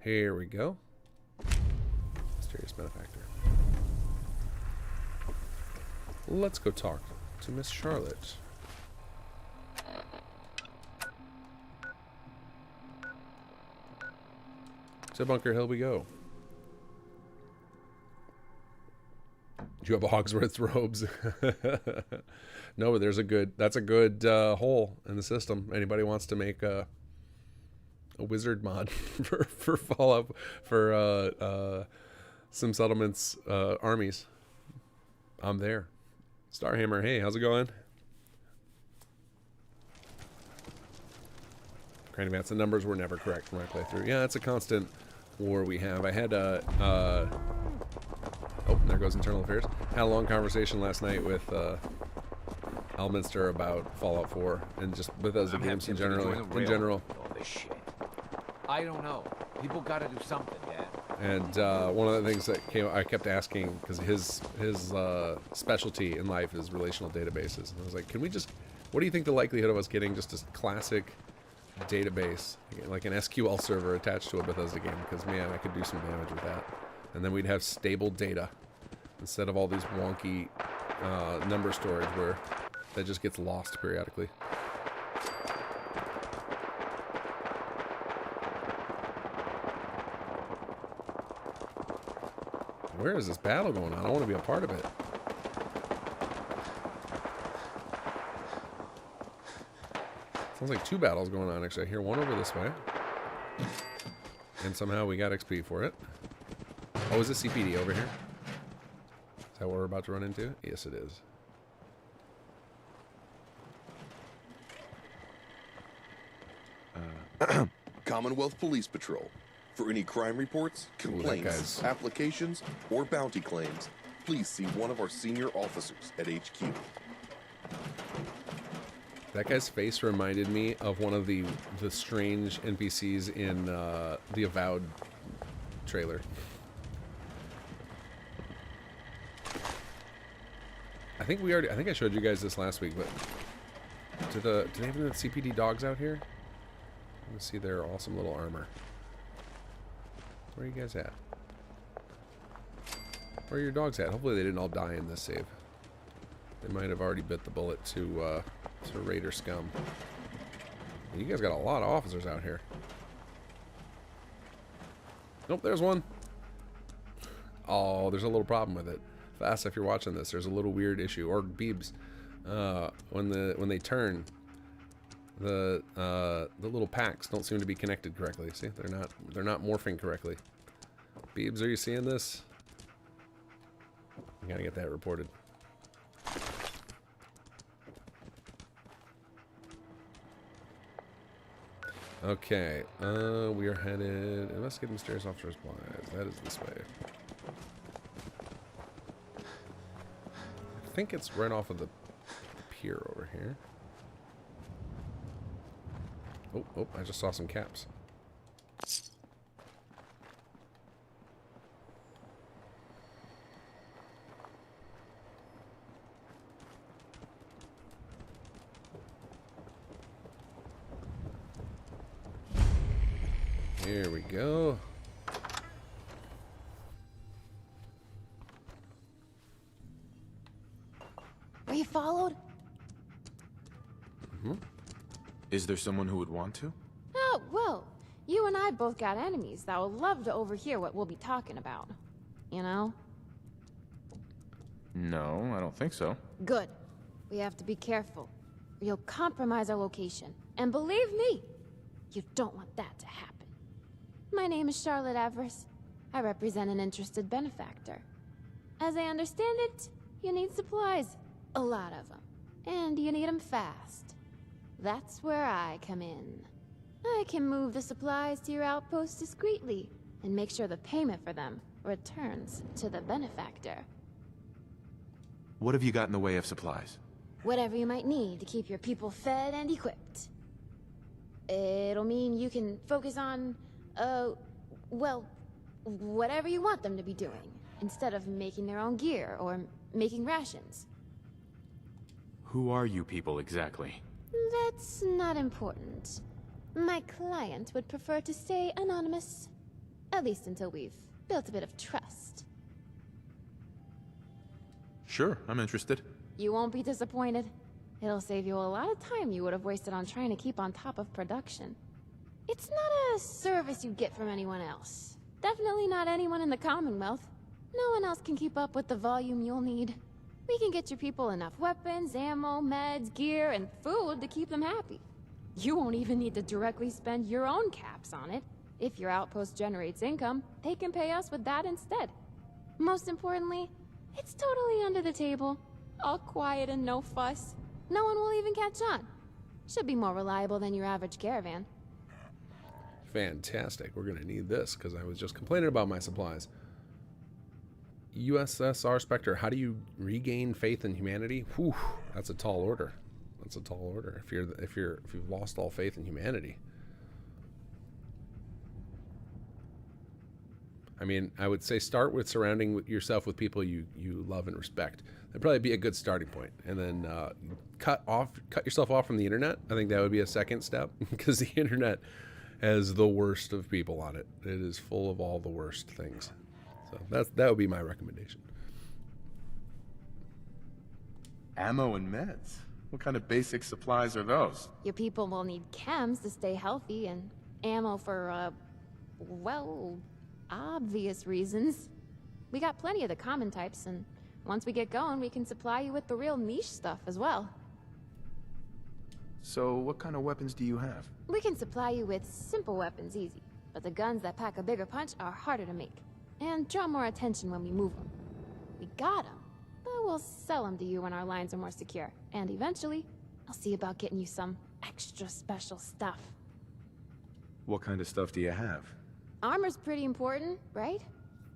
Here we go. Mysterious benefactor. Let's go talk to Miss Charlotte. To Bunker Hill we go. Do you have a Hogsworth's robes? No, but that's a good hole in the system. Anybody wants to make a wizard mod for Fallout, for some settlements, armies, I'm there. Starhammer, hey, how's it going? Cranny Vance, the numbers were never correct for my playthrough. Yeah, it's a constant war we have. I had oh, there goes Internal Affairs. Had a long conversation last night with Alminster about Fallout 4 and just Bethesda games in general. All this shit. I don't know. People got to do something, Dad. And one of the things that I kept asking, because his specialty in life is relational databases. And I was like, can we just, what do you think the likelihood of us getting just a classic database, like an SQL server attached to a Bethesda game? Because, man, I could do some damage with that. And then we'd have stable data instead of all these wonky number storage where that just gets lost periodically. Where is this battle going on? I want to be a part of it. Sounds like two battles going on, actually. I hear one over this way. And somehow we got XP for it. Oh, is this CPD over here? Is that what we're about to run into? Yes, it is. Commonwealth Police Patrol. For any crime reports, complaints, applications, or bounty claims, please see one of our senior officers at HQ. That guy's face reminded me of one of the strange NPCs in the Avowed trailer. I think I showed you guys this last week, but do they have any CPD dogs out here? Let's see their awesome little armor. Where are you guys at? Where are your dogs at? Hopefully they didn't all die in this save. They might have already bit the bullet to Raider scum. You guys got a lot of officers out here. Nope, there's one. Oh, there's a little problem with it. Fast, if you're watching this, there's a little weird issue. Or Beebs, when they turn, the little packs don't seem to be connected correctly. See, they're not morphing correctly. Beebs, are you seeing this? I gotta get that reported. Okay, we are headed. Investigate mysterious officer supplies. That is this way. I think it's right off of the pier over here. Oh, I just saw some caps. Here we go. Were you followed? Mm-hmm. Is there someone who would want to? Oh, well, you and I both got enemies that would love to overhear what we'll be talking about. You know? No, I don't think so. Good. We have to be careful, or you'll compromise our location. And believe me, you don't want that to happen. My name is Charlotte Avarice. I represent an interested benefactor. As I understand it, you need supplies. A lot of them. And you need them fast. That's where I come in. I can move the supplies to your outpost discreetly and make sure the payment for them returns to the benefactor. What have you got in the way of supplies? Whatever you might need to keep your people fed and equipped. It'll mean you can focus on, well, whatever you want them to be doing, instead of making their own gear or making rations. Who are you people exactly? That's not important. My client would prefer to stay anonymous. At least until we've built a bit of trust. Sure, I'm interested. You won't be disappointed. It'll save you a lot of time you would have wasted on trying to keep on top of production. It's not a service you get from anyone else. Definitely not anyone in the Commonwealth. No one else can keep up with the volume you'll need. We can get your people enough weapons, ammo, meds, gear, and food to keep them happy. You won't even need to directly spend your own caps on it. If your outpost generates income, they can pay us with that instead. Most importantly, it's totally under the table. All quiet and no fuss. No one will even catch on. Should be more reliable than your average caravan. Fantastic. We're going to need this because I was just complaining about my supplies. USSR Spectre, how do you regain faith in humanity? Whew, that's a tall order. That's a tall order. If you've lost all faith in humanity. I mean, I would say start with surrounding yourself with people you love and respect. That'd probably be a good starting point. And then cut yourself off from the internet. I think that would be a second step because the internet has the worst of people on it. It is full of all the worst things. So that would be my recommendation. Ammo and meds. What kind of basic supplies are those? Your people will need chems to stay healthy and ammo for, well, obvious reasons. We got plenty of the common types, and once we get going, we can supply you with the real niche stuff as well. So what kind of weapons do you have? We can supply you with simple weapons easy, but the guns that pack a bigger punch are harder to make, and draw more attention when we move them. We got them, but we'll sell them to you when our lines are more secure, and eventually, I'll see about getting you some extra special stuff. What kind of stuff do you have? Armor's pretty important, right?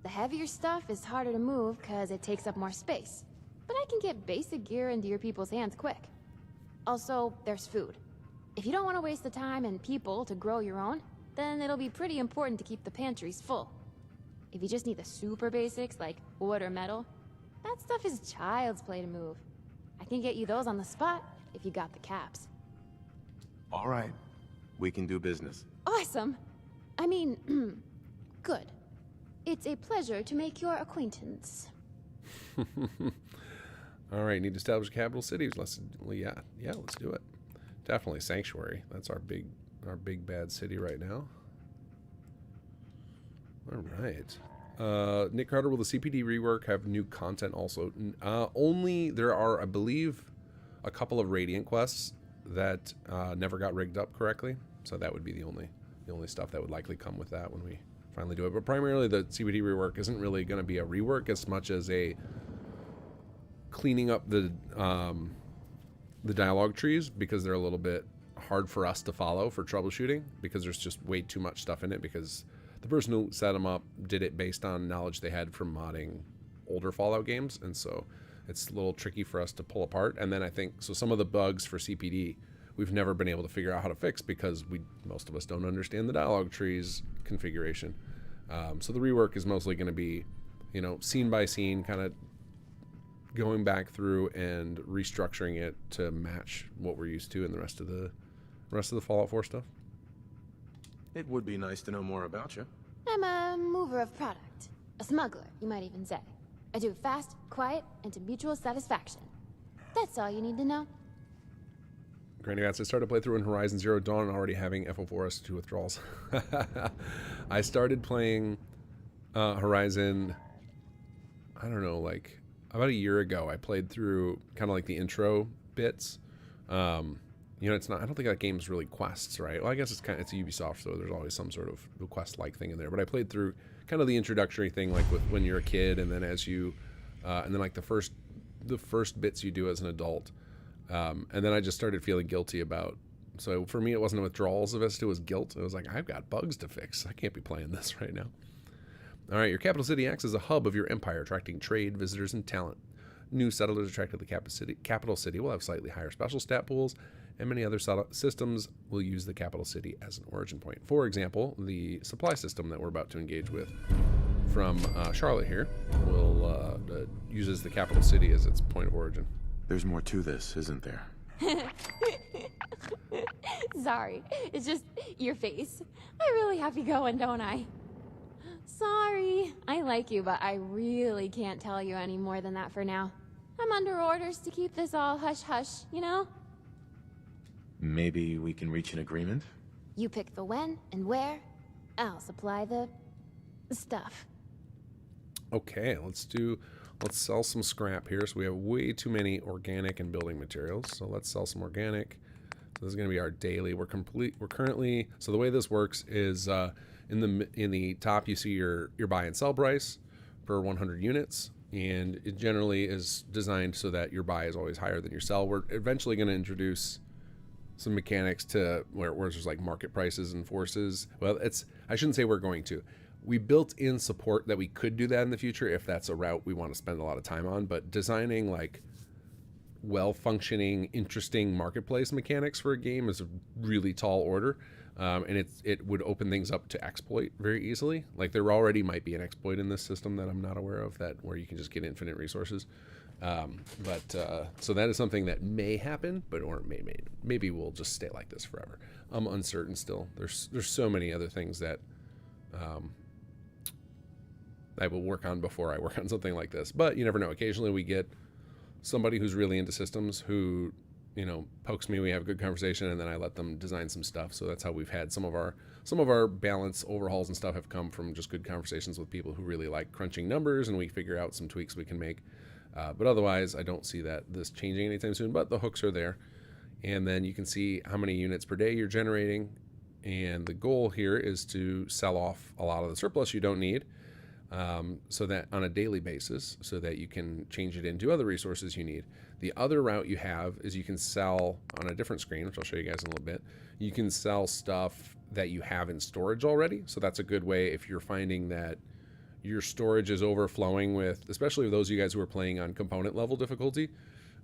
The heavier stuff is harder to move because it takes up more space. But I can get basic gear into your people's hands quick. Also, there's food. If you don't want to waste the time and people to grow your own, then it'll be pretty important to keep the pantries full. If you just need the super basics like wood or metal, that stuff is child's play to move. I can get you those on the spot if you got the caps. All right. We can do business. Awesome! I mean, good. It's a pleasure to make your acquaintance. All right, need to establish capital cities. Let's do it. Definitely Sanctuary. That's our big bad city right now. All right. Nick Carter, will the CPD rework have new content also? Only there are, I believe, a couple of Radiant quests that never got rigged up correctly. So that would be the only stuff that would likely come with that when we finally do it. But primarily the CPD rework isn't really going to be a rework as much as a cleaning up the dialogue trees, because they're a little bit hard for us to follow for troubleshooting, because there's just way too much stuff in it, because the person who set them up did it based on knowledge they had from modding older Fallout games, and so it's a little tricky for us to pull apart. And then I think so some of the bugs for CPD we've never been able to figure out how to fix, because most of us don't understand the dialogue trees configuration. So the rework is mostly going to be, scene by scene, kind of going back through and restructuring it to match what we're used to in the rest of the Fallout 4 stuff. It would be nice to know more about you. I'm a mover of product. A smuggler, you might even say. I do it fast, quiet, and to mutual satisfaction. That's all you need to know. Granny Bats, I started to play through in Horizon Zero Dawn and already having FO4S2 withdrawals. I started playing Horizon, I don't know, like about a year ago. I played through kind of like the intro bits. It's not, I don't think that game's really quests, right? Well, I guess it's Ubisoft, so there's always some sort of quest-like thing in there. But I played through kind of the introductory thing, like with when you're a kid, and then as you, and then like the first bits you do as an adult. And then I just started feeling guilty about, so for me it wasn't withdrawals of it, it was guilt. It was like, I've got bugs to fix. I can't be playing this right now. All right, your capital city acts as a hub of your empire, attracting trade, visitors, and talent. New settlers attracted to the capital city will have slightly higher special stat pools, and many other systems will use the capital city as an origin point. For example, the supply system that we're about to engage with from Charlotte here will uses the capital city as its point of origin. There's more to this, isn't there? Sorry, it's just your face. I really have to go, don't I? Sorry, I like you, but I really can't tell you any more than that for now. I'm under orders to keep this all hush-hush, Maybe we can reach an agreement? You pick the when and where. I'll supply the stuff. Okay, let's sell some scrap here. So we have way too many organic and building materials. So let's sell some organic. So this is going to be our daily. We're currently, so the way this works is in the top you see your buy and sell price per 100 units, and it generally is designed so that your buy is always higher than your sell. We're eventually going to introduce some mechanics to where there's like market prices and forces. Well, I shouldn't say we're going to. We built in support that we could do that in the future if that's a route we want to spend a lot of time on, but designing like well-functioning, interesting marketplace mechanics for a game is a really tall order, and it would open things up to exploit very easily. Like there already might be an exploit in this system that I'm not aware of, that where you can just get infinite resources. So that is something that may happen, or maybe we'll just stay like this forever. I'm uncertain still. There's so many other things that I will work on before I work on something like this. But you never know. Occasionally we get somebody who's really into systems who, pokes me, we have a good conversation, and then I let them design some stuff. So that's how we've had some of our balance overhauls and stuff have come from just good conversations with people who really like crunching numbers, and we figure out some tweaks we can make. But otherwise, I don't see this changing anytime soon, but the hooks are there. And then you can see how many units per day you're generating. And the goal here is to sell off a lot of the surplus you don't need, so that on a daily basis, so that you can change it into other resources you need. The other route you have is you can sell on a different screen, which I'll show you guys in a little bit. You can sell stuff that you have in storage already. So that's a good way if you're finding that your storage is overflowing with, especially those of you guys who are playing on component level difficulty,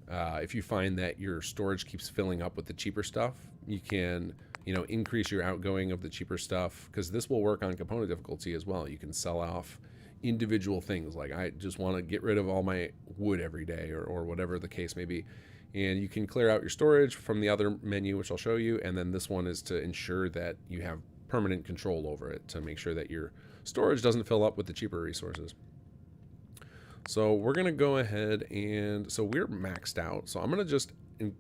if you find that your storage keeps filling up with the cheaper stuff, you can, you know, increase your outgoing of the cheaper stuff, because this will work on component difficulty as well. You can sell off individual things, like I just want to get rid of all my wood every day, or whatever the case may be. And you can clear out your storage from the other menu, which I'll show you, and then this one is to ensure that you have permanent control over it, to make sure that your storage doesn't fill up with the cheaper resources. So we're going to go ahead and, so we're maxed out. So I'm going to just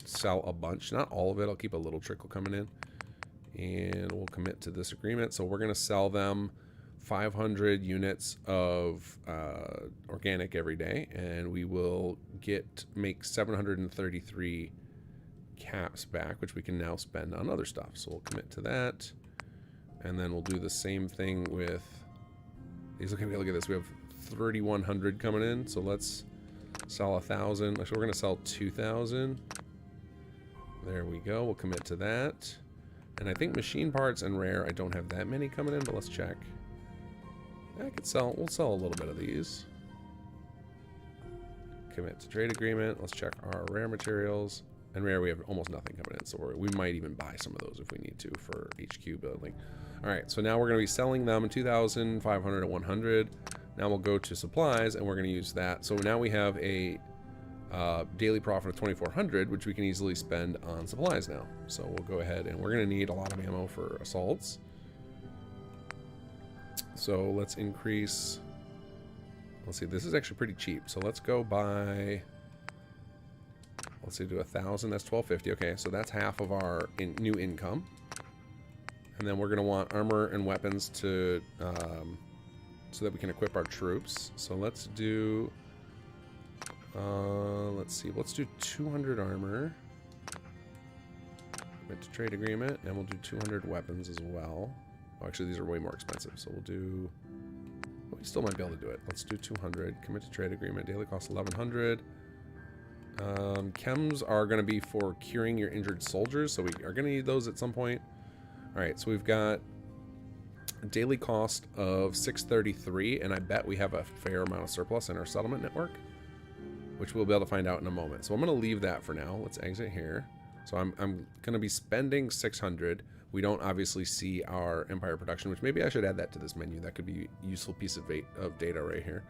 sell a bunch, not all of it. I'll keep a little trickle coming in, and we'll commit to this agreement. So we're going to sell them 500 units of organic every day, and we will make 733 caps back, which we can now spend on other stuff. So we'll commit to that, and then we'll do the same thing with these. Okay, look at this. We have 3,100 coming in, so let's sell 1,000. Actually, we're going to sell 2,000. There we go. We'll commit to that. And I think machine parts and rare, I don't have that many coming in, but let's check. I could sell, we'll sell a little bit of these. Commit to trade agreement. Let's check our rare materials. And rare, we have almost nothing coming in, so we might even buy some of those if we need to for HQ building. All right, so now we're going to be selling them 2,500 and 100. Now we'll go to supplies, and we're going to use that. So now we have a daily profit of 2,400, which we can easily spend on supplies now. So we'll go ahead, and we're going to need a lot of ammo for assaults. So let's increase. Let's see, this is actually pretty cheap. So let's go by, let's see, do 1,000. That's 1,250. Okay, so that's half of our new income. And then we're going to want armor and weapons to so that we can equip our troops. So let's do, let's see, let's do 200 armor. Commit to trade agreement, and we'll do 200 weapons as well. Oh, actually, these are way more expensive, so we'll do, well, we still might be able to do it. Let's do 200. Commit to trade agreement. Daily cost 1,100. Chems are going to be for curing your injured soldiers, so we are going to need those at some point. All right, so we've got a daily cost of 633, and I bet we have a fair amount of surplus in our settlement network, which we'll be able to find out in a moment. So I'm going to leave that for now. Let's exit here. So I'm going to be spending 600. We don't obviously see our Empire production, which maybe I should add that to this menu. That could be a useful piece of data right here.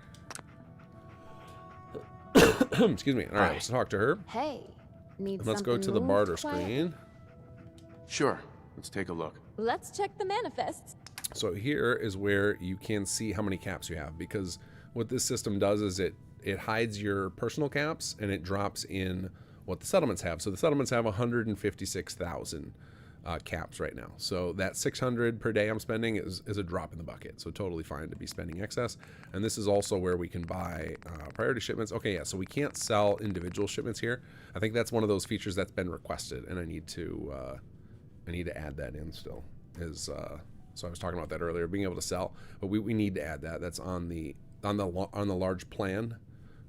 Excuse me. All right, let's talk to her. Hey, need Let's go to the barter screen. Sure, let's take a look. Let's check the manifests. So here is where you can see how many caps you have, because what this system does is it hides your personal caps and it drops in what the settlements have. So the settlements have 156,000 caps right now. So that 600 per day I'm spending is a drop in the bucket. So totally fine to be spending excess. And this is also where we can buy priority shipments. Okay, yeah, so we can't sell individual shipments here. I think that's one of those features that's been requested, and I need to add that in still. So I was talking about that earlier, being able to sell, but we need to add that. That's on the large plan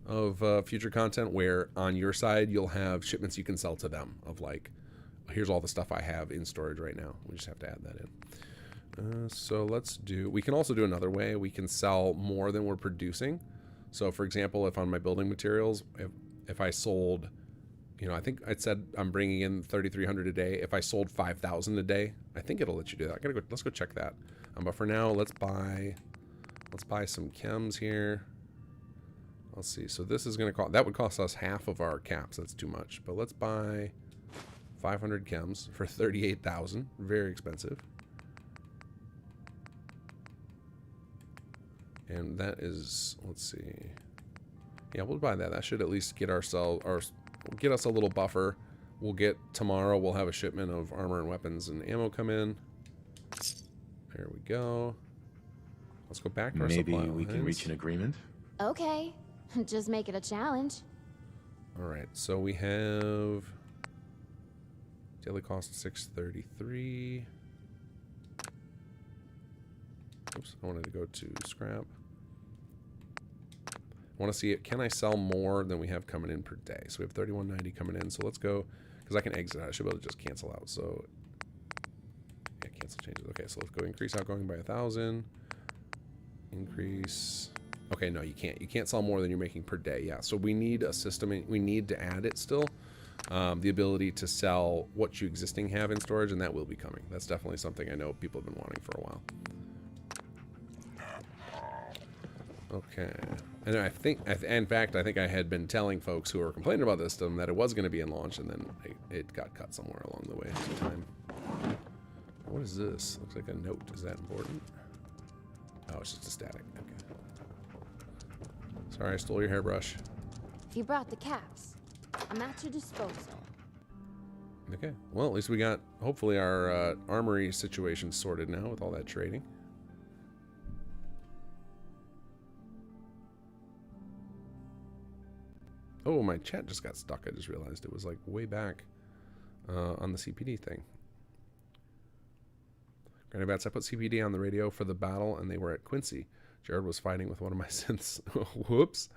of future content, where on your side you'll have shipments you can sell to them of like, here's all the stuff I have in storage right now. We just have to add that in. So we can also do another way. We can sell more than we're producing. So for example, if on my building materials, if I sold, you know, I think I said I'm bringing in 3,300 a day. If I sold 5,000 a day, I think it'll let you do that. Let's go check that. But for now, let's buy some chems here. Let's see. So this is going to cost, that would cost us half of our caps. That's too much. But let's buy 500 chems for 38,000. Very expensive. And that is, let's see. Yeah, we'll buy that. That should at least get us a little buffer. Tomorrow we'll have a shipment of armor and weapons and ammo come in. There we go. Let's go back to our supply Maybe we can reach an agreement? Okay, just make it a challenge. All right, so we have daily cost 633. Oops, I wanted to go to scrap. I want to see it. Can I sell more than we have coming in per day? So we have 3190 coming in. So let's go, because I can exit out. I should be able to just cancel out. So yeah, cancel changes. Okay, so let's go increase outgoing by 1,000. Increase Okay, no, you can't. You can't sell more than you're making per day. Yeah, so we need a system. We need to add it still. The ability to sell what you existing have in storage, and that will be coming. That's definitely something I know people have been wanting for a while. Okay, and I think, in fact, I think I had been telling folks who were complaining about this system that it was going to be in launch, and then it got cut somewhere along the way to time. What is this? Looks like a note. Is that important? Oh, it's just a static. Okay. Sorry, I stole your hairbrush. If you brought the caps, I'm at your disposal. Okay. Well, at least we got, hopefully, our armory situation sorted now with all that trading. Oh, my chat just got stuck. I just realized it was like way back on the CPD thing. Granny Bats, I put CPD on the radio for the battle, and they were at Quincy. Jared was fighting with one of my synths. Whoops.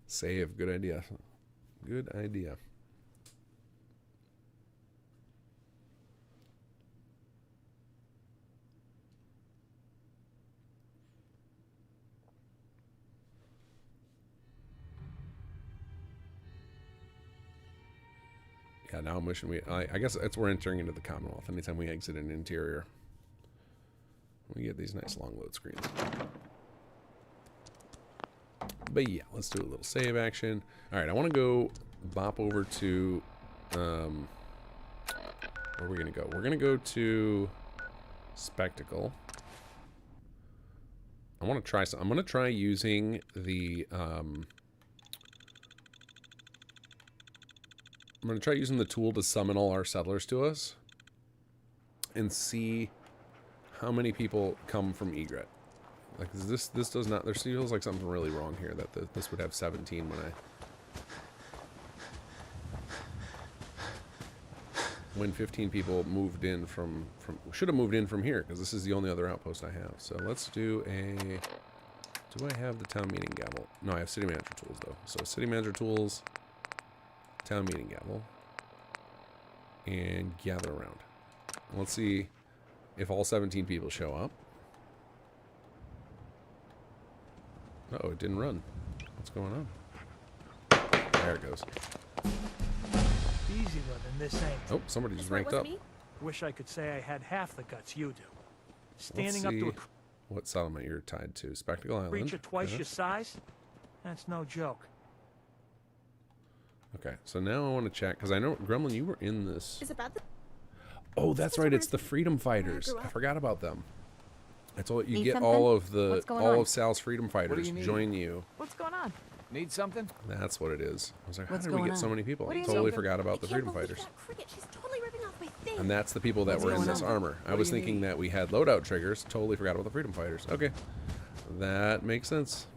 Save. Good idea. Good idea. Yeah, now I'm wishing I guess it's we're entering into the Commonwealth anytime we exit an interior. We get these nice long load screens. But yeah, let's do a little save action. Alright, I want to go bop over to where are we gonna go? We're gonna go to Spectacle. I want to try some. I'm gonna try using the I'm going to try using the tool to summon all our settlers to us and see how many people come from Egret. Like, this does not, there feels like something really wrong here that this would have 17 when 15 people moved in from should have moved in from here, because this is the only other outpost I have. So let's do do I have the town meeting gavel? No, I have city manager tools though. So city manager tools, town meeting gavel, and gather around. Let's see if all 17 people show up. Uh-oh, it didn't run. What's going on? There it goes. Easy living, this ain't. Oh, somebody just ranked up. Wish I could say I had half the guts you do. Let's Standing up see to a what settlement you're tied to. Spectacle Island. creature twice Okay. your size? That's no joke. Okay, so now I want to check, because I know, Gremlin, you were in this. Is it bad? Oh, that's right, it's the Freedom Fighters. I forgot about them. I told you, Need get something? all of the What's going on? of Sal's Freedom Fighters you need? join you. What's going on? Need something? That's what it is. I was like, how What's did we going get so on? many people? What do you Totally need? forgot about the Freedom Fighters. She's totally ripping off my thing. And that's the people that What's were in going this on? armor. I was thinking that we had loadout triggers. Totally forgot about the Freedom Fighters. Okay. That makes sense.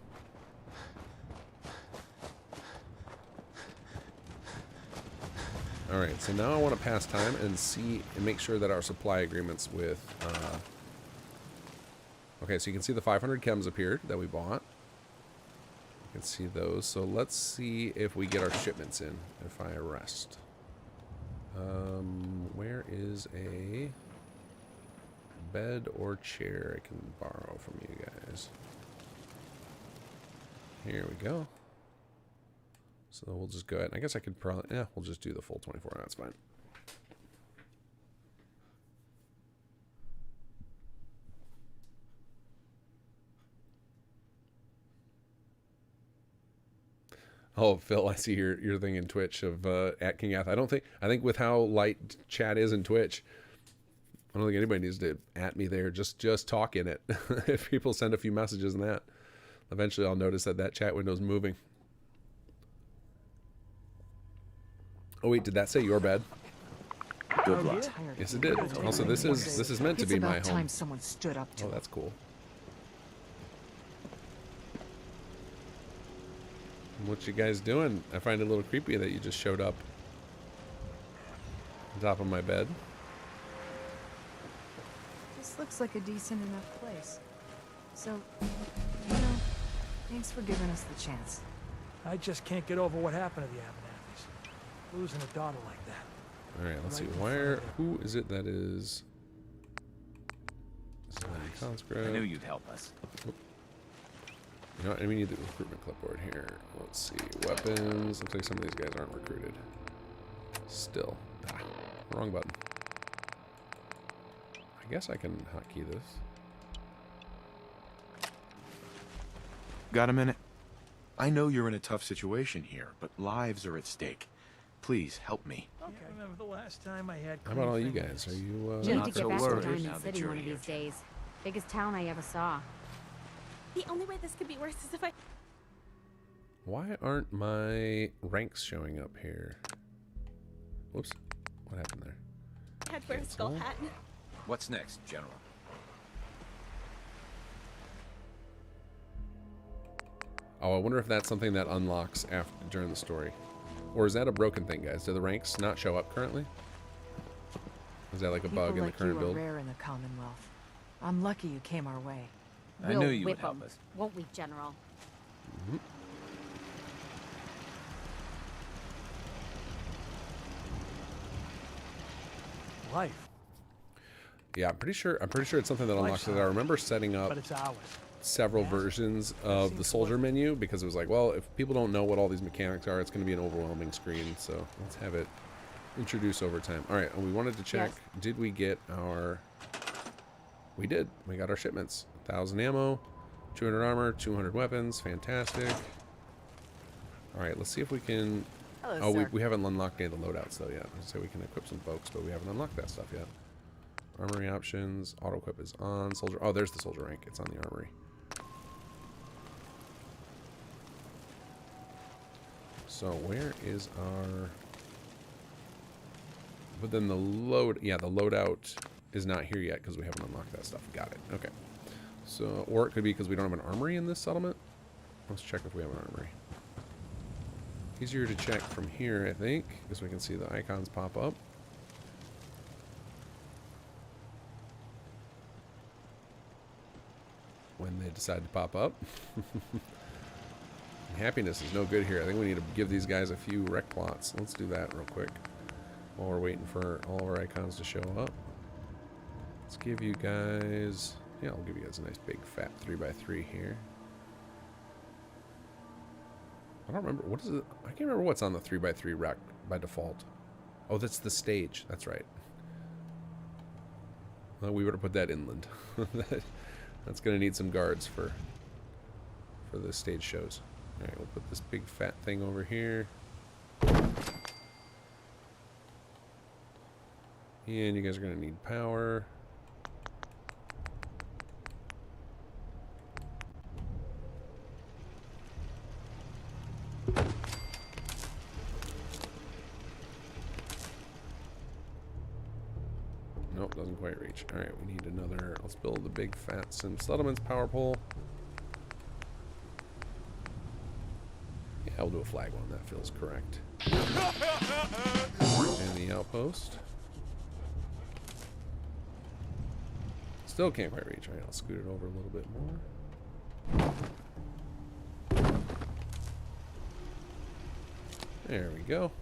Alright, so now I want to pass time and see and make sure that our supply agreements with okay, so you can see the 500 chems appeared that we bought. You can see those. So let's see if we get our shipments in if I arrest. Where is a bed or chair I can borrow from you guys? Here we go. So we'll just go ahead. I guess I could probably, yeah, we'll just do the full 24. That's fine. Oh, Phil, I see your thing in Twitch of at King Ath. I think with how light chat is in Twitch, I don't think anybody needs to at me there. Just talk in it. If people send a few messages in that, eventually I'll notice that chat window's moving. Oh wait, did that say your bed? Good luck. Yes, it did. Also, this is meant to be my home. Time someone stood up to Oh, that's cool. What you guys doing? I find it a little creepy that you just showed up on top of my bed. This looks like a decent enough place. So, you know, maybe Thanks for giving us the chance. I just can't get over what happened to the Abernathy's. Losing a daughter like that. All right, let's see. Right in front of Who is it that is? Conscript. I knew you'd help us. You know what? We need the recruitment clipboard here. Let's see. Weapons. Looks like some of these guys aren't recruited. Still. Ah, wrong button. I guess I can hotkey this. Got a minute? I know you're in a tough situation here, but lives are at stake. Please help me. Okay. I remember the last time I had. How about all you guys? Are you? We need to so get back to worried Diamond now that City you're one of here. these days. Biggest town I ever saw. The only way this could be worse is if I Why aren't my ranks showing up here? Whoops. What happened there? had to wear a skull hat. What's next, General? Oh, I wonder if that's something that unlocks after during the story. Or is that a broken thing, guys? Do the ranks not show up currently? Is that like a bug in the current build? Rare in the Commonwealth. I'm lucky you came our way. I knew you would help us. Won't we, General? Mm-hmm. Life. Yeah, I'm pretty sure it's something that unlocks it. I remember setting up But it's ours. several versions of the soldier menu because it was like, well, if people don't know what all these mechanics are, it's going to be an overwhelming screen. So let's have it introduced over time. All right, and we wanted to check, did we get our... We did. We got our shipments. 1,000 ammo, 200 armor, 200 weapons. Fantastic. All right, let's see if we can... Hello, sir. We haven't unlocked any of the loadouts, though, yet. So we can equip some folks, but we haven't unlocked that stuff yet. Armory options. Auto-equip is on. Soldier... Oh, there's the soldier rank. It's on the armory. So where is our... But then the load... Yeah, the loadout is not here yet because we haven't unlocked that stuff. Got it. Okay. So, or it could be because we don't have an armory in this settlement. Let's check if we have an armory. Easier to check from here, I think, because we can see the icons pop up. When they decide to pop up. Happiness is no good here. I think we need to give these guys a few rec plots. Let's do that real quick while we're waiting for all our icons to show up. Let's give you guys... Yeah, I'll give you guys a nice big fat 3x3 here. I don't remember. What is it? I can't remember what's on the 3x3 rack by default. Oh, that's the stage. That's right. Well, we would have put that inland. That's going to need some guards for the stage shows. All right, we'll put this big fat thing over here. And you guys are going to need power. Nope, doesn't quite reach. All right, we need another. Let's build the big fat Sim Settlements power pole. Yeah, I'll do a flag one. That feels correct. And the outpost. Still can't quite reach. All right, I'll scoot it over a little bit more. There we go.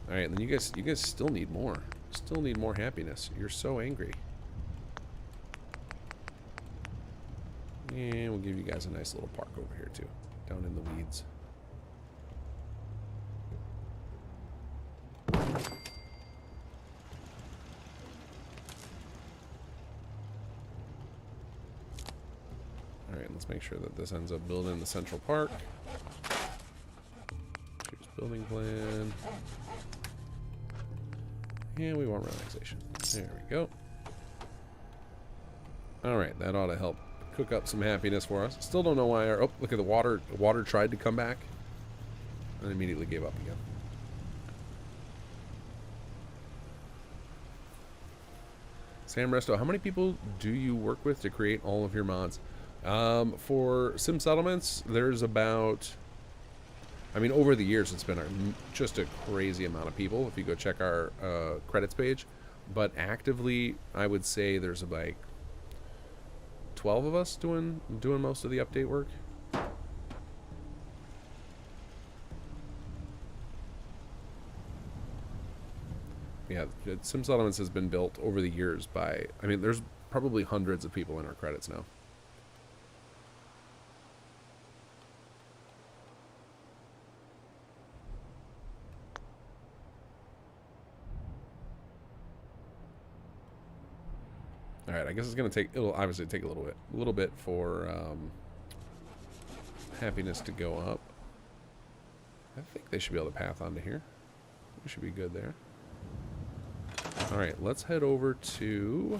All right, then you guys still need more. Still need more happiness. You're so angry. And we'll give you guys a nice little park over here too, down in the weeds. All right, let's make sure that this ends up building the central park. Choose building plan. And we want relaxation. There we go. Alright, that ought to help cook up some happiness for us. Still don't know why our... Oh, look at the water. The water tried to come back. And immediately gave up again. Sam Resto, how many people do you work with to create all of your mods? For Sim Settlements, there's about... I mean, over the years, it's been just a crazy amount of people, if you go check our credits page. But actively, I would say there's like 12 of us doing most of the update work. yeah, Sim Settlements has been built over the years by, I mean, there's probably hundreds of people in our credits now. All right, I guess it's gonna take. It'll obviously take a little bit for happiness to go up. I think they should be able to path onto here. We should be good there. All right, let's head over to.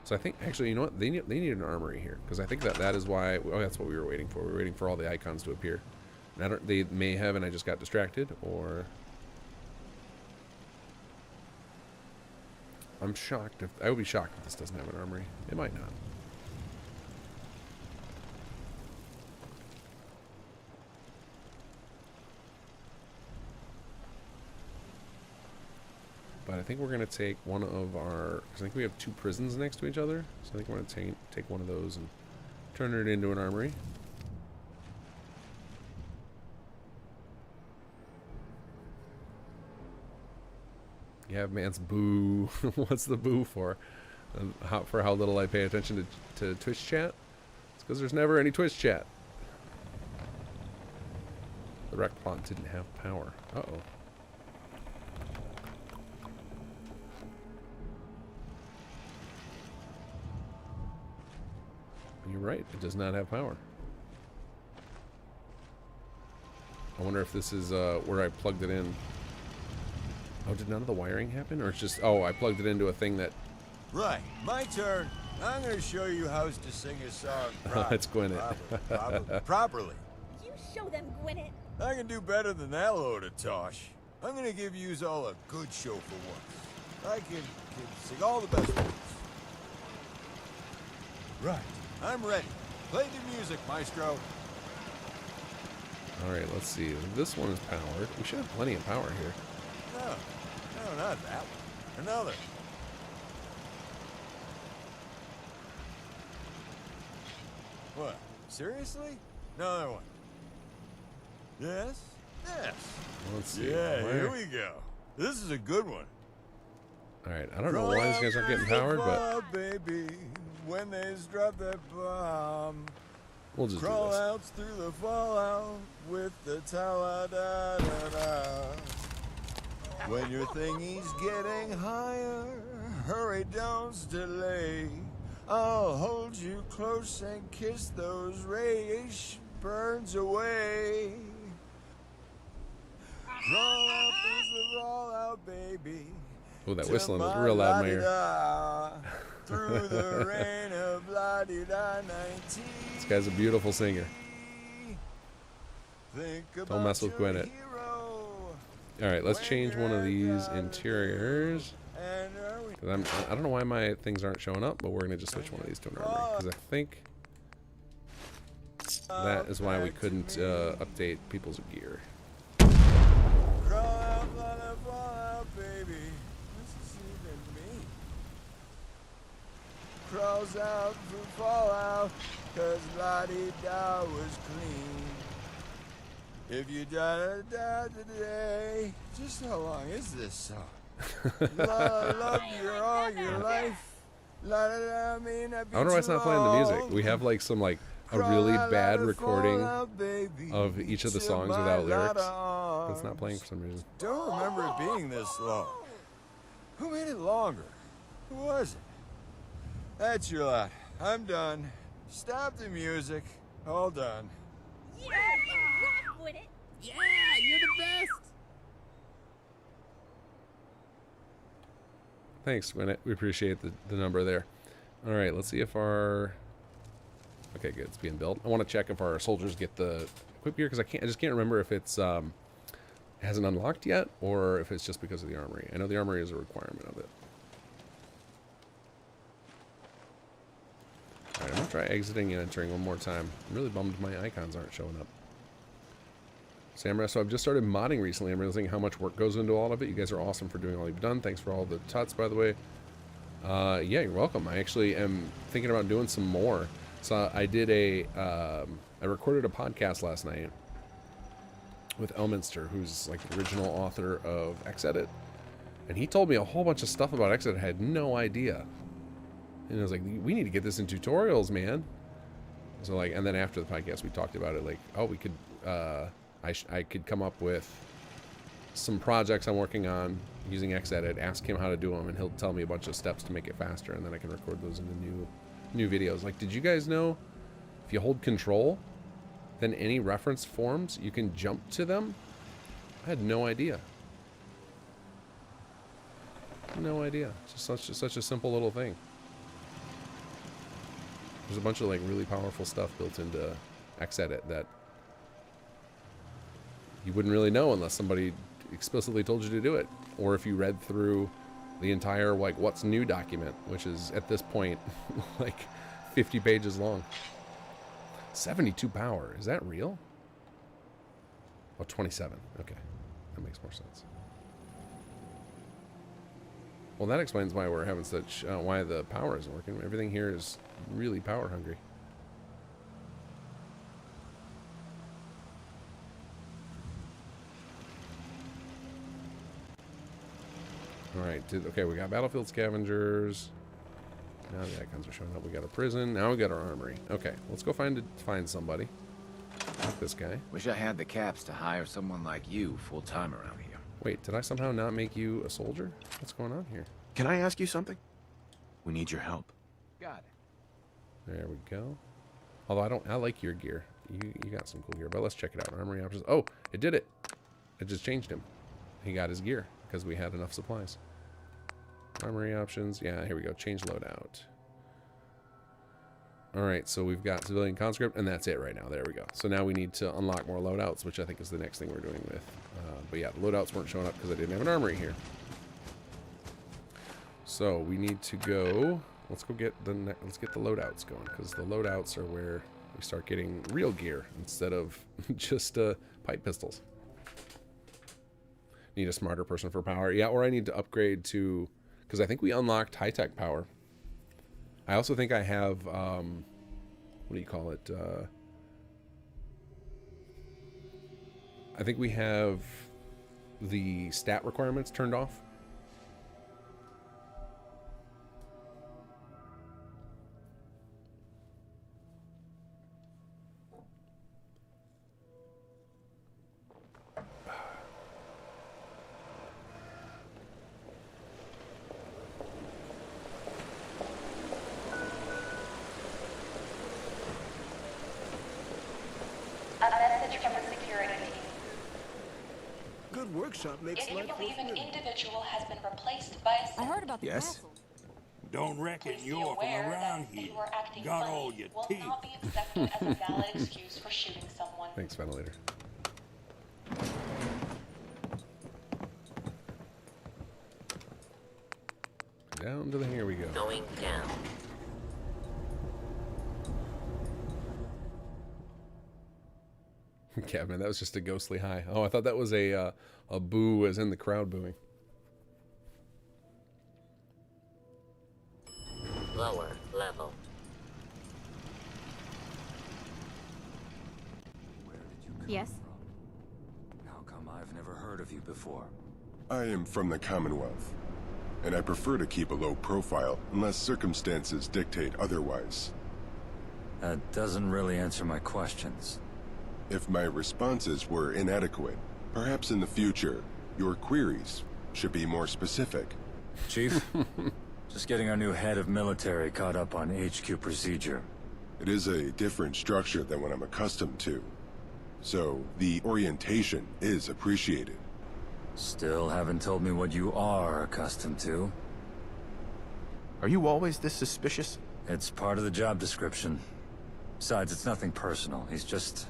So I think actually, you know what? They need an armory here because I think that is why. Oh, that's what we were waiting for. We were waiting for all the icons to appear. And I don't. They may have, and I just got distracted, or. I'm shocked if I would be shocked if this doesn't have an armory. It might not. But I think we're gonna take one of our. Cause I think we have 2 prisons next to each other, so I think we're gonna take one of those and turn it into an armory. Yeah, man's boo. What's the boo for? For how little I pay attention to Twitch chat? It's because there's never any Twitch chat. The wreck plot didn't have power. Uh-oh. You're right, it does not have power. I wonder if this is where I plugged it in. Oh, did none of the wiring happen? Or it's just, oh, I plugged it into a thing that... Right, my turn. I'm going to show you how to sing a song That's Gwyneth. properly. You show them, Gwyneth. I can do better than that load of tosh. I'm going to give yous all a good show for once. I can sing all the best ones. Right, I'm ready. Play the music, maestro. All right, let's see. This one is powered. We should have plenty of power here. No, not that one. Another. What? Seriously? Another one. Yes? Yes. Let's see. Yeah, here we go. This is a good one. All right, I don't know why these guys aren't getting powered, but baby, when they drop that bomb, we'll just crawl do this. out through the fallout with the tower. Da, da, da. When your thingy's getting higher, hurry, don't delay. I'll hold you close and kiss those radiation burns away. Crawl out through the fallout, baby. Oh, that whistling was real loud in my ear. Through the rain of la-di-da 19. This guy's a beautiful singer. Think Don't mess with Gwyneth. All right, let's change one of these interiors. I don't know why my things aren't showing up, but we're gonna just switch one of these to an armory because I think that is why we couldn't update people's gear. Crawl out, fall out, baby. This is even me. Crawls out through fallout, 'cause la-di-da was clean. If you die today, just how long is this song? Love you all your life. I wonder why it's not playing the music. We have like some a really bad recording of each of the songs without lyrics. But it's not playing for some reason. Don't remember it being this long. Who made it longer? Who was it? That's your lot. I'm done. Stop the music. All done. Yeah, you rock with it. Yeah, you're the best. Thanks, Gwyneth. We appreciate the number there. All right, let's see if our... Okay, good. It's being built. I want to check if our soldiers get the equip gear because I just can't remember if it's it hasn't unlocked yet or if it's just because of the armory. I know the armory is a requirement of it. All right, I'm gonna try exiting and entering one more time. I'm really bummed my icons aren't showing up. Samra, so I've just started modding recently. I'm realizing how much work goes into all of it. You guys are awesome for doing all you've done. Thanks for all the tuts, by the way. Yeah, you're welcome. I actually am thinking about doing some more. So I did I recorded a podcast last night with Elminster, who's like the original author of Xedit. And he told me a whole bunch of stuff about Exit I had no idea. And I was like, we need to get this in tutorials, man. So like, and then after the podcast, we talked about it. Like, oh, we could, I could come up with some projects I'm working on using Xedit, ask him how to do them, and he'll tell me a bunch of steps to make it faster, and then I can record those into new videos. Like, did you guys know if you hold Control, then any reference forms, you can jump to them? I had no idea. No idea. It's just such a simple little thing. There's a bunch of like really powerful stuff built into Xedit that you wouldn't really know unless somebody explicitly told you to do it, or if you read through the entire like what's new document, which is at this point like 50 pages long. 72 power, is that real? Oh, 27. Okay, that makes more sense. Well, that explains why we're having such why the power isn't working. Everything here is really power hungry. Alright, okay, we got battlefield scavengers. Now the icons are showing up. We got a prison. Now we got our armory. Okay, let's go find somebody. Like this guy. Wish I had the caps to hire someone like you full-time around here. Wait, did I somehow not make you a soldier? What's going on here? Can I ask you something? We need your help. Got it. There we go. Although I like your gear. You got some cool gear, but let's check it out. Armory options. Oh, it did it. It just changed him. He got his gear because we had enough supplies. Armory options. Yeah, here we go. Change loadout. Alright, so we've got civilian conscript, and that's it right now. There we go. So now we need to unlock more loadouts, which I think is the next thing we're doing with. But yeah, the loadouts weren't showing up because I didn't have an armory here. So we need to go. Let's get the loadouts going, because the loadouts are where we start getting real gear instead of just pipe pistols. Need a smarter person for power. Yeah, or I need to upgrade to, because I think we unlocked high-tech power. I also think I have, what do you call it? I think we have the stat requirements turned off. If you believe an individual has been replaced by a... I heard about the Yes? Don't reckon Please be you're from aware around that here. you are acting Got funny all your will teeth. not be accepted as a valid excuse for shooting someone. Thanks, ventilator. Down to the here we go. Going down. Yeah, man, that was just a ghostly high. Oh, I thought that was a boo as in the crowd booing. Lower level. Yes? How come I've never heard of you before? I am from the Commonwealth, and I prefer to keep a low profile unless circumstances dictate otherwise. That doesn't really answer my questions. If my responses were inadequate, perhaps in the future, your queries should be more specific. Chief, just getting our new head of military caught up on HQ procedure. It is a different structure than what I'm accustomed to, so the orientation is appreciated. Still haven't told me what you are accustomed to. Are you always this suspicious? It's part of the job description. Besides, it's nothing personal. He's just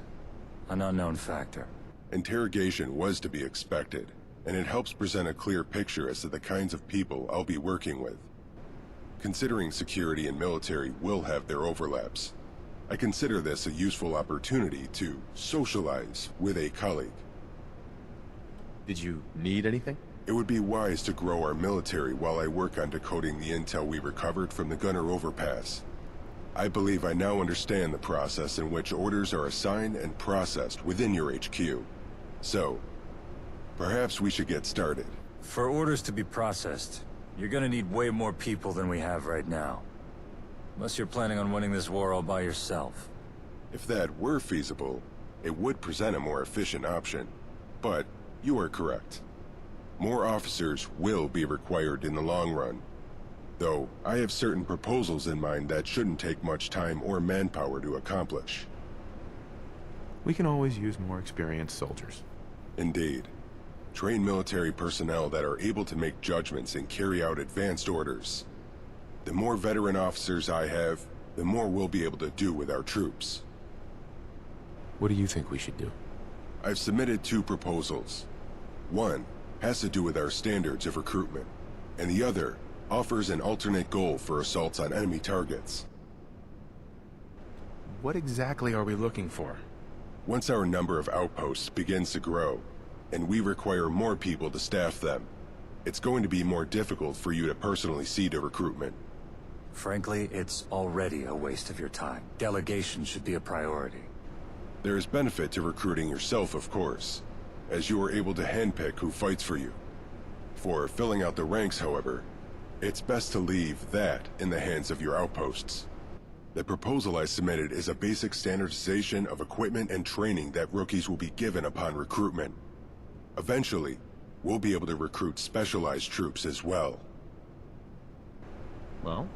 an unknown factor. Interrogation was to be expected, and it helps present a clear picture as to the kinds of people I'll be working with. Considering security and military will have their overlaps, I consider this a useful opportunity to socialize with a colleague. Did you need anything? It would be wise to grow our military while I work on decoding the intel we recovered from the Gunner Overpass. I believe I now understand the process in which orders are assigned and processed within your HQ. So, perhaps we should get started. For orders to be processed, you're gonna need way more people than we have right now. Unless you're planning on winning this war all by yourself. If that were feasible, it would present a more efficient option. But you are correct. More officers will be required in the long run. Though, I have certain proposals in mind that shouldn't take much time or manpower to accomplish. We can always use more experienced soldiers. Indeed. Trained military personnel that are able to make judgments and carry out advanced orders. The more veteran officers I have, the more we'll be able to do with our troops. What do you think we should do? I've submitted 2 proposals. One has to do with our standards of recruitment, and the other offers an alternate goal for assaults on enemy targets. What exactly are we looking for? Once our number of outposts begins to grow, and we require more people to staff them, it's going to be more difficult for you to personally see to recruitment. Frankly, it's already a waste of your time. Delegation should be a priority. There is benefit to recruiting yourself, of course, as you are able to handpick who fights for you. For filling out the ranks, however, it's best to leave that in the hands of your outposts. The proposal I submitted is a basic standardization of equipment and training that rookies will be given upon recruitment. Eventually, we'll be able to recruit specialized troops as well. Well,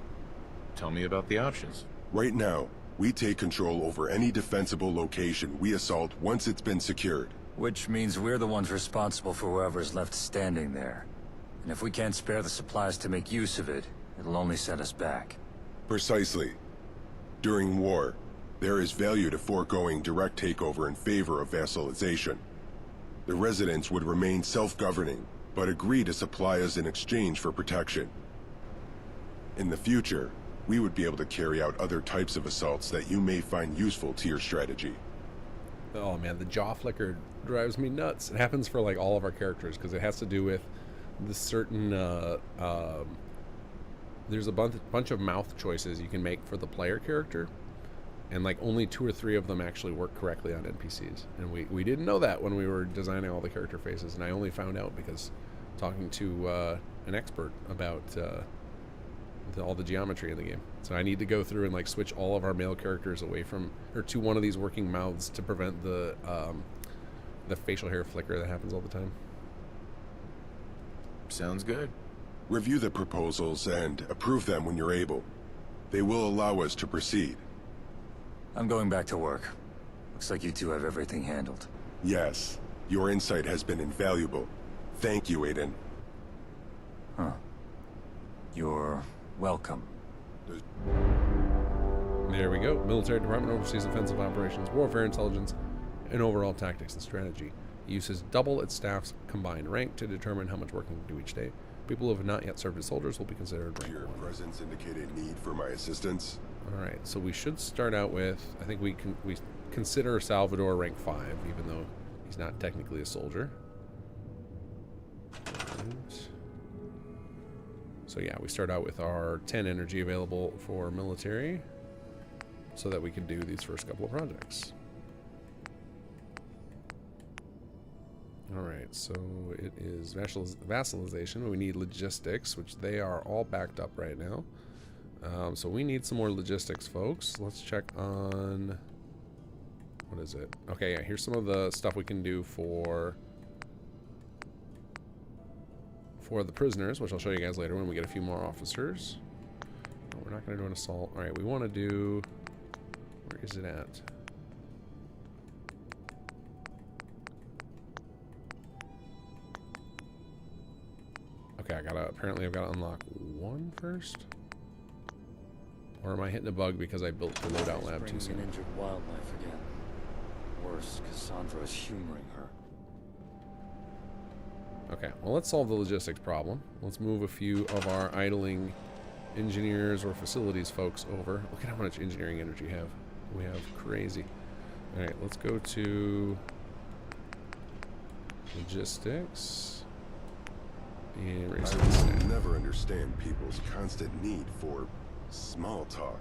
tell me about the options. Right now, we take control over any defensible location we assault once it's been secured. Which means we're the ones responsible for whoever's left standing there. And if we can't spare the supplies to make use of it, it'll only set us back. Precisely. During war, there is value to foregoing direct takeover in favor of vassalization. The residents would remain self-governing, but agree to supply us in exchange for protection. In the future, we would be able to carry out other types of assaults that you may find useful to your strategy. Oh man, the jaw flicker drives me nuts. It happens for like all of our characters because it has to do with the certain there's a bunch of mouth choices you can make for the player character, and like only 2 or 3 of them actually work correctly on NPCs, and we didn't know that when we were designing all the character faces, and I only found out because talking to an expert about all the geometry in the game. So I need to go through and like switch all of our male characters away from or to one of these working mouths to prevent the facial hair flicker that happens all the time. Sounds good. Review the proposals and approve them when you're able. They will allow us to proceed. I'm going back to work. Looks like you two have everything handled. Yes, your insight has been invaluable. Thank you, Aiden. Huh. You're welcome. There we go. Military Department oversees offensive operations, warfare intelligence, and overall tactics and strategy. It uses double its staff's combined rank to determine how much work it can do each day. People who have not yet served as soldiers will be considered rank 1. Your presence indicated need for my assistance. Alright, so we should start out with, I think we consider Salvador rank 5, even though he's not technically a soldier. And so yeah, we start out with our 10 energy available for military so that we can do these first couple of projects. Alright, so it is vassalization. We need logistics, which they are all backed up right now. So we need some more logistics, folks. Let's check on... what is it? Okay, yeah, here's some of the stuff we can do for the prisoners, which I'll show you guys later when we get a few more officers. Oh, we're not going to do an assault. Alright, we want to do... where is it at? Okay, apparently I've got to unlock 1 first. Or am I hitting a bug because I built the loadout lab too soon? An injured wildlife again. Worse, Cassandra is humoring her. Okay, well let's solve the logistics problem. Let's move a few of our idling engineers or facilities folks over. Look at how much engineering energy we have. Crazy. Alright, let's go to logistics. And I will never understand people's constant need for small talk.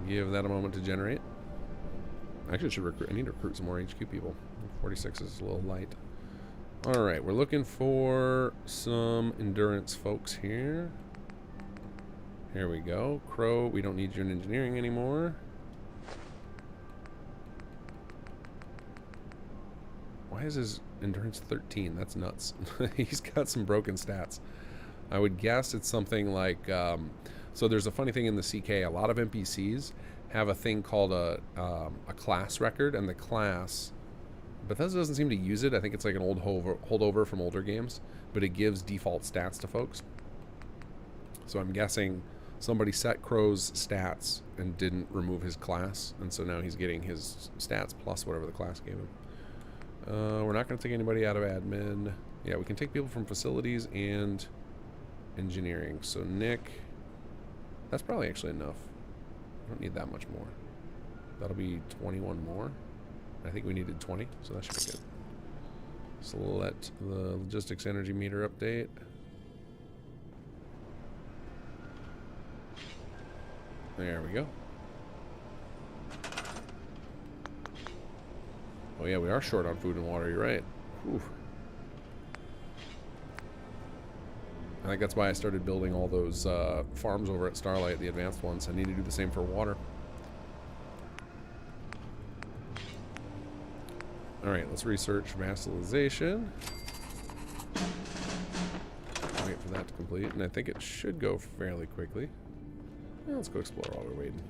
Give that a moment to generate. Actually, I should recruit. I need to recruit some more HQ people. 46 is a little light. All right, we're looking for some endurance folks here. Here we go. Crow, we don't need you in engineering anymore. Why is his endurance 13? That's nuts. He's got some broken stats. I would guess it's something like, so there's a funny thing in the CK. A lot of NPCs have a thing called a class record, and the class, Bethesda doesn't seem to use it. I think it's like an old holdover from older games, but it gives default stats to folks. So I'm guessing somebody set Crow's stats and didn't remove his class, and so now he's getting his stats plus whatever the class gave him. We're not going to take anybody out of admin. Yeah, we can take people from facilities and engineering. So Nick, that's probably actually enough. I don't need that much more. That'll be 21 more. I think we needed 20, so that should be good. So let the logistics energy meter update. There we go. Oh yeah, we are short on food and water, you're right. Oof. I think that's why I started building all those farms over at Starlight, the advanced ones. I need to do the same for water. Alright, let's research vassalization. Wait for that to complete, and I think it should go fairly quickly. Well, let's go explore while we're waiting.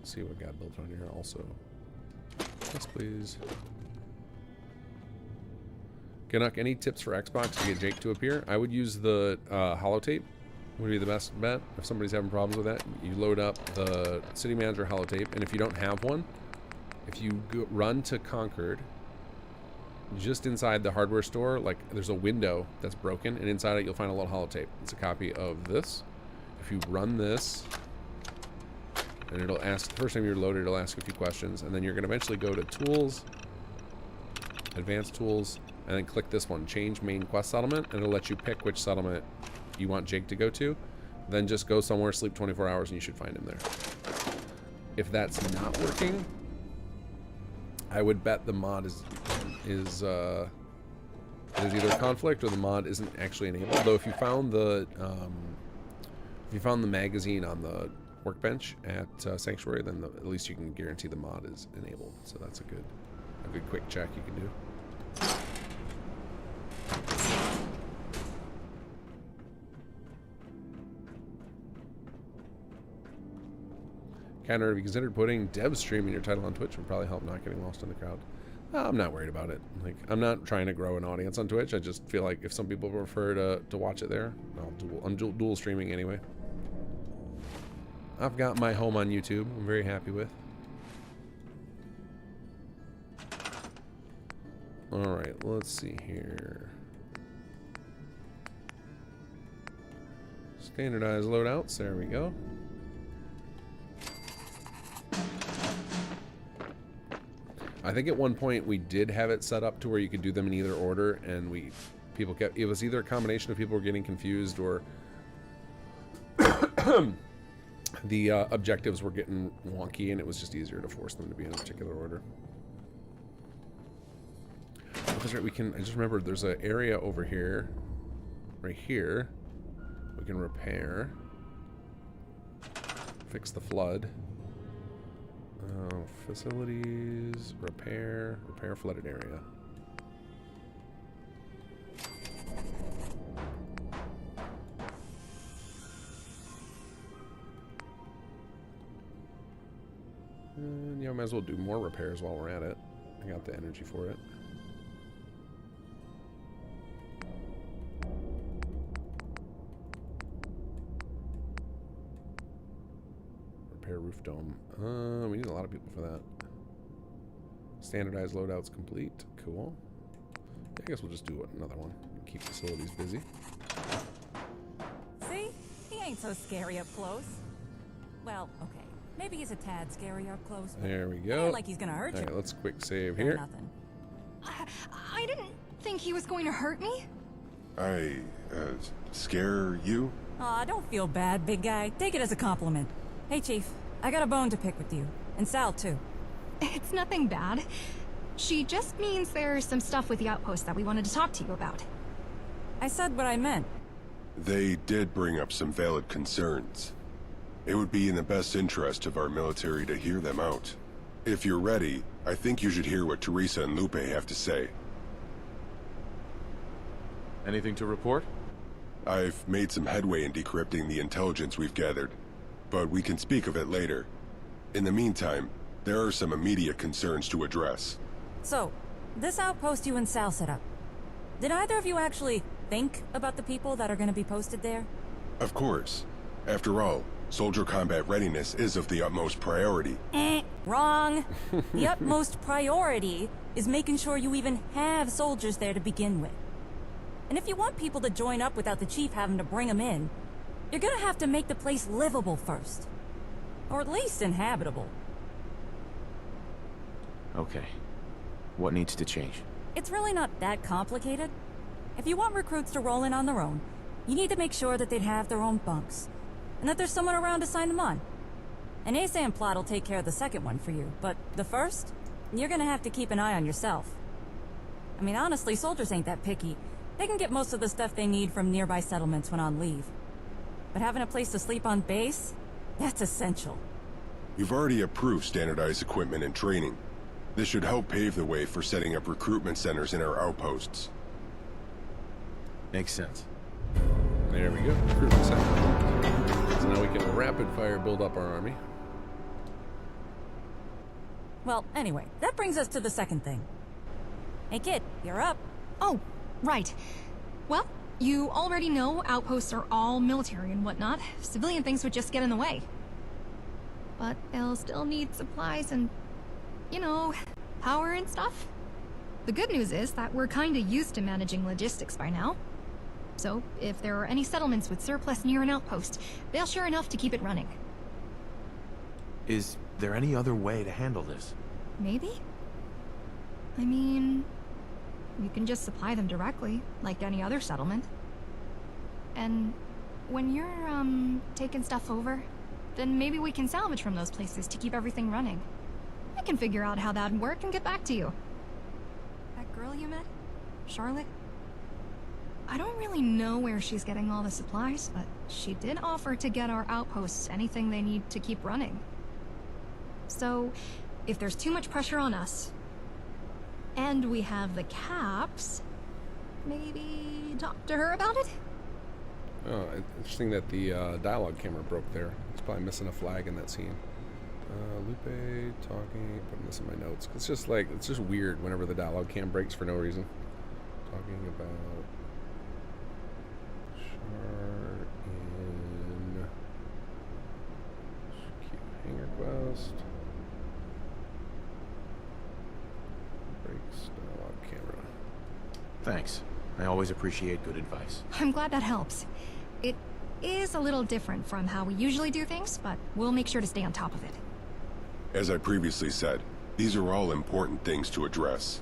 See what got built on here also. Yes, please. Canuck, any tips for Xbox to get Jake to appear? I would use the holotape. Would be the best bet. If somebody's having problems with that, you load up the City Manager holotape, and if you don't have one, if you run to Concord, just inside the hardware store, like there's a window that's broken, and inside it you'll find a little holotape. It's a copy of this. If you run this, and it'll ask, the first time you're loaded, it'll ask a few questions, and then you're going to eventually go to Tools, Advanced Tools, and then click this one, Change Main Quest Settlement, and it'll let you pick which settlement you want Jake to go to. Then just go somewhere, sleep 24 hours, and you should find him there. If that's not working, I would bet the mod is there's either a conflict or the mod isn't actually enabled. Although if you found the magazine on the workbench at Sanctuary, then at least you can guarantee the mod is enabled. So that's a good quick check you can do. Counter, have you considered putting dev stream in your title on Twitch? Would probably help not getting lost in the crowd. I'm not worried about it. Like, I'm not trying to grow an audience on Twitch. I just feel like if some people prefer to watch it there, I'm dual streaming anyway. I've got my home on YouTube. I'm very happy with. All right, let's see here. Standardized loadouts. There we go. I think at one point we did have it set up to where you could do them in either order, and it was either a combination of people were getting confused or the objectives were getting wonky, and it was just easier to force them to be in a particular order. That's right, I just remembered there's an area over here, right here, we can repair, fix the flood. Facilities, repair flooded area. And yeah, might as well do more repairs while we're at it. I got the energy for it. Repair roof dome. We need a lot of people for that. Standardized loadouts complete. Cool. I guess we'll just do another one. Keep facilities busy. See? He ain't so scary up close. Well, okay. Maybe he's a tad scary up close. There we go. Ain't like he's gonna hurt you. Alright, let's quick save here. Nothing. I didn't think he was going to hurt me. I, scare you? Aw, don't feel bad, big guy. Take it as a compliment. Hey, Chief. I got a bone to pick with you. And Sal, too. It's nothing bad. She just means there's some stuff with the Outpost that we wanted to talk to you about. I said what I meant. They did bring up some valid concerns. It would be in the best interest of our military to hear them out. If you're ready, I think you should hear what Teresa and Lupe have to say. Anything to report? I've made some headway in decrypting the intelligence we've gathered, but we can speak of it later. In the meantime, there are some immediate concerns to address. So, this outpost you and Sal set up. Did either of you actually think about the people that are going to be posted there? Of course. After all, soldier combat readiness is of the utmost priority. Wrong. The utmost priority is making sure you even have soldiers there to begin with. And if you want people to join up without the chief having to bring them in, you're gonna have to make the place livable first. Or at least inhabitable. Okay. What needs to change? It's really not that complicated. If you want recruits to roll in on their own, you need to make sure that they'd have their own bunks. And that there's someone around to sign them on. An ASAM plot will take care of the second one for you, but the first, you're gonna have to keep an eye on yourself. I mean, honestly, soldiers ain't that picky. They can get most of the stuff they need from nearby settlements when on leave. But having a place to sleep on base, that's essential. You've already approved standardized equipment and training. This should help pave the way for setting up recruitment centers in our outposts. Makes sense. There we go. Recruitment center. So now we can rapid fire build up our army. Well, anyway, that brings us to the second thing. Hey kid, you're up. Oh, right. Well, you already know outposts are all military and whatnot. Civilian things would just get in the way. But they'll still need supplies and, you know, power and stuff. The good news is that we're kinda used to managing logistics by now. So, if there are any settlements with surplus near an outpost, they'll share enough to keep it running. Is there any other way to handle this? Maybe? I mean, you can just supply them directly, like any other settlement. And when you're, taking stuff over, then maybe we can salvage from those places to keep everything running. I can figure out how that'd work and get back to you. That girl you met? Charlotte? I don't really know where she's getting all the supplies, but she did offer to get our outposts anything they need to keep running. So, if there's too much pressure on us, and we have the caps, maybe talk to her about it? Oh, interesting that the dialogue camera broke there. It's probably missing a flag in that scene. Lupe talking, putting this in my notes. It's just like, it's just weird whenever the dialogue cam breaks for no reason. Talking about Char in cute hangar quest. Breaks dialogue camera. Thanks. I always appreciate good advice. I'm glad that helps. It is a little different from how we usually do things, but we'll make sure to stay on top of it. As I previously said, these are all important things to address.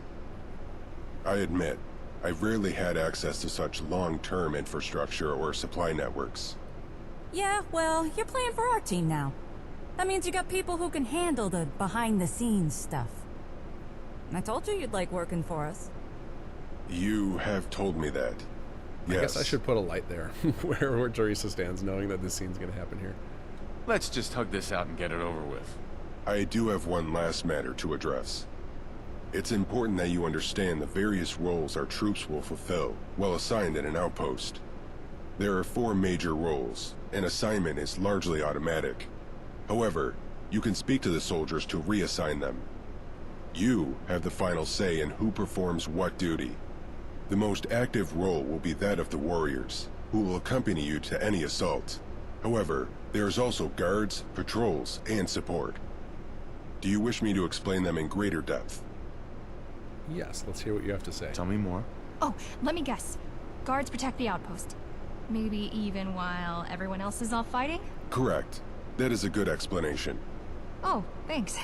I admit, I've rarely had access to such long-term infrastructure or supply networks. Yeah, well, you're playing for our team now. That means you got people who can handle the behind-the-scenes stuff. I told you you'd like working for us. You have told me that. Yes. I guess I should put a light there where Teresa stands, knowing that this scene's gonna happen here. Let's just hug this out and get it over with. I do have one last matter to address. It's important that you understand the various roles our troops will fulfill while assigned in an outpost. There are 4 major roles, and assignment is largely automatic. However, you can speak to the soldiers to reassign them. You have the final say in who performs what duty. The most active role will be that of the warriors, who will accompany you to any assault. However, there is also guards, patrols, and support. Do you wish me to explain them in greater depth? Yes, let's hear what you have to say. Tell me more. Oh, let me guess. Guards protect the outpost. Maybe even while everyone else is off fighting? Correct. That is a good explanation. Oh, thanks.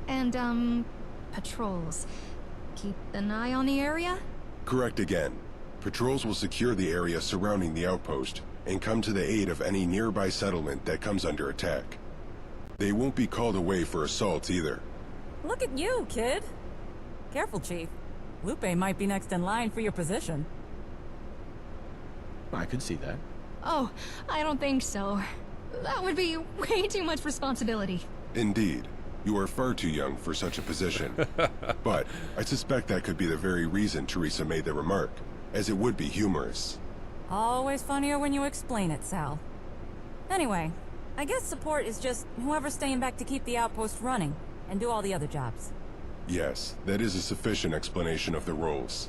And, patrols. Keep an eye on the area? Correct again. Patrols will secure the area surrounding the outpost and come to the aid of any nearby settlement that comes under attack. They won't be called away for assault either. Look at you, kid. Careful, Chief. Lupe might be next in line for your position. I could see that. Oh, I don't think so. That would be way too much responsibility. Indeed. You are far too young for such a position. But I suspect that could be the very reason Teresa made the remark, as it would be humorous. Always funnier when you explain it, Sal. Anyway, I guess support is just whoever's staying back to keep the outpost running and do all the other jobs. Yes, that is a sufficient explanation of the roles.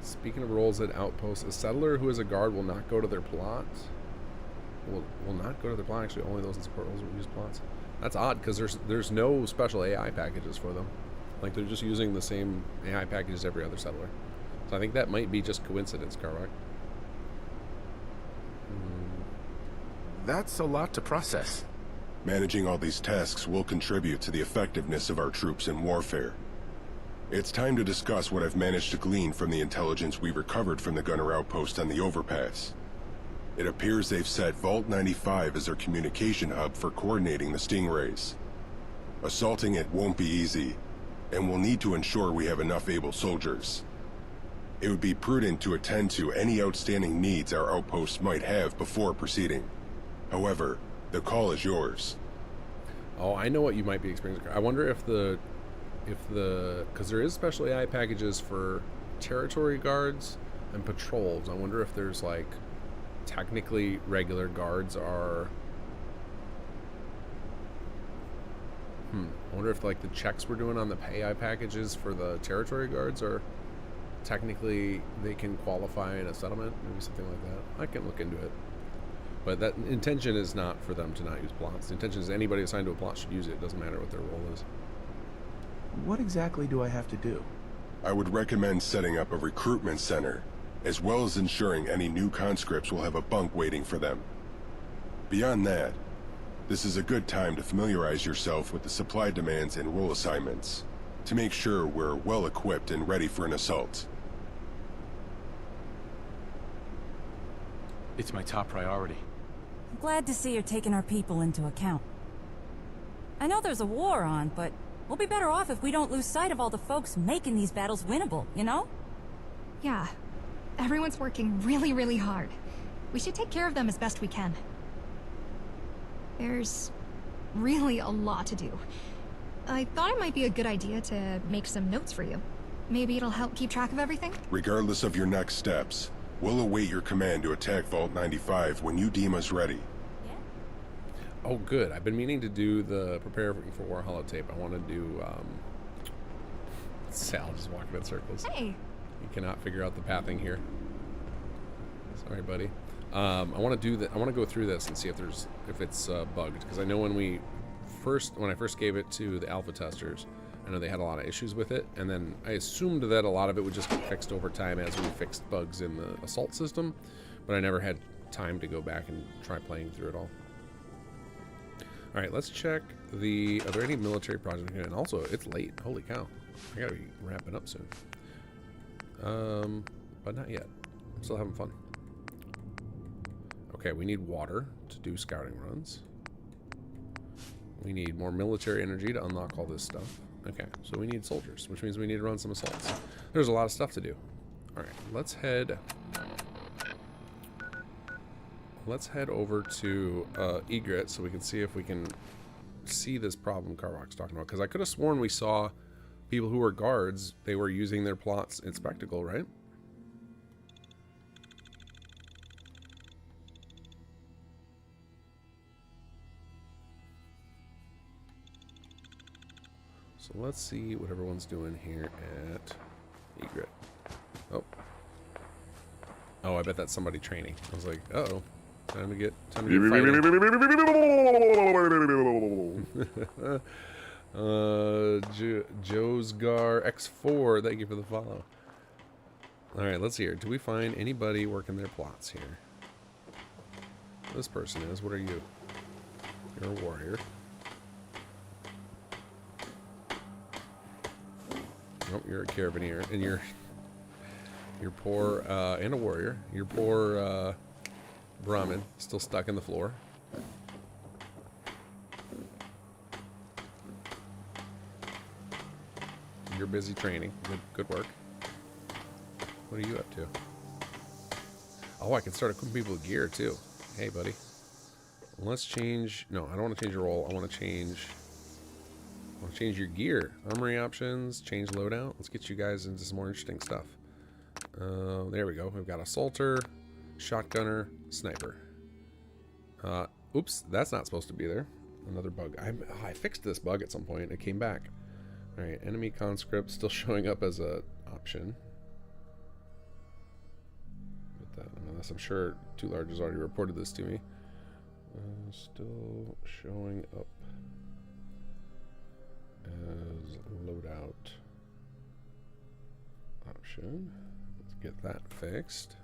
Speaking of roles at Outpost, a settler who is a guard will not go to their plot. Will not go to their plot. Actually, only those in support roles will use plots. That's odd, because there's no special AI packages for them. Like, they're just using the same AI package as every other settler. So I think that might be just coincidence, Karvak. That's a lot to process. Managing all these tasks will contribute to the effectiveness of our troops in warfare. It's time to discuss what I've managed to glean from the intelligence we recovered from the gunner outpost on the overpass. It appears they've set Vault 95 as their communication hub for coordinating the Stingrays. Assaulting it won't be easy, and we'll need to ensure we have enough able soldiers. It would be prudent to attend to any outstanding needs our outposts might have before proceeding. However, the call is yours. Oh, I know what you might be experiencing. I wonder if because there is special AI packages for territory guards and patrols. I wonder if there's like technically regular guards are. I wonder if like the checks we're doing on the AI packages for the territory guards are technically they can qualify in a settlement, maybe something like that. I can look into it. But that intention is not for them to not use plots. The intention is anybody assigned to a plot should use it. It doesn't matter what their role is. What exactly do I have to do? I would recommend setting up a recruitment center, as well as ensuring any new conscripts will have a bunk waiting for them. Beyond that, this is a good time to familiarize yourself with the supply demands and role assignments, to make sure we're well equipped and ready for an assault. It's my top priority. I'm glad to see you're taking our people into account. I know there's a war on, but we'll be better off if we don't lose sight of all the folks making these battles winnable, you know? Yeah. Everyone's working really, really hard. We should take care of them as best we can. There's really a lot to do. I thought it might be a good idea to make some notes for you. Maybe it'll help keep track of everything? Regardless of your next steps, we'll await your command to attack Vault 95 when you deem us ready. Oh, good. I've been meaning to do the Prepare for War holotape. I want to do, Sal just walking in circles. Hey! You cannot figure out the pathing here. Sorry, buddy. I want to do that. I want to go through this and see if it's bugged, because I know when I first gave it to the alpha testers, I know they had a lot of issues with it, and then I assumed that a lot of it would just get fixed over time as we fixed bugs in the assault system, but I never had time to go back and try playing through it all. Alright, let's check are there any military projects here? And also, it's late. Holy cow. I gotta be wrapping up soon. But not yet. I'm still having fun. Okay, we need water to do scouting runs. We need more military energy to unlock all this stuff. Okay, so we need soldiers, which means we need to run some assaults. There's a lot of stuff to do. Alright, let's head over to Egret so we can see if we can see this problem Karvak's talking about. Because I could have sworn we saw people who were guards, they were using their plots in Spectacle, right? So let's see what everyone's doing here at Egret. Oh, I bet that's somebody training. I was like, uh-oh. Time to get fighting. Josgar X4, thank you for the follow. Alright, let's hear. Do we find anybody working their plots here? This person is. What are you? You're a warrior. Nope, you're a carabineer. And you're poor, and a warrior. You're poor, Brahmin, still stuck in the floor. you're busy training. Good work. What are you up to? Oh, I can start equipping people with gear too. Hey, buddy. Let's change. No, I don't want to change your role. I want to change your gear. Armory options. Change loadout. Let's get you guys into some more interesting stuff. There we go. We've got assaulter, shotgunner, sniper. Oops, that's not supposed to be there. Another bug. I fixed this bug at some point. It came back. All right, enemy conscript still showing up as a option. Unless I'm sure Too Large has already reported this to me. Still showing up as loadout option. Let's get that fixed.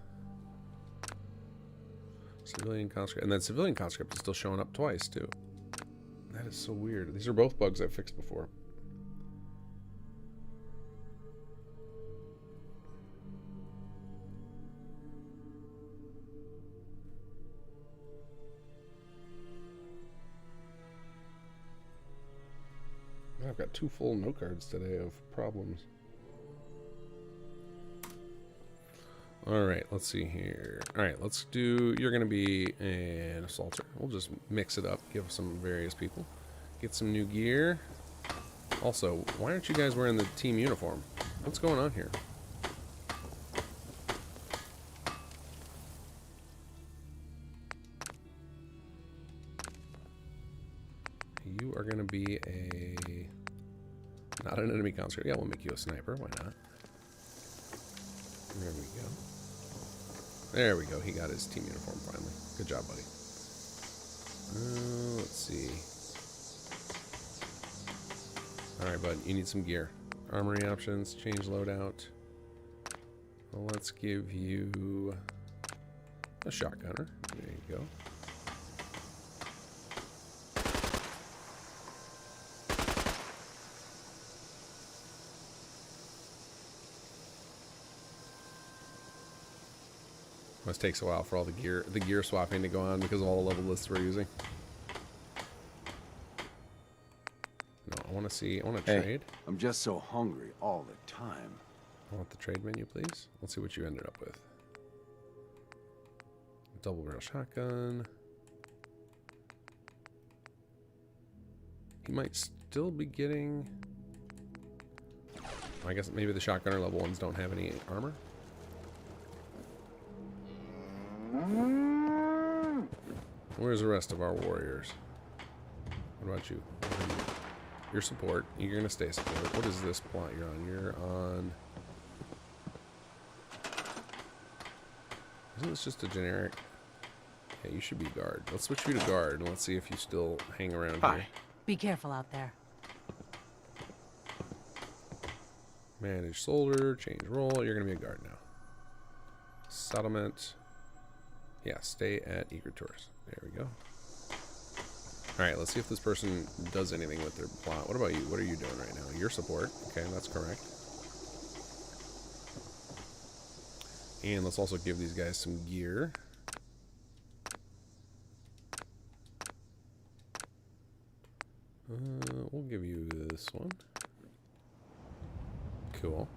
Civilian conscript, and then civilian conscript is still showing up twice too. That is so weird. These are both bugs I've fixed before. I've got 2 full note cards today of problems. Alright, let's see here. Alright, let's do... You're going to be an assaulter. We'll just mix it up, give some various people. Get some new gear. Also, why aren't you guys wearing the team uniform? What's going on here? You are going to be a... Not an enemy conscript. Yeah, we'll make you a sniper. Why not? There we go. There we go. He got his team uniform finally. Good job, buddy. Let's see. Alright, bud. You need some gear. Armory options. Change loadout. Well, let's give you a shotgunner. There you go. Always takes a while for all the gear swapping to go on because of all the level lists we're using. No, I want to trade. I'm just so hungry all the time. I want the trade menu, please. Let's see what you ended up with. Double barrel shotgun. He might still be getting... I guess maybe the shotgunner level ones don't have any armor. Where's the rest of our warriors? What about you? Your support. You're going to stay support. What is this plot you're on? You're on... Isn't this just a generic... Yeah, you should be guard. Let's switch you to guard and let's see if you still hang around here. Be careful out there. Manage soldier. Change role. You're going to be a guard now. Settlement. Yeah, stay at Egret Tours. There we go. Alright, let's see if this person does anything with their plot. What about you? What are you doing right now? Your support. Okay, that's correct. And let's also give these guys some gear. We'll give you this one. Cool.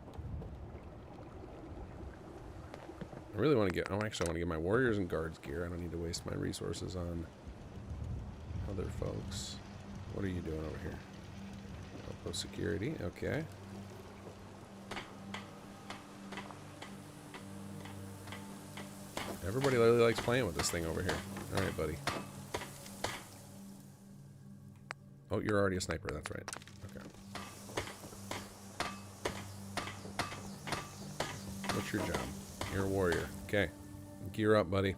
I really want to get... Oh, actually, I want to get my warriors and guards gear. I don't need to waste my resources on other folks. What are you doing over here? Outpost security. Okay. Everybody really likes playing with this thing over here. All right, buddy. Oh, you're already a sniper. That's right. Okay. What's your job? You're a warrior. Okay. Gear up, buddy.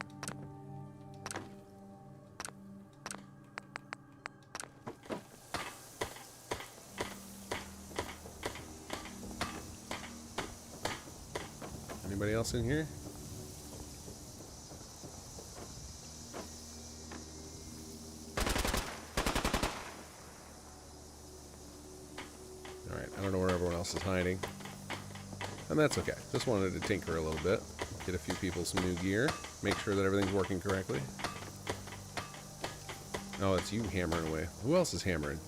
Anybody else in here? Alright, I don't know where everyone else is hiding. And that's okay. Just wanted to tinker a little bit. Get a few people some new gear. Make sure that everything's working correctly. Oh, it's you hammering away. Who else is hammering?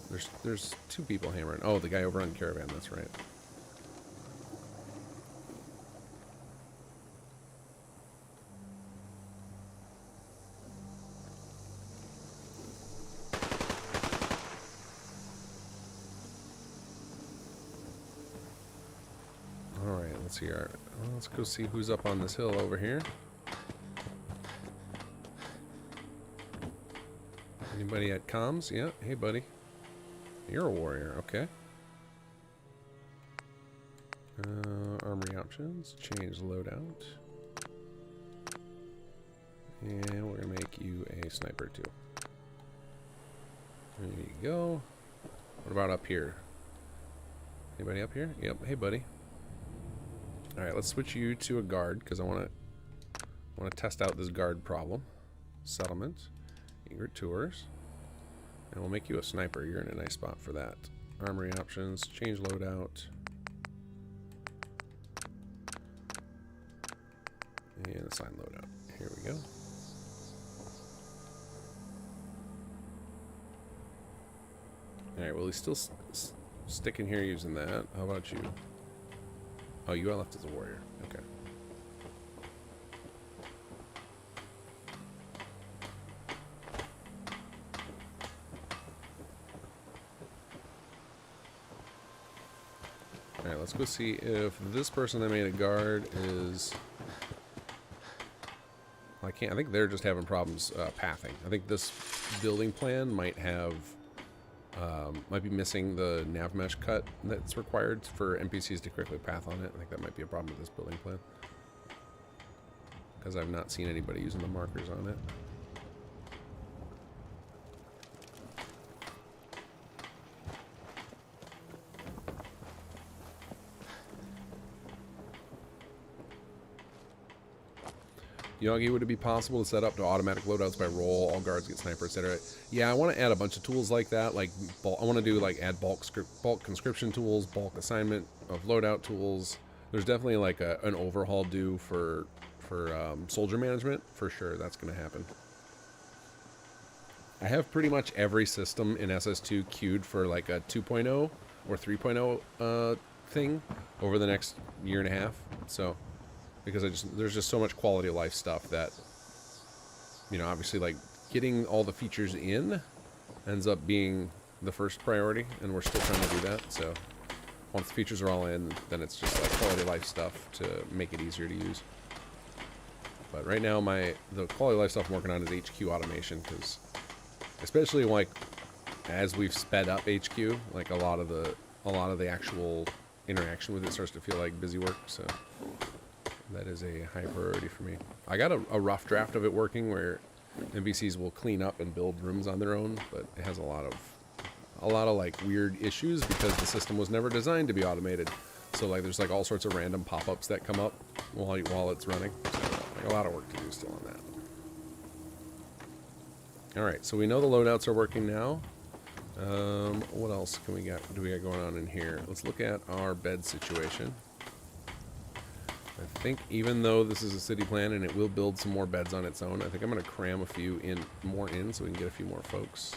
There's 2 people hammering. Oh, the guy over on the caravan, that's right. let's see. Let's go see who's up on this hill over here. Anybody at comms? Yeah. Hey, buddy. You're a warrior. Okay. Armory options. Change loadout. And we're going to make you a sniper too. There you go. What about up here? Anybody up here? Yep. Hey, buddy. All right, let's switch you to a guard because I want to test out this guard problem. Settlement, Egret tours, and we'll make you a sniper. You're in a nice spot for that. Armory options, change loadout, and assign loadout. Here we go. All right, well, he's still sticking here using that. How about you? Oh, you got left as a warrior. Okay. All right, let's go see if this person that made a guard is... I think they're just having problems pathing. I think this building plan might have... might be missing the nav mesh cut that's required for NPCs to correctly path on it. I think that might be a problem with this building plan. Because I've not seen anybody using the markers on it. Yogi, would it be possible to set up to automatic loadouts by role, all guards get sniper, etc.? Yeah, I want to add a bunch of tools like that. Like, I want to do like add bulk conscription tools, bulk assignment of loadout tools. There's definitely like an overhaul due for soldier management for sure. That's going to happen. I have pretty much every system in SS2 queued for like a 2.0 or 3.0 thing over the next year and a half. So. Because there's just so much quality of life stuff that, you know, obviously like getting all the features in ends up being the first priority, and we're still trying to do that. So once the features are all in, then it's just like quality of life stuff to make it easier to use. But right now the quality of life stuff I'm working on is HQ automation, because especially like as we've sped up HQ, like a lot of the actual interaction with it starts to feel like busy work. So that is a high priority for me. I got a rough draft of it working where NPCs will clean up and build rooms on their own, but it has a lot of like weird issues because the system was never designed to be automated. So like there's like all sorts of random pop-ups that come up while it's running. So like a lot of work to do still on that. All right, so we know the loadouts are working now. What else do we got going on in here? Let's look at our bed situation. I think even though this is a city plan and it will build some more beds on its own, I think I'm going to cram a few more in so we can get a few more folks.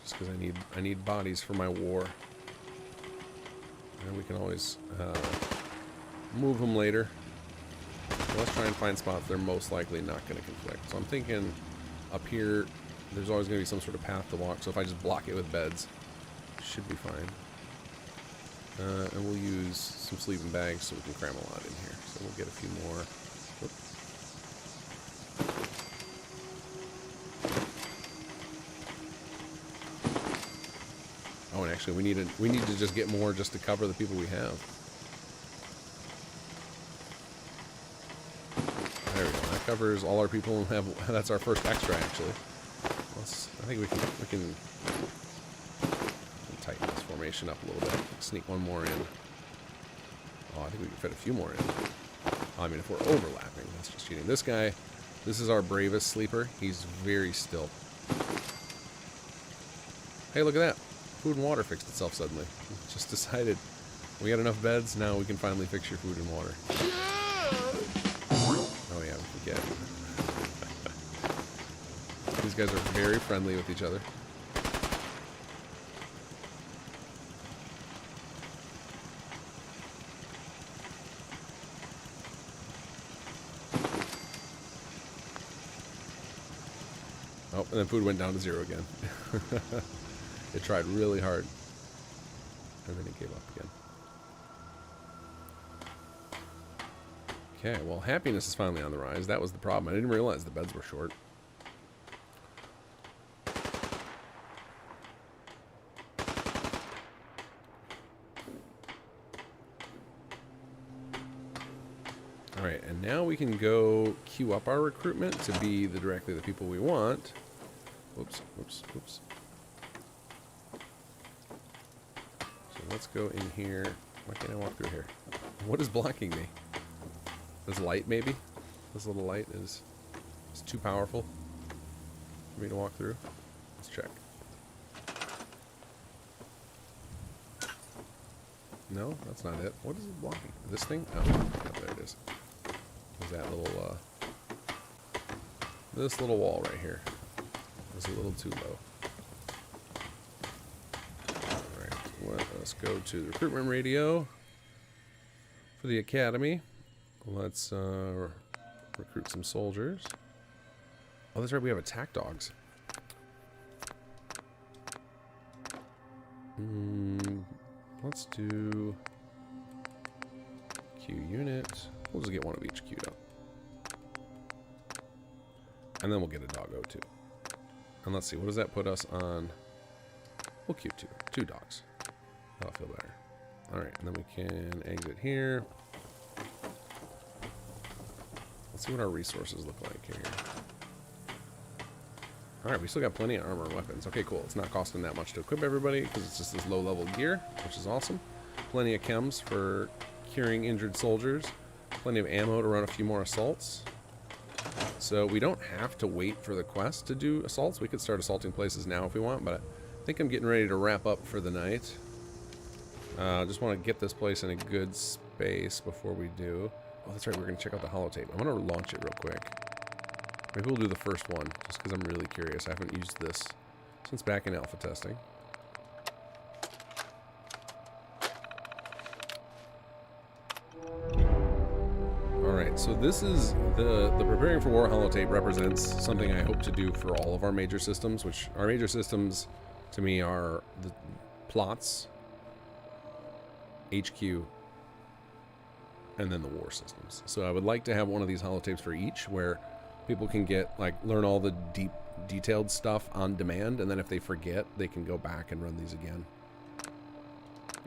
Just because I need bodies for my war. And we can always move them later. So let's try and find spots they're most likely not going to conflict. So I'm thinking up here, there's always going to be some sort of path to walk. So if I just block it with beds, it should be fine. And we'll use some sleeping bags so we can cram a lot in here. So we'll get a few more. Oh, and actually, we need to just get more just to cover the people we have. There we go. That covers all our people, and that's our first extra actually. I think we can tighten this formation up a little bit. Sneak one more in. Oh, I think we can fit a few more in. I mean, if we're overlapping, that's just cheating. This guy, this is our bravest sleeper. He's very still. Hey, look at that. Food and water fixed itself suddenly. Just decided we got enough beds, now we can finally fix your food and water. Oh yeah, we forget. These guys are very friendly with each other. Oh, and then food went down to 0 again. It tried really hard. And then it gave up again. Okay, well, happiness is finally on the rise. That was the problem. I didn't realize the beds were short. Alright, and now we can go queue up our recruitment to be directly the people we want. Whoops, whoops, whoops. So let's go in here. Why can't I walk through here? What is blocking me? This light, maybe? This little light is too powerful for me to walk through. Let's check. No, that's not it. What is it blocking? This thing? Oh, yeah, there it is. Is that little, this little wall right here is a little too low. Alright, let's go to the recruitment radio for the academy. Let's recruit some soldiers. Oh, that's right, we have attack dogs. Let's do Q unit. We'll just get one of each queued up. And then we'll get a doggo too. And let's see, what does that put us on? We'll queue two dogs. That'll feel better. Alright, and then we can exit here. Let's see what our resources look like here. Alright, we still got plenty of armor and weapons. Okay, cool. It's not costing that much to equip everybody because it's just this low-level gear, which is awesome. Plenty of chems for curing injured soldiers. Plenty of ammo to run a few more assaults. So we don't have to wait for the quest to do assaults. We could start assaulting places now if we want, but I think I'm getting ready to wrap up for the night. Just want to get this place in a good space before we do. Oh, that's right. We're going to check out the holotape. I'm going to launch it real quick. Maybe we'll do the first one, just because I'm really curious. I haven't used this since back in alpha testing. Alright, so this is the Preparing for War holotape represents something I hope to do for all of our major systems, which our major systems to me are the plots, HQ, and then the war systems. So I would like to have one of these holotapes for each where people can get, like, learn all the deep, detailed stuff on demand, and then if they forget, they can go back and run these again.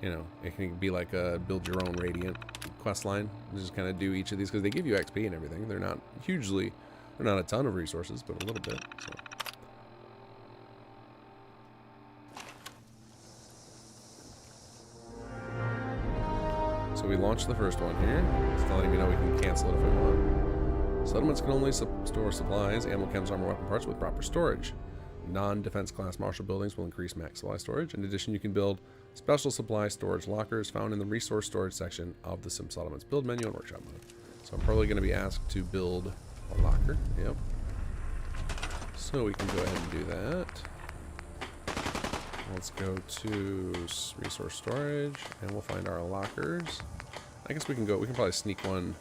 You know, it can be like a build your own Radiant quest line. Just kind of do each of these because they give you XP and everything. They're not hugely, they're not a ton of resources, but a little bit. So we launched the first one here. It's letting me know we can cancel it if we want. Settlements can only store supplies, ammo, chems, armor, weapon parts with proper storage. Non-defense class martial buildings will increase max supply storage. In addition, you can build special supply storage lockers found in the resource storage section of the Sim Settlements build menu and workshop mode. So I'm probably going to be asked to build a locker. Yep. So we can go ahead and do that. Let's go to resource storage and we'll find our lockers. I guess we can probably sneak one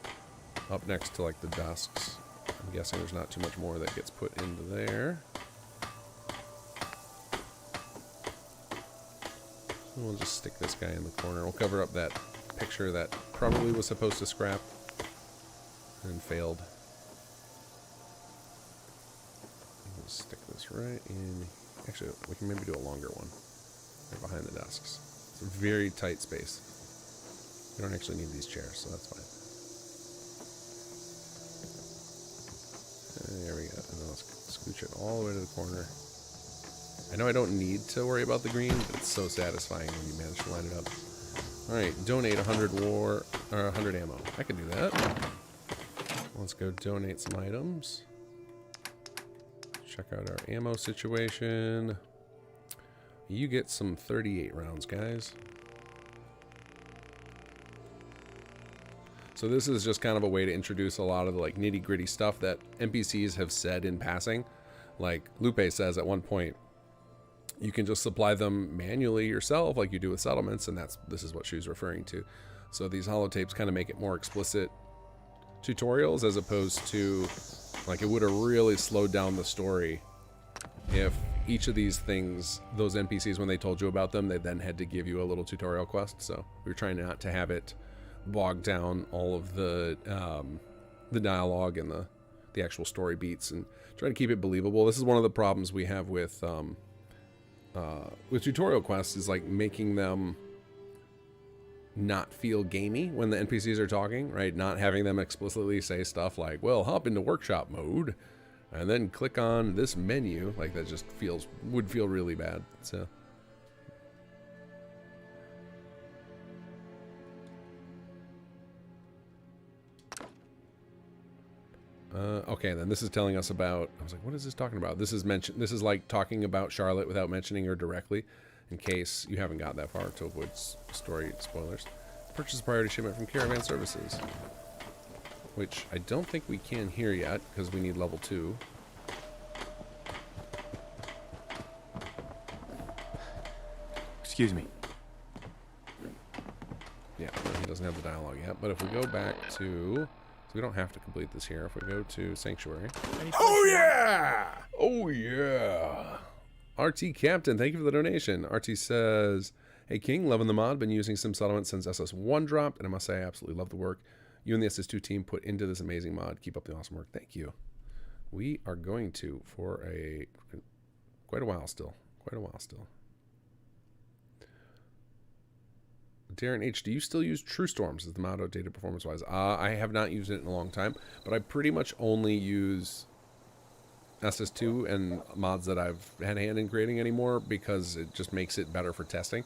up next to like the desks. I'm guessing there's not too much more that gets put into there. We'll just stick this guy in the corner. We'll cover up that picture that probably was supposed to scrap and failed. We'll stick this right in. Actually, we can maybe do a longer one right behind the desks. It's a very tight space. We don't actually need these chairs, so that's fine. There we go. And then let's scooch it all the way to the corner. I know I don't need to worry about the green, but it's so satisfying when you manage to line it up. Alright, donate 100 ammo. I can do that. Let's go donate some items. Check out our ammo situation. You get some 38 rounds, guys. So this is just kind of a way to introduce a lot of the like nitty-gritty stuff that NPCs have said in passing. Like Lupe says at one point, you can just supply them manually yourself like you do with settlements, and this is what she was referring to. So these holotapes kind of make it more explicit tutorials as opposed to, like, it would have really slowed down the story if each of these things, those NPCs, when they told you about them, they then had to give you a little tutorial quest. So we were trying not to have it bog down all of the dialogue and the actual story beats, and try to keep it believable. This is one of the problems we have with tutorial quests, is like making them not feel gamey when the NPCs are talking, right? Not having them explicitly say stuff like, well, hop into workshop mode and then click on this menu. Like, that just would feel really bad. So okay, then this is telling us about, I was like, what is this talking about? This is like talking about Charlotte without mentioning her directly, in case you haven't got that far to avoid story spoilers. Purchase a priority shipment from Caravan Services, which I don't think we can hear yet because we need level 2. Excuse me. Yeah, he doesn't have the dialogue yet, but if we go back to, so we don't have to complete this here. If we go to Sanctuary. Oh yeah! Oh yeah! RT Captain, thank you for the donation. RT says, hey King, loving the mod. Been using Sim Settlement since SS1 dropped, and I must say I absolutely love the work you and the SS2 team put into this amazing mod. Keep up the awesome work. Thank you. We are going to for quite a while still. Darren H, do you still use True Storms as the mod outdated performance-wise? I have not used it in a long time, but I pretty much only use SS2 and mods that I've had a hand in creating anymore because it just makes it better for testing.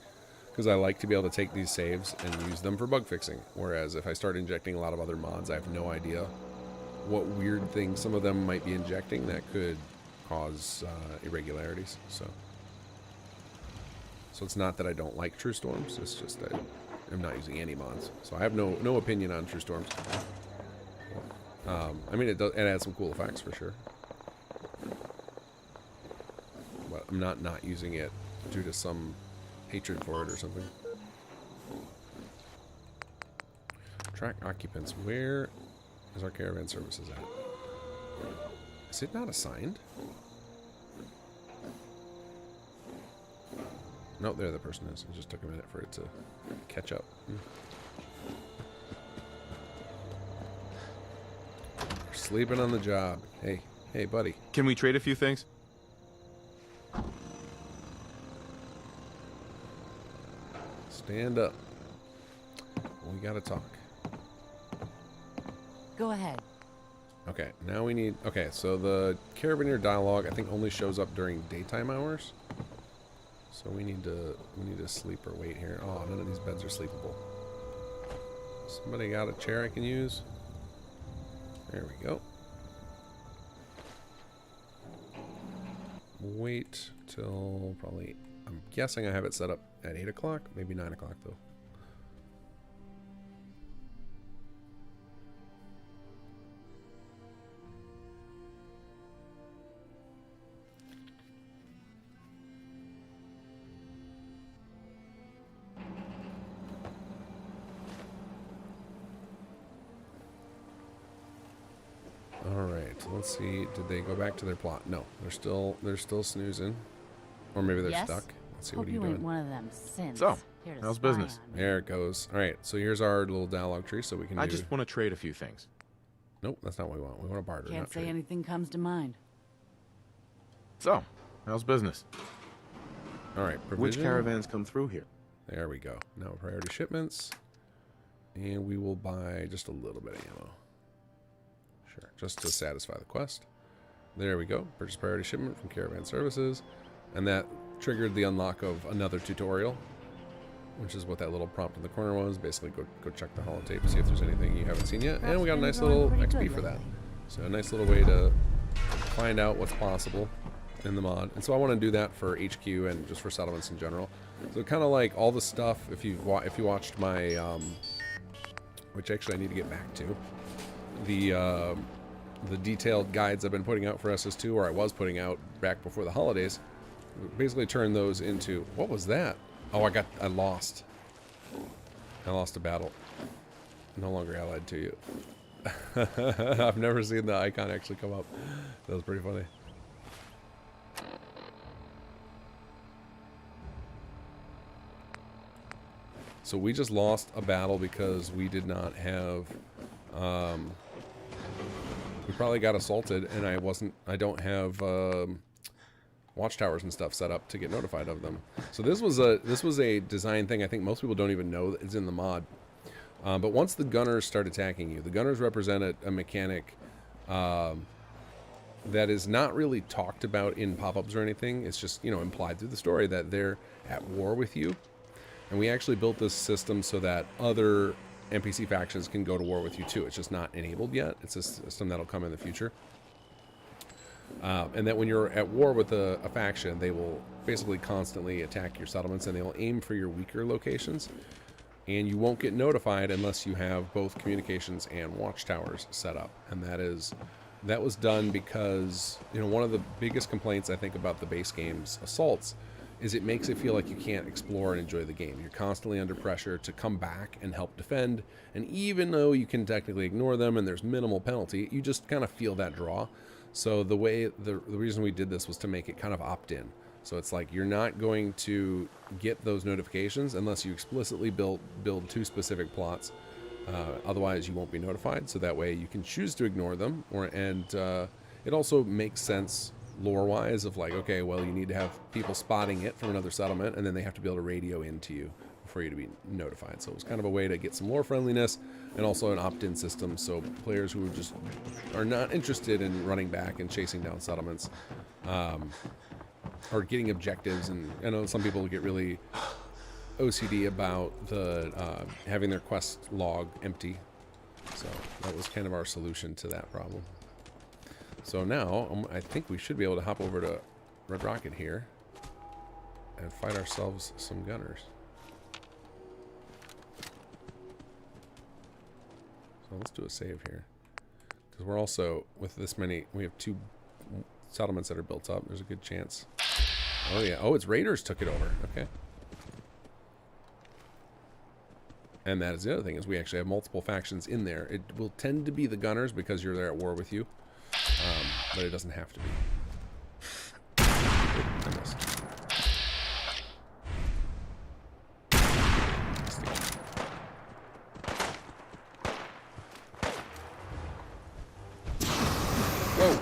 Because I like to be able to take these saves and use them for bug fixing. Whereas if I start injecting a lot of other mods, I have no idea what weird things some of them might be injecting that could cause irregularities. So it's not that I don't like True Storms, it's just that I'm not using any mods. So I have no opinion on True Storms. I mean, it adds some cool effects for sure. But I'm not using it due to some hatred for it or something. Track occupants. Where is our Caravan Services at? Is it not assigned? No, there the person is. It just took a minute for it to catch up. You're sleeping on the job. Hey, buddy. Can we trade a few things? Stand up. We gotta talk. Go ahead. Okay, now we need... Okay, so the Carabiner dialogue, I think, only shows up during daytime hours. So we need to sleep or wait here. Oh, none of these beds are sleepable. Somebody got a chair I can use? There we go. Wait till probably... I'm guessing I have it set up at 8 o'clock, maybe 9 o'clock though. Alright, let's see. Did they go back to their plot? No, they're still snoozing. Or maybe they're stuck. Let's see. What are you doing? One of them sins. So, how's business? There it goes. Alright, so here's our little dialogue tree so we can I just want to trade a few things. Nope, that's not what we want. We want to barter. Can't say anything comes to mind. So, how's business? Alright, which caravans come through here? There we go. Now priority shipments. And we will buy just a little bit of ammo. Sure, just to satisfy the quest. There we go. Purchase priority shipment from Caravan Services. And that triggered the unlock of another tutorial, which is what that little prompt in the corner was. Basically, go check the holotape to see if there's anything you haven't seen yet. And we got a nice little XP for that. So a nice little way to find out what's possible in the mod. And so I want to do that for HQ and just for settlements in general. So kind of like all the stuff, if you watched my, which actually I need to get back to, the detailed guides I've been putting out for SS2, or I was putting out back before the holidays, basically turn those into... What was that? Oh, I lost. I lost a battle. No longer allied to you. I've never seen the icon actually come up. That was pretty funny. So we just lost a battle because we did not have, we probably got assaulted, and I don't have watchtowers and stuff set up to get notified of them. So this was a design thing I think most people don't even know that is in the mod. But once the gunners start attacking you, the gunners represent a mechanic that is not really talked about in pop-ups or anything. It's just, you know, implied through the story that they're at war with you. And we actually built this system so that other NPC factions can go to war with you too. It's just not enabled yet. It's a system that'll come in the future. And that when you're at war with a faction, they will basically constantly attack your settlements, and they will aim for your weaker locations. And you won't get notified unless you have both communications and watchtowers set up. And that was done because, you know, one of the biggest complaints I think about the base game's assaults is it makes it feel like you can't explore and enjoy the game. You're constantly under pressure to come back and help defend, and even though you can technically ignore them and there's minimal penalty, you just kind of feel that draw. So the reason we did this was to make it kind of opt-in. So it's like you're not going to get those notifications unless you explicitly build 2 specific plots. Otherwise, you won't be notified. So that way you can choose to ignore them, and it also makes sense lore-wise of like, okay, well, you need to have people spotting it from another settlement, and then they have to be able to radio into you for you to be notified. So it was kind of a way to get some lore friendliness and also an opt-in system, so players who just are not interested in running back and chasing down settlements or getting objectives. And I know some people get really OCD about the having their quest log empty, so that was kind of our solution to that problem. So now I think we should be able to hop over to Red Rocket here and fight ourselves some gunners. So let's do a save here, because we're also, with this many, we have 2 settlements that are built up. There's a good chance. Oh yeah, oh, it's raiders took it over. Okay. And that is the other thing, is we actually have multiple factions in there. It will tend to be the gunners because you're there at war with you, but it doesn't have to be. I missed. Whoa!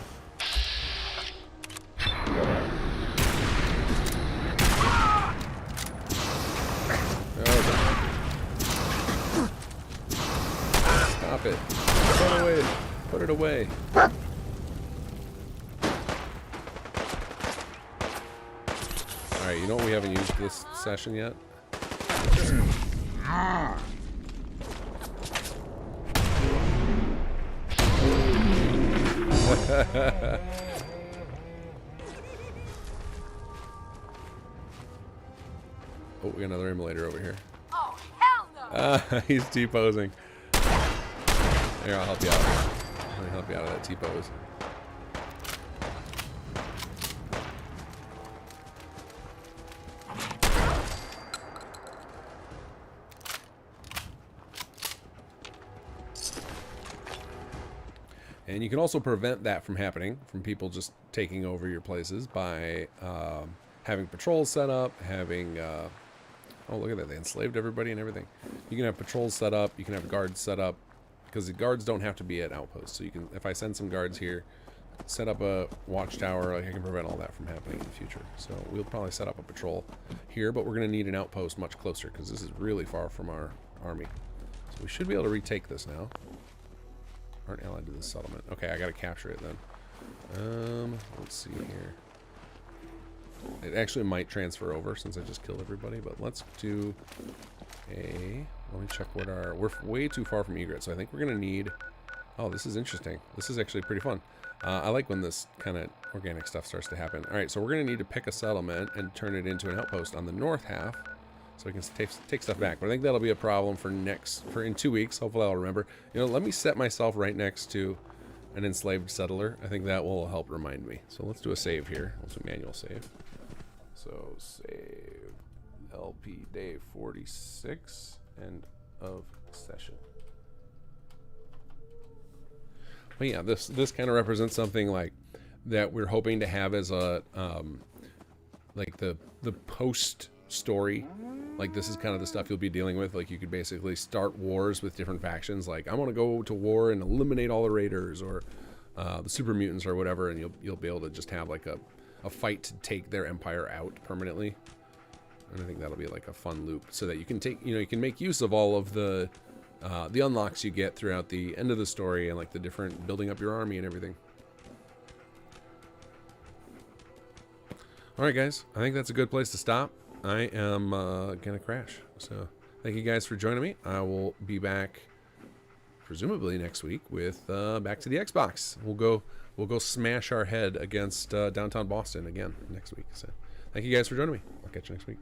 Stop it. Put it away. Put it away. Alright, you know what we haven't used this session yet? Oh, we got another immolator over here. Oh, hell no! He's T-posing. Here, I'll help you out. Let me help you out of that T-pose. And you can also prevent that from happening, from people just taking over your places by having patrols set up, having... oh, look at that. They enslaved everybody and everything. You can have patrols set up. You can have guards set up, because the guards don't have to be at outposts. So you can, if I send some guards here, set up a watchtower, like I can prevent all that from happening in the future. So we'll probably set up a patrol here, but we're going to need an outpost much closer, because this is really far from our army. So we should be able to retake this now. Aren't allied to this settlement. Okay, I got to capture it then. Let's see here. It actually might transfer over since I just killed everybody, but let's do a... Let me check what our... We're way too far from Egret, so I think we're going to need... Oh, this is interesting. This is actually pretty fun. I like when this kind of organic stuff starts to happen. All right, so we're going to need to pick a settlement and turn it into an outpost on the north half, so we can take stuff back. But I think that'll be a problem for in 2 weeks. Hopefully I'll remember. You know, let me set myself right next to an enslaved settler. I think that will help remind me. So let's do a save here. Let's do a manual save. So save LP day 46, end of session. But yeah, this kind of represents something like that we're hoping to have as a like the post story Like, this is kind of the stuff you'll be dealing with. Like, you could basically start wars with different factions. Like, I want to go to war and eliminate all the raiders or the super mutants or whatever, and you'll be able to just have like a fight to take their empire out permanently. And I think that'll be like a fun loop, so that you can take, you can make use of all of the unlocks you get throughout the end of the story, and like the different building up your army and everything. All right, guys, I think that's a good place to stop. I am gonna crash. So thank you guys for joining me. I will be back presumably next week with back to the Xbox. We'll go smash our head against downtown Boston again next week. So thank you guys for joining me. I'll catch you next week.